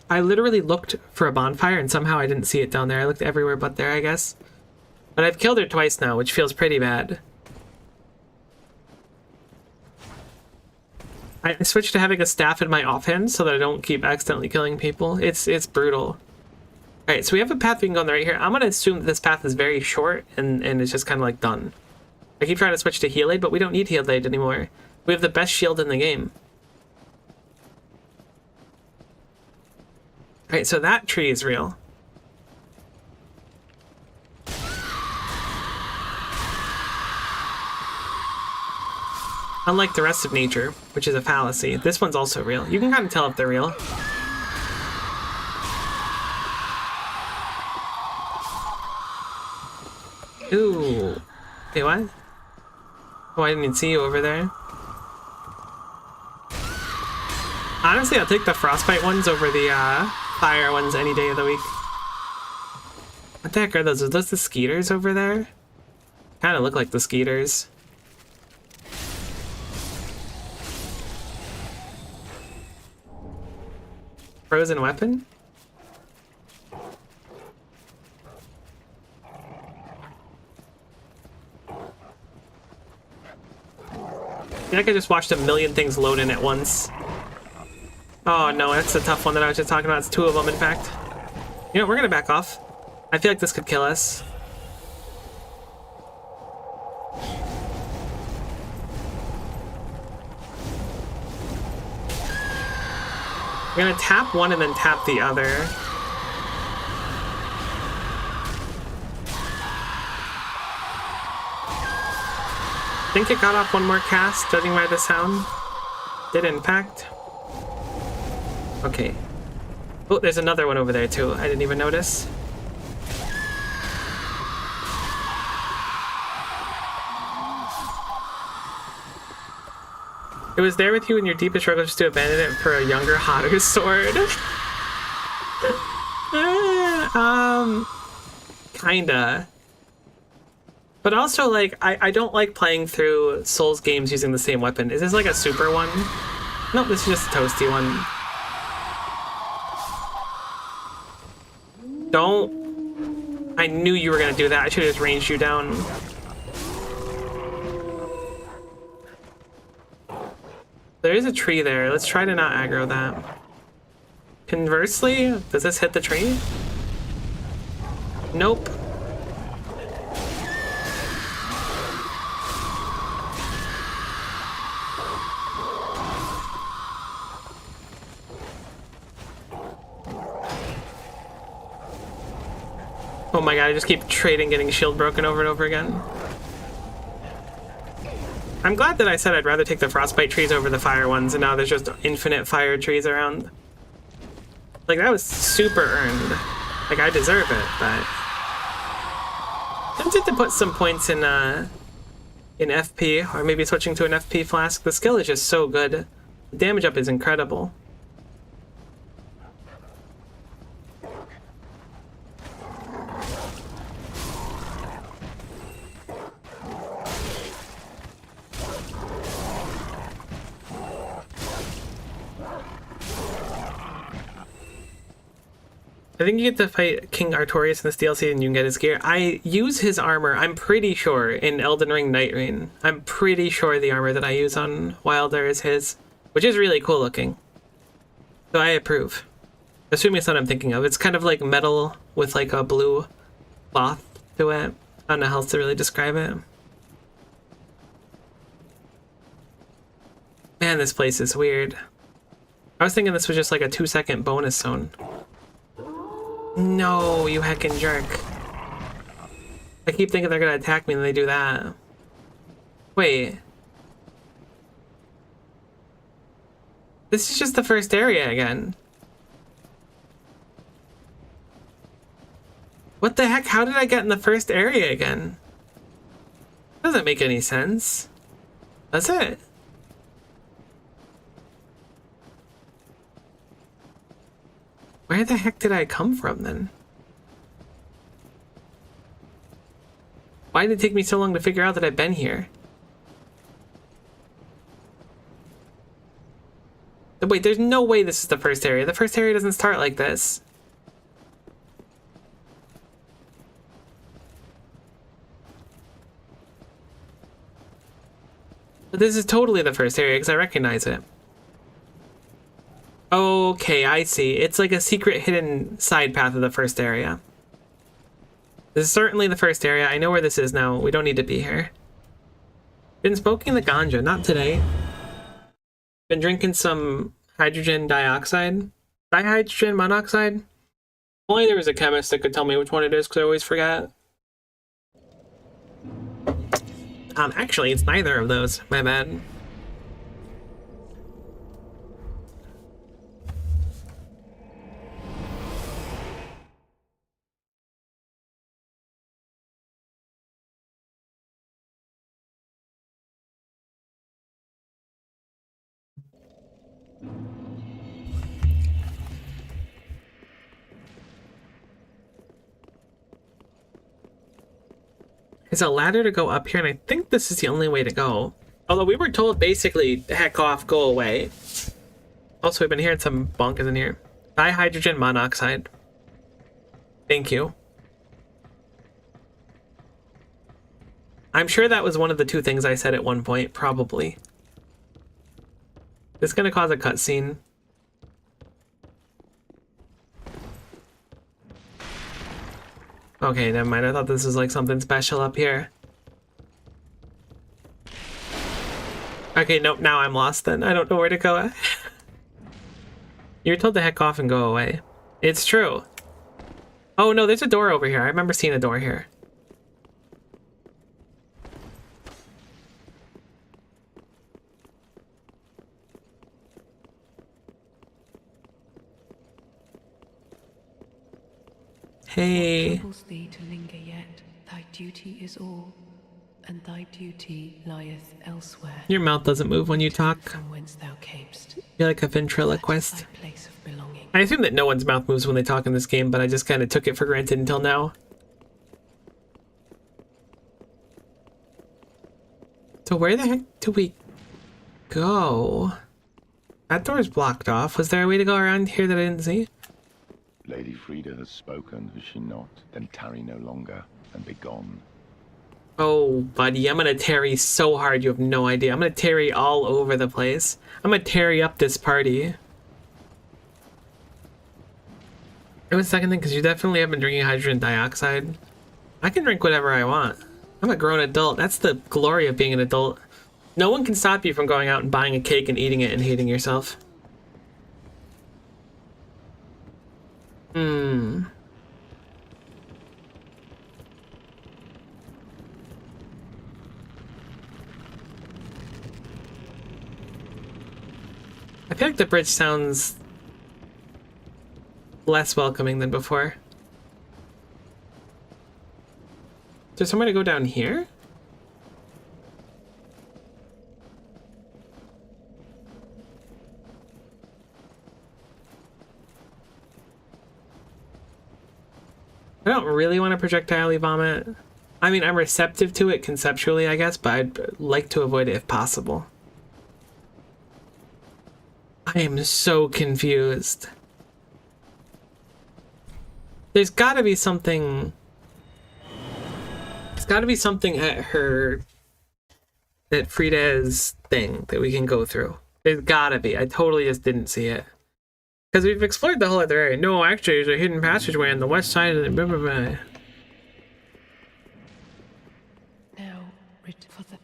I literally looked for a bonfire and somehow I didn't see it down there. I looked everywhere but there, I guess. But I've killed her twice now, which feels pretty bad. I switched to having a staff in my offhand so that I don't keep accidentally killing people. It's brutal. Alright, so we have a path we can go on right here. I'm gonna assume that this path is very short and it's just kind of like done. I keep trying to switch to Heal Aid, but we don't need Heal Aid anymore. We have the best shield in the game. Alright, so that tree is real. Unlike the rest of nature, which is a fallacy, this one's also real. You can kind of tell if they're real. Ooh. Wait, what? Oh, I didn't even see you over there. Honestly, I'll take the frostbite ones over the fire ones any day of the week. What the heck are those? Are those the skeeters over there? Kind of look like the skeeters. Frozen weapon? I feel like I just watched a million things load in at once. Oh no, that's a tough one that I was just talking about. It's two of them, in fact. You know, we're gonna back off. I feel like this could kill us. We're gonna tap one and then tap the other. I think it got off one more cast, judging by the sound. Did impact. Okay. Oh, there's another one over there too. I didn't even notice. It was there with you in your deepest struggle just to abandon it for a younger, hotter sword. Kinda. But also, like, I don't like playing through Souls games using the same weapon. Is this like a super one? Nope, this is just a toasty one. Don't. I knew you were gonna do that. I should have just ranged you down. There is a tree there. Let's try to not aggro that. Conversely, does this hit the tree? Nope. Oh my god, I just keep trading getting shield broken over and over again. I'm glad that I said I'd rather take the frostbite trees over the fire ones, and now there's just infinite fire trees around. Like, that was super earned. Like, I deserve it, but... tempted to put some points in FP, or maybe switching to an FP flask. The skill is just so good. The damage up is incredible. I think you get to fight King Artorias in this DLC and you can get his gear. I use his armor, I'm pretty sure, in Elden Ring Night Rain. I'm pretty sure the armor that I use on Wilder is his, which is really cool looking. So I approve. Assuming it's what I'm thinking of. It's kind of like metal with like a blue cloth to it. I don't know how else to really describe it. Man, this place is weird. I was thinking this was just like a 2-second bonus zone. No, you heckin' jerk. I keep thinking they're gonna attack me and they do that. Wait. This is just the first area again. What the heck? How did I get in the first area again? Doesn't make any sense. Does it? Where the heck did I come from then? Why did it take me so long to figure out that I've been here? Wait, there's no way this is the first area. The first area doesn't start like this. But this is totally the first area because I recognize it. Okay, I see. It's like a secret hidden side path of the first area. This is certainly the first area. I know where this is now. We don't need to be here. Been smoking the ganja, not today. Been drinking some hydrogen dioxide. Dihydrogen monoxide? Only there was a chemist that could tell me which one it is because I always forget. Actually, it's neither of those. My bad. There's a ladder to go up here, and I think this is the only way to go. Although we were told basically, heck off, go away. Also, we've been hearing some bonkers in here. Dihydrogen monoxide. Thank you. I'm sure that was one of the two things I said at one point, probably. This is gonna cause a cutscene. Okay, never mind. I thought this was like something special up here. Okay, nope, now I'm lost then. I don't know where to go. You're told to heck off and go away. It's true. Oh no, there's a door over here. I remember seeing a door here. Hey. Troubles thee to linger yet, thy duty is all, and thy duty lieth elsewhere. Your mouth doesn't move when you talk. From whence thou camest. You're like a ventriloquist. Thy place of belonging. I assume that no one's mouth moves when they talk in this game, but I just kind of took it for granted until now. So where the heck do we go? That door's blocked off. Was there a way to go around here that I didn't see? Lady Frida has spoken, has she not? Then tarry no longer, and be gone. Oh, buddy, I'm gonna tarry so hard you have no idea. I'm gonna tarry all over the place. I'm gonna tarry up this party. It was the second thing, because you definitely have been drinking hydrogen dioxide. I can drink whatever I want. I'm a grown adult. That's the glory of being an adult. No one can stop you from going out and buying a cake and eating it and hating yourself. I feel like the bridge sounds less welcoming than before. Is there somewhere to go down here? I don't really want to projectile vomit. I mean, I'm receptive to it conceptually, I guess, but I'd like to avoid it if possible. I am so confused. There's gotta be something... There's gotta be something at her... At Frida's thing that we can go through. There's gotta be. I totally just didn't see it. Because we've explored the whole other area. No, actually, there's a hidden passageway on the west side of the... Blah, blah, blah. Now, for the...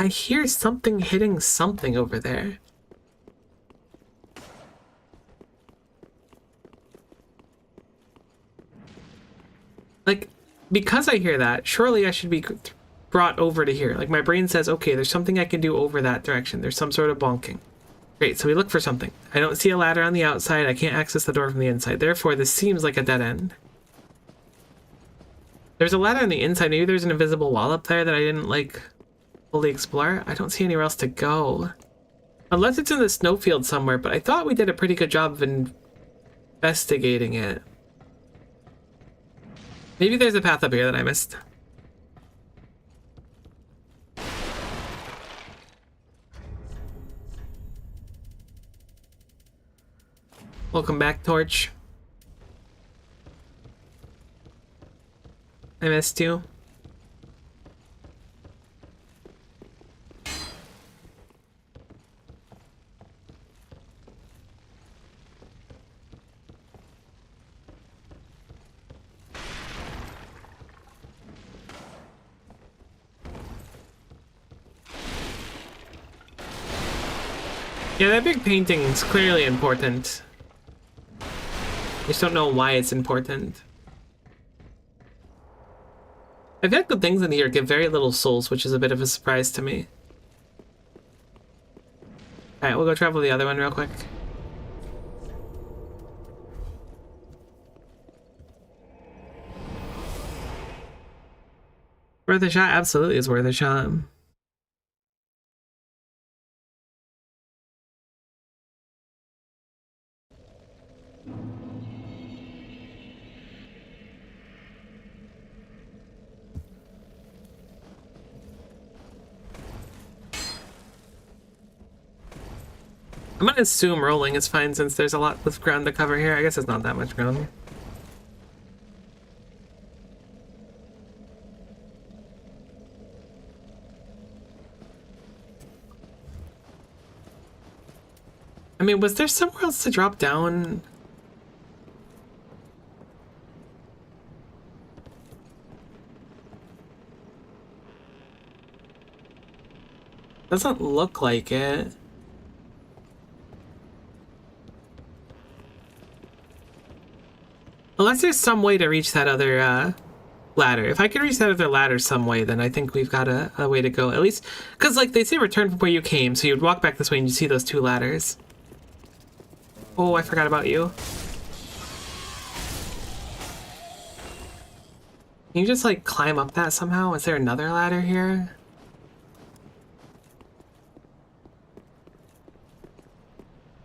I hear something hitting something over there. Like, because I hear that, surely I should be brought over to here. Like, my brain says, okay, there's something I can do over that direction. There's some sort of bonking. Great, so we look for something. I don't see a ladder on the outside. I can't access the door from the inside. Therefore, this seems like a dead end. There's a ladder on the inside. Maybe there's an invisible wall up there that I didn't, like, fully explore. I don't see anywhere else to go. Unless it's in the snowfield somewhere, but I thought we did a pretty good job of investigating it. Maybe there's a path up here that I missed. Welcome back, Torch. I missed you. Yeah, that big painting is clearly important. I just don't know why it's important. I've had good things in here give very little souls, which is a bit of a surprise to me. Alright, we'll go travel the other one real quick. Worth a shot? Absolutely is worth a shot. I'm gonna assume rolling is fine since there's a lot of ground to cover here. I guess it's not that much ground. I mean, was there somewhere else to drop down? Doesn't look like it. Unless there's some way to reach that other ladder. If I can reach that other ladder some way, then I think we've got a way to go. At least, because like they say return from where you came, so you'd walk back this way and you see those two ladders. Oh, I forgot about you. Can you just like climb up that somehow? Is there another ladder here?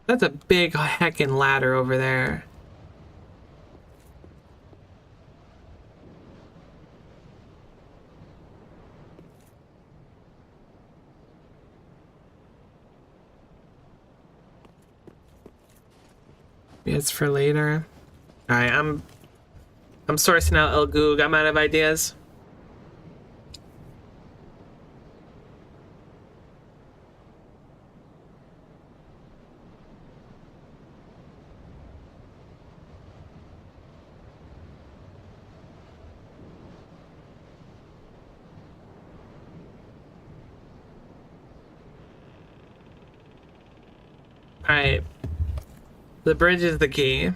That's a big heckin' ladder over there. It's for later. Alright, I'm sourcing out El Goog. I'm out of ideas. Alright. The bridge is the key.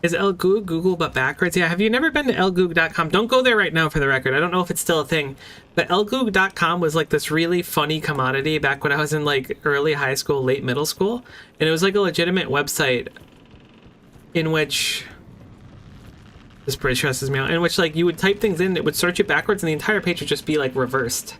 Is El Goog Google but backwards? Yeah, have you never been to elgoog.com? Don't go there right now for the record. I don't know if it's still a thing. But elgoog.com was like this really funny commodity back when I was in like early high school, late middle school. And it was like a legitimate website in which... This bridge stresses me out. In which like you would type things in, it would search it backwards and the entire page would just be like reversed.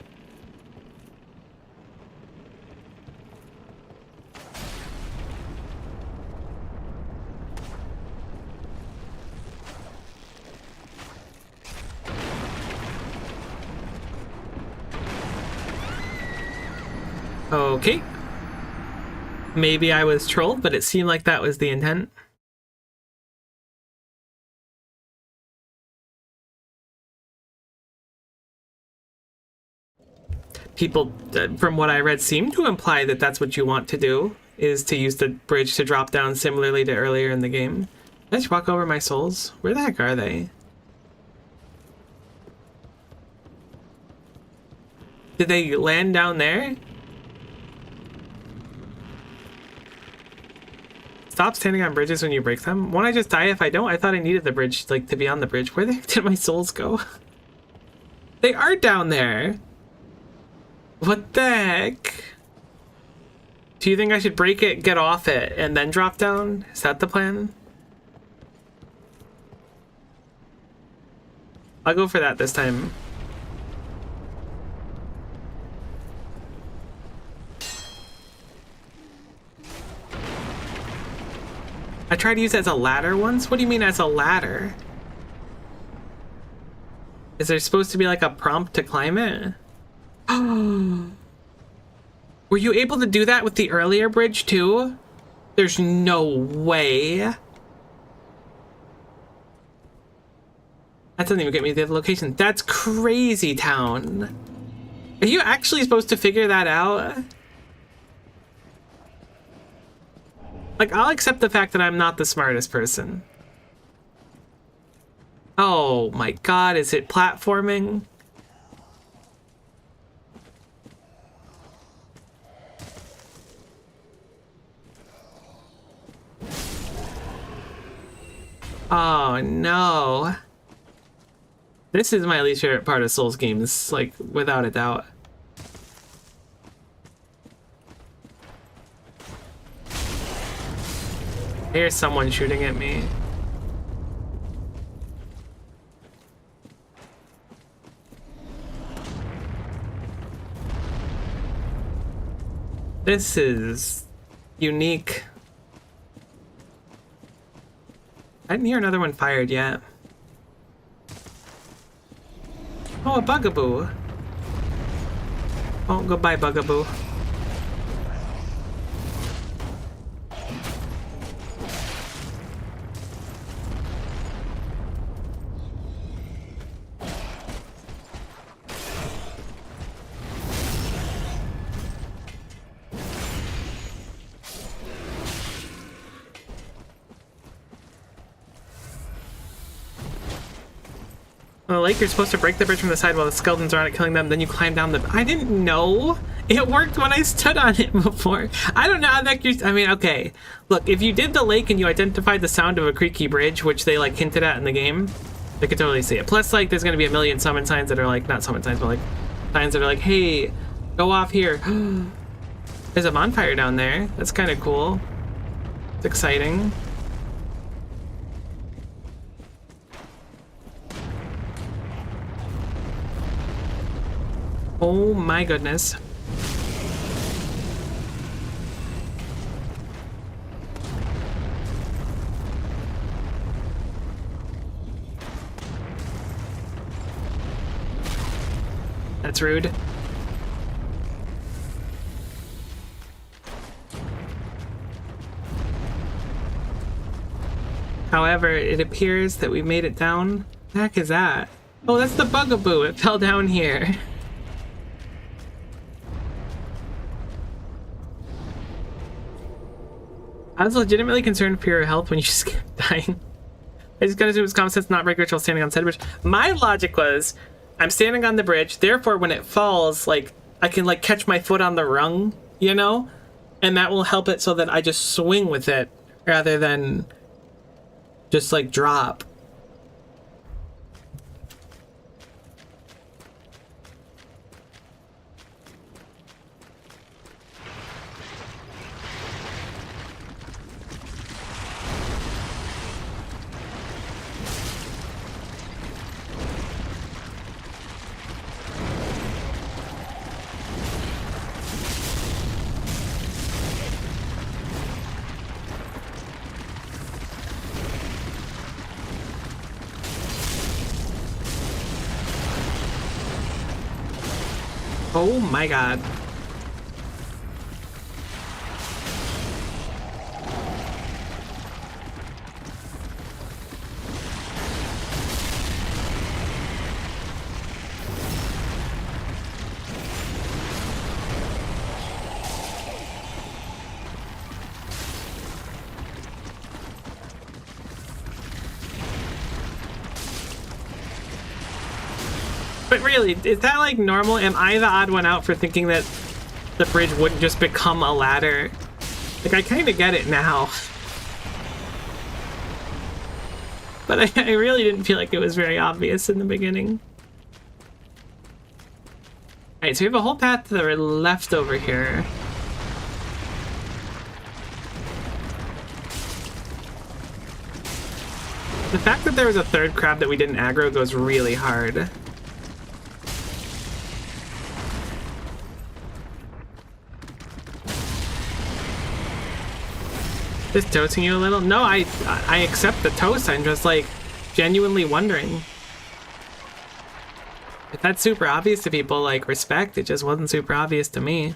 Okay. Maybe I was trolled, but it seemed like that was the intent. People, from what I read, seem to imply that that's what you want to do, is to use the bridge to drop down similarly to earlier in the game. Did I just walk over my souls? Where the heck are they? Did they land down there? Stop standing on bridges when you break them. Won't I just die if I don't? I thought I needed the bridge, like, to be on the bridge. Where the heck did my souls go? They are down there. What the heck? Do you think I should break it, get off it, and then drop down? Is that the plan? I'll go for that this time. I tried to use it as a ladder once? What do you mean as a ladder? Is there supposed to be like a prompt to climb it? Were you able to do that with the earlier bridge too? There's no way. That doesn't even get me the location. That's crazy town. Are you actually supposed to figure that out? Like, I'll accept the fact that I'm not the smartest person. Oh my god, is it platforming? Oh no. This is my least favorite part of Souls games, like, without a doubt. I hear someone shooting at me. This is unique. I didn't hear another one fired yet. Oh, a bugaboo. Oh, goodbye, bugaboo. Like you're supposed to break the bridge from the side while the skeletons are on it, killing them, then you climb down the... I didn't know it worked when I stood on it before. I don't know how that you're... I mean, okay. Look, if you did the lake and you identified the sound of a creaky bridge, which they like hinted at in the game, they could totally see it. Plus, like, there's gonna be a million summon signs that are like, not summon signs, but like signs that are like, hey, go off here. There's a bonfire down there. That's kind of cool. It's exciting. Oh my goodness. That's rude. However, it appears that we made it down. What the heck is that? Oh, that's the bugaboo. It fell down here. I was legitimately concerned for your health when you just kept dying. I just gotta do his common sense, not break ritual standing on said bridge. My logic was, I'm standing on the bridge, therefore when it falls, like, I can like catch my foot on the rung, you know? And that will help it so that I just swing with it rather than just like drop. Oh my god. But really, is that like normal? Am I the odd one out for thinking that the bridge wouldn't just become a ladder? Like, I kind of get it now. But I really didn't feel like it was very obvious in the beginning. Alright, so we have a whole path to the left over here. The fact that there was a third crab that we didn't aggro goes really hard. Just toasting you a little? No, I accept the toast. I'm just like genuinely wondering. If that's super obvious to people, like, respect, it just wasn't super obvious to me.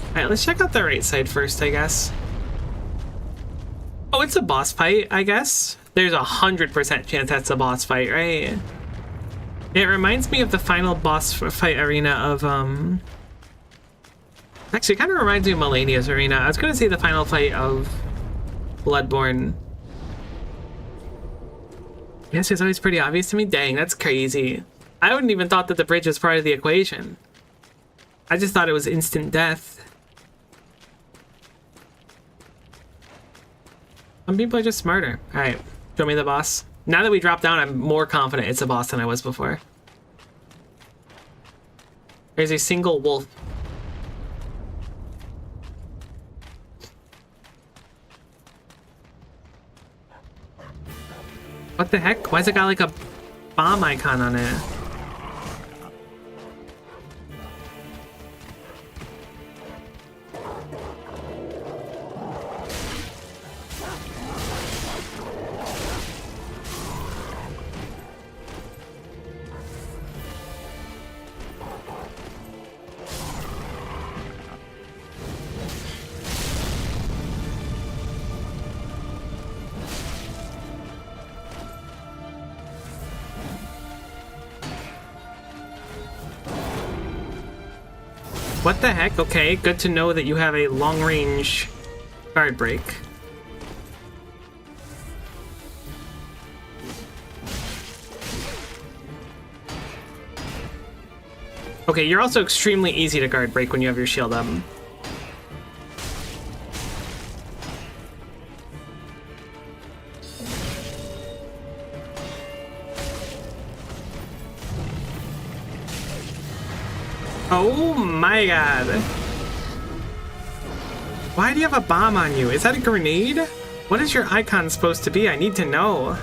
Alright, let's check out the right side first, I guess. Oh, it's a boss fight, I guess. There's 100% chance that's a boss fight, right? It reminds me of the final boss fight arena of, actually, it kind of reminds me of Melania's arena. I was going to say the final fight of Bloodborne. Yes, it's always pretty obvious to me. Dang, that's crazy. I wouldn't even thought that the bridge was part of the equation. I just thought it was instant death. Some people are just smarter. Alright, show me the boss. Now that we drop down, I'm more confident it's a boss than I was before. There's a single wolf. What the heck? Why's it got like a bomb icon on it? What the heck? Okay, good to know that you have a long-range guard break. Okay, you're also extremely easy to guard break when you have your shield up. Oh my god. Why do you have a bomb on you? Is that a grenade? What is your icon supposed to be? I need to know.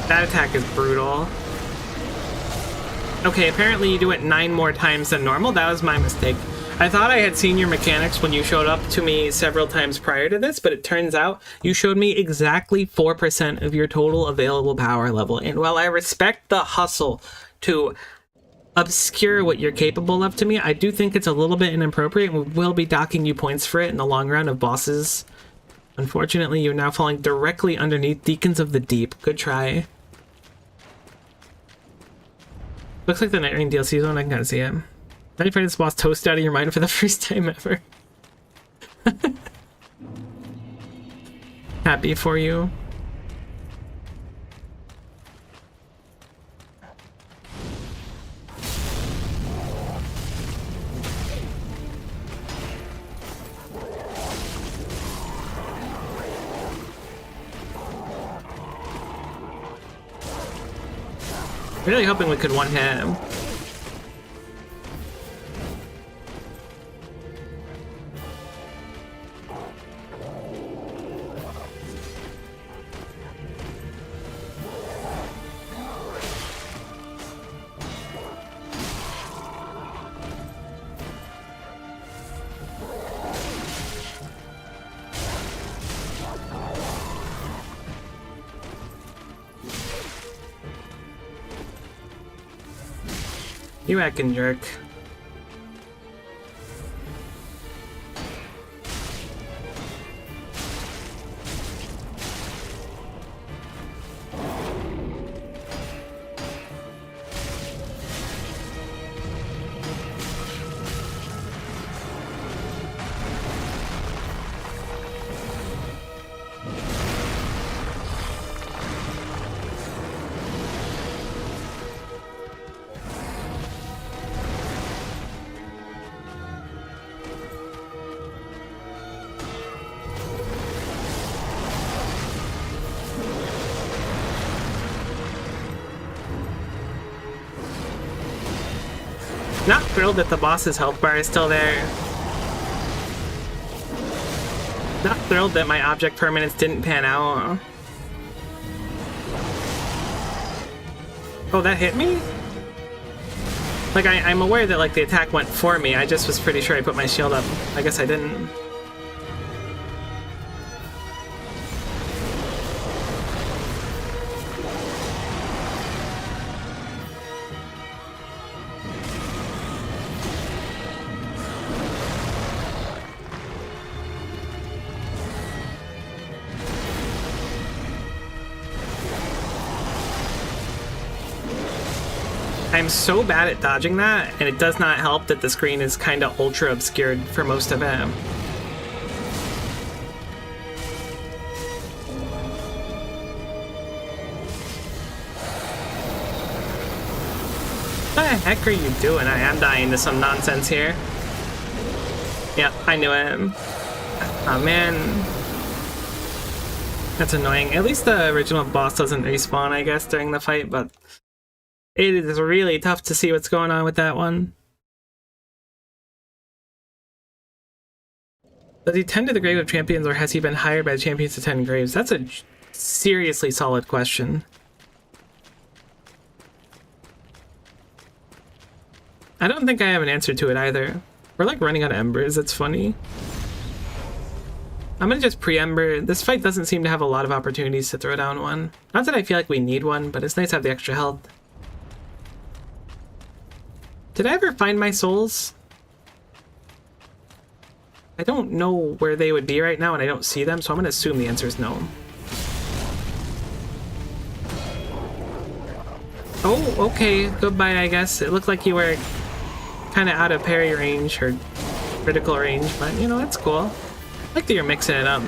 That attack is brutal. Okay, apparently you do it 9 more times than normal. That was my mistake. I thought I had seen your mechanics when you showed up to me several times prior to this, but it turns out you showed me exactly 4% of your total available power level. And while I respect the hustle to obscure what you're capable of to me, I do think it's a little bit inappropriate, and we will be docking you points for it in the long run of bosses. Unfortunately, you're now falling directly underneath Deacons of the Deep. Good try. Looks like the Night Rain DLC zone. I can kind of see it. Now you find this boss toasted out of your mind for the first time ever. Happy for you. Really hoping we could one-hit him. You heckin' jerk. Not thrilled that the boss's health bar is still there. Not thrilled that my object permanence didn't pan out. Oh, that hit me? Like, I'm aware that, like, the attack went for me. I just was pretty sure I put my shield up. I guess I didn't. I'm so bad at dodging that, and it does not help that the screen is kind of ultra obscured for most of it. What the heck are you doing? I am dying to some nonsense here. Yep, I knew it. Oh man. That's annoying. At least the original boss doesn't respawn, I guess, during the fight, but it is really tough to see what's going on with that one. Does he tend to the grave of champions, or has he been hired by the champions to tend graves? That's a seriously solid question. I don't think I have an answer to it either. We're like running out of embers, that's funny. I'm gonna just pre-ember. This fight doesn't seem to have a lot of opportunities to throw down one. Not that I feel like we need one, but it's nice to have the extra health. Did I ever find my souls? I don't know where they would be right now, and I don't see them, so I'm gonna assume the answer is no. Oh, okay. Goodbye, I guess. It looked like you were kind of out of parry range or critical range, but you know, that's cool. I like that you're mixing it up.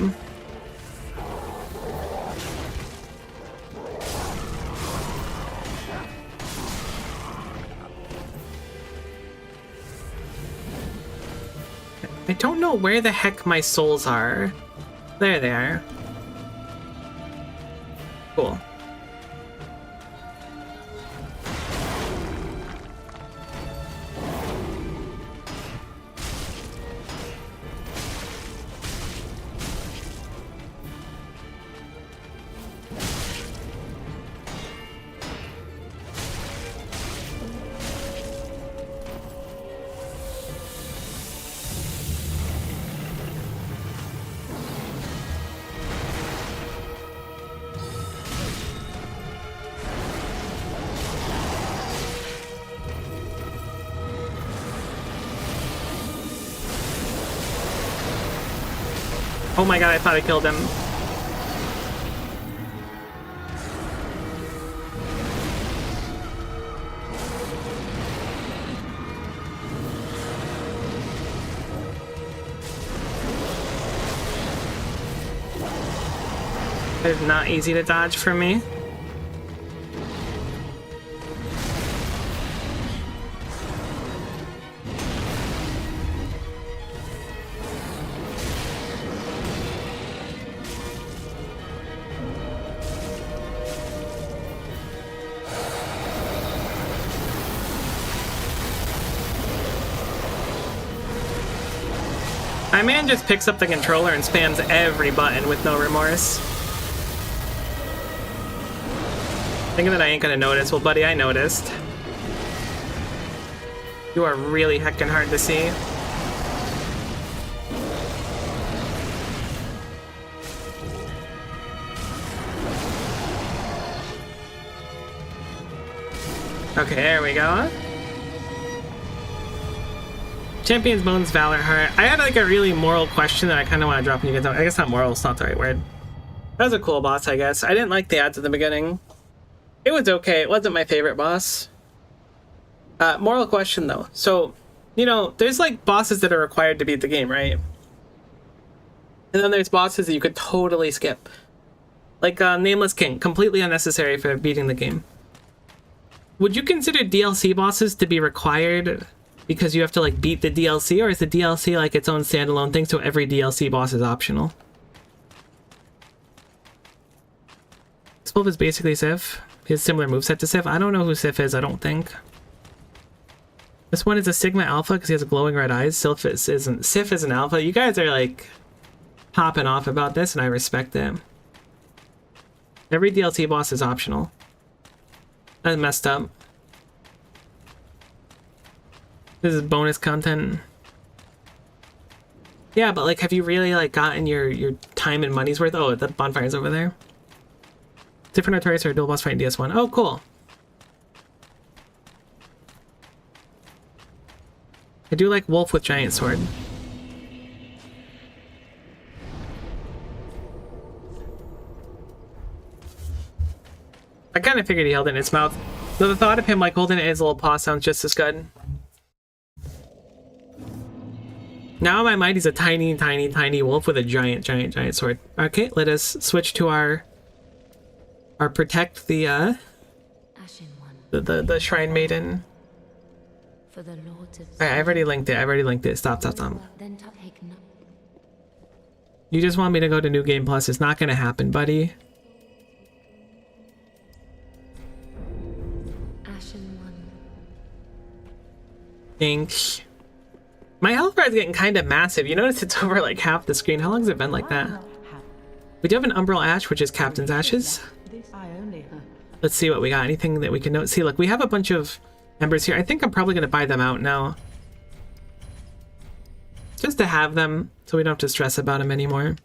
I don't know where the heck my souls are. There they are. Cool. Oh my god, I thought I killed him. That is not easy to dodge for me. My man just picks up the controller and spams every button with no remorse. Thinking that I ain't gonna notice. Well, buddy, I noticed. You are really heckin' hard to see. Okay, there we go. Champion's Bones, Valor Heart. I had like a really moral question that I kind of want to drop in you guys. I guess not moral, it's not the right word. That was a cool boss, I guess. I didn't like the ads at the beginning. It was okay. It wasn't my favorite boss. Moral question though. So, you know, there's like bosses that are required to beat the game, right? And then there's bosses that you could totally skip. Like Nameless King, completely unnecessary for beating the game. Would you consider DLC bosses to be required because you have to like beat the DLC, or is the DLC like its own standalone thing, so every DLC boss is optional? Spolv is basically Sif. He has similar moveset to Sif. I don't know who Sif is, I don't think. This one is a Sigma Alpha because he has glowing red eyes. Sif is an Alpha. You guys are like popping off about this, and I respect it. Every DLC boss is optional. That's messed up. This is bonus content. Yeah, but like, have you really like gotten your time and money's worth? Oh, the bonfire's over there. Different Artorias or dual boss fight in DS1. Oh, cool. I do like Wolf with giant sword. I kind of figured he held it in its mouth. Though the thought of him like holding it in his little paw sounds just as good. Now in my mind, he's a tiny, tiny, tiny wolf with a giant, giant, giant sword. Okay, let us switch to our protect the Ashen One, the shrine maiden. for the lords of Alright, I've already linked it. I've already linked it. Stop, stop, stop. then take no. You just want me to go to New Game Plus? It's not gonna happen, buddy. Ashen One, Thanks. My health bar is getting kind of massive. You notice it's over like half the screen. How long has it been like that? We do have an Umbral Ash, which is Captain's Ashes. Let's see what we got. Anything that we can note. See, look, we have a bunch of embers here. I think I'm probably going to buy them out now. Just to have them, so we don't have to stress about them anymore.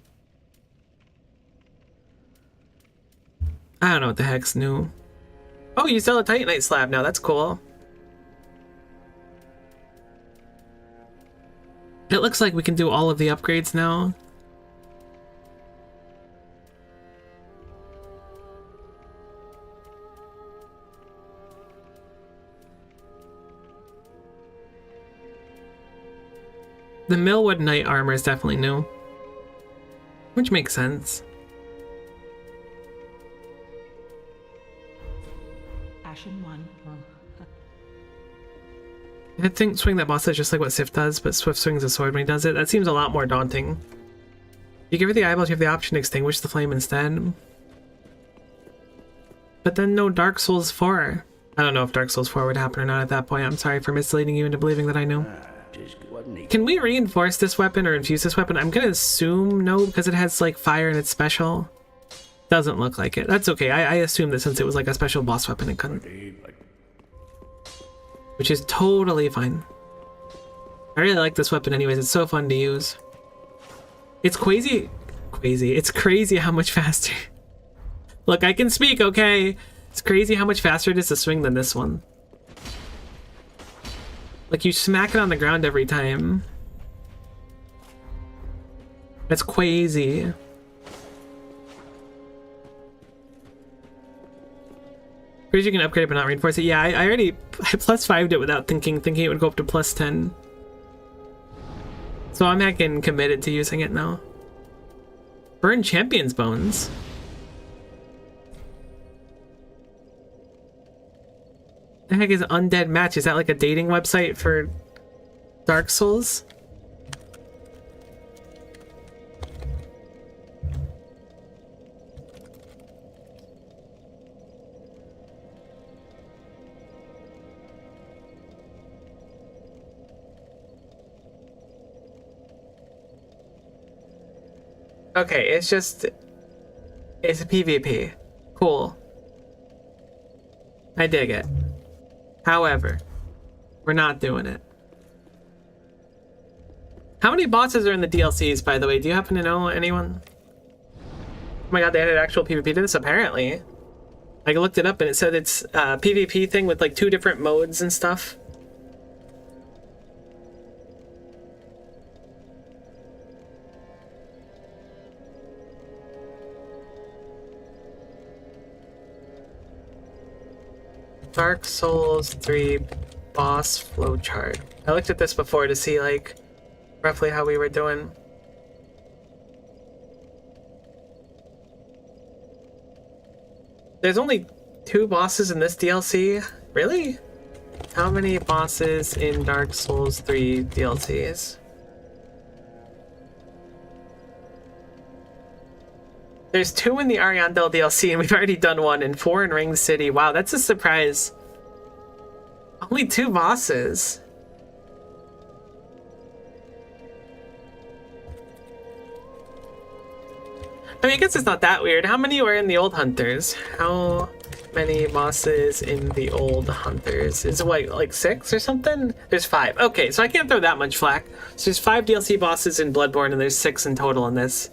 I don't know what the heck's new. Oh, you sell a Titanite slab now. That's cool. It looks like we can do all of the upgrades now. The Millwood Knight armor is definitely new, which makes sense. Ashen One. I think swing that boss does just like what Sif does, but Swift swings a sword when he does it. That seems a lot more daunting. You give her the eyeballs, you have the option to extinguish the flame instead. But then no Dark Souls 4. I don't know if Dark Souls 4 would happen or not at that point. I'm sorry for misleading you into believing that I knew. Can we reinforce this weapon or infuse this weapon? I'm gonna assume no, because it has like fire and it's special. Doesn't look like it. That's okay. I assumed that since it was like a special boss weapon, it couldn't. Which is totally fine. I really like this weapon anyways. It's so fun to use. It's crazy. It's crazy how much faster. Look, I can speak, okay? It's crazy how much faster it is to swing than this one. Like, you smack it on the ground every time. That's crazy. You can upgrade it but not reinforce it. Yeah, I already plus 5'd it without thinking it would go up to plus 10. So I'm heckin' committed to using it now. Burn Champion's Bones. The heck is Undead Match? Is that like a dating website for Dark Souls? Okay, it's a PvP. Cool. I dig it. However, we're not doing it. How many bosses are in the DLCs, by the way? Do you happen to know, anyone? Oh my god, they added actual PvP to this, apparently. I looked it up and it said it's a PvP thing with like 2 different modes and stuff. Dark Souls 3 boss flowchart. I looked at this before to see like roughly how we were doing. There's only 2 bosses in this DLC? Really? How many bosses in Dark Souls 3 DLCs? There's 2 in the Ariandel DLC, and we've already done 1, and 4 in Ring City. Wow, that's a surprise. Only 2 bosses. I mean, I guess it's not that weird. How many were in the old Hunters? How many bosses in the old Hunters? Is it like 6 or something? There's 5. Okay, so I can't throw that much flack. So there's 5 DLC bosses in Bloodborne, and there's 6 in total in this.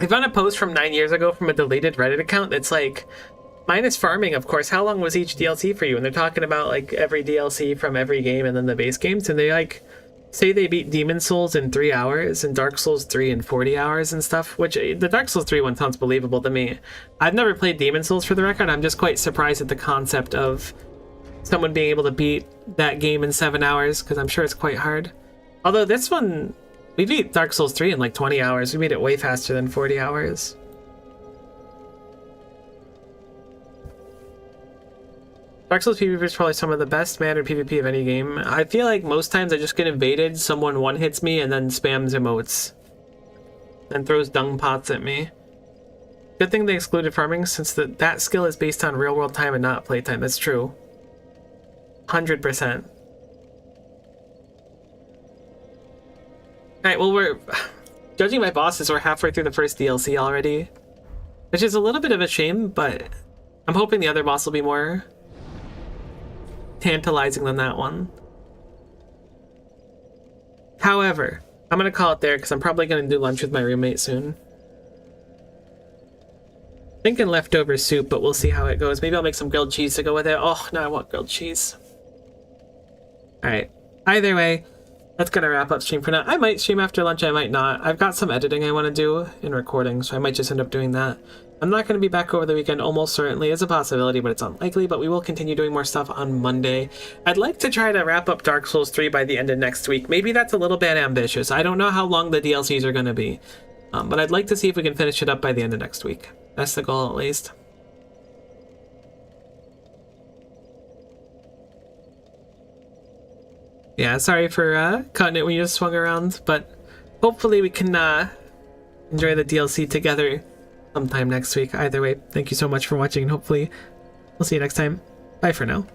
I found a post from 9 years ago from a deleted Reddit account that's like, minus farming, of course, how long was each DLC for you? And they're talking about like every DLC from every game and then the base games, and they like say they beat Demon Souls in 3 hours and Dark Souls 3 in 40 hours and stuff, which the Dark Souls 3 one sounds believable to me. I've never played Demon Souls, for the record. I'm just quite surprised at the concept of someone being able to beat that game in 7 hours, because I'm sure it's quite hard. Although this one, we beat Dark Souls 3 in like 20 hours. We beat it way faster than 40 hours. Dark Souls PvP is probably some of the best mannered PvP of any game. I feel like most times I just get invaded, someone one-hits me, and then spams emotes. And throws dung pots at me. Good thing they excluded farming, since that skill is based on real-world time and not playtime. That's true. 100%. Alright, well, we're... Judging by bosses, we're halfway through the first DLC already. Which is a little bit of a shame, but I'm hoping the other boss will be more tantalizing than that one. However, I'm gonna call it there because I'm probably gonna do lunch with my roommate soon. Thinking leftover soup, but we'll see how it goes. Maybe I'll make some grilled cheese to go with it. Oh, no, I want grilled cheese. Alright, either way, that's gonna wrap up stream for now. I might stream after lunch, I might not. I've got some editing I want to do in recording, so I might just end up doing that. I'm not going to be back over the weekend, almost certainly. It's a possibility, but it's unlikely, but we will continue doing more stuff on Monday. I'd like to try to wrap up Dark Souls 3 by the end of next week. Maybe that's a little bit ambitious. I don't know how long the DLCs are going to be, but I'd like to see if we can finish it up by the end of next week. That's the goal, at least. Yeah, sorry for cutting it when you just swung around, but hopefully we can enjoy the DLC together sometime next week. Either way, thank you so much for watching, and hopefully we'll see you next time. Bye for now.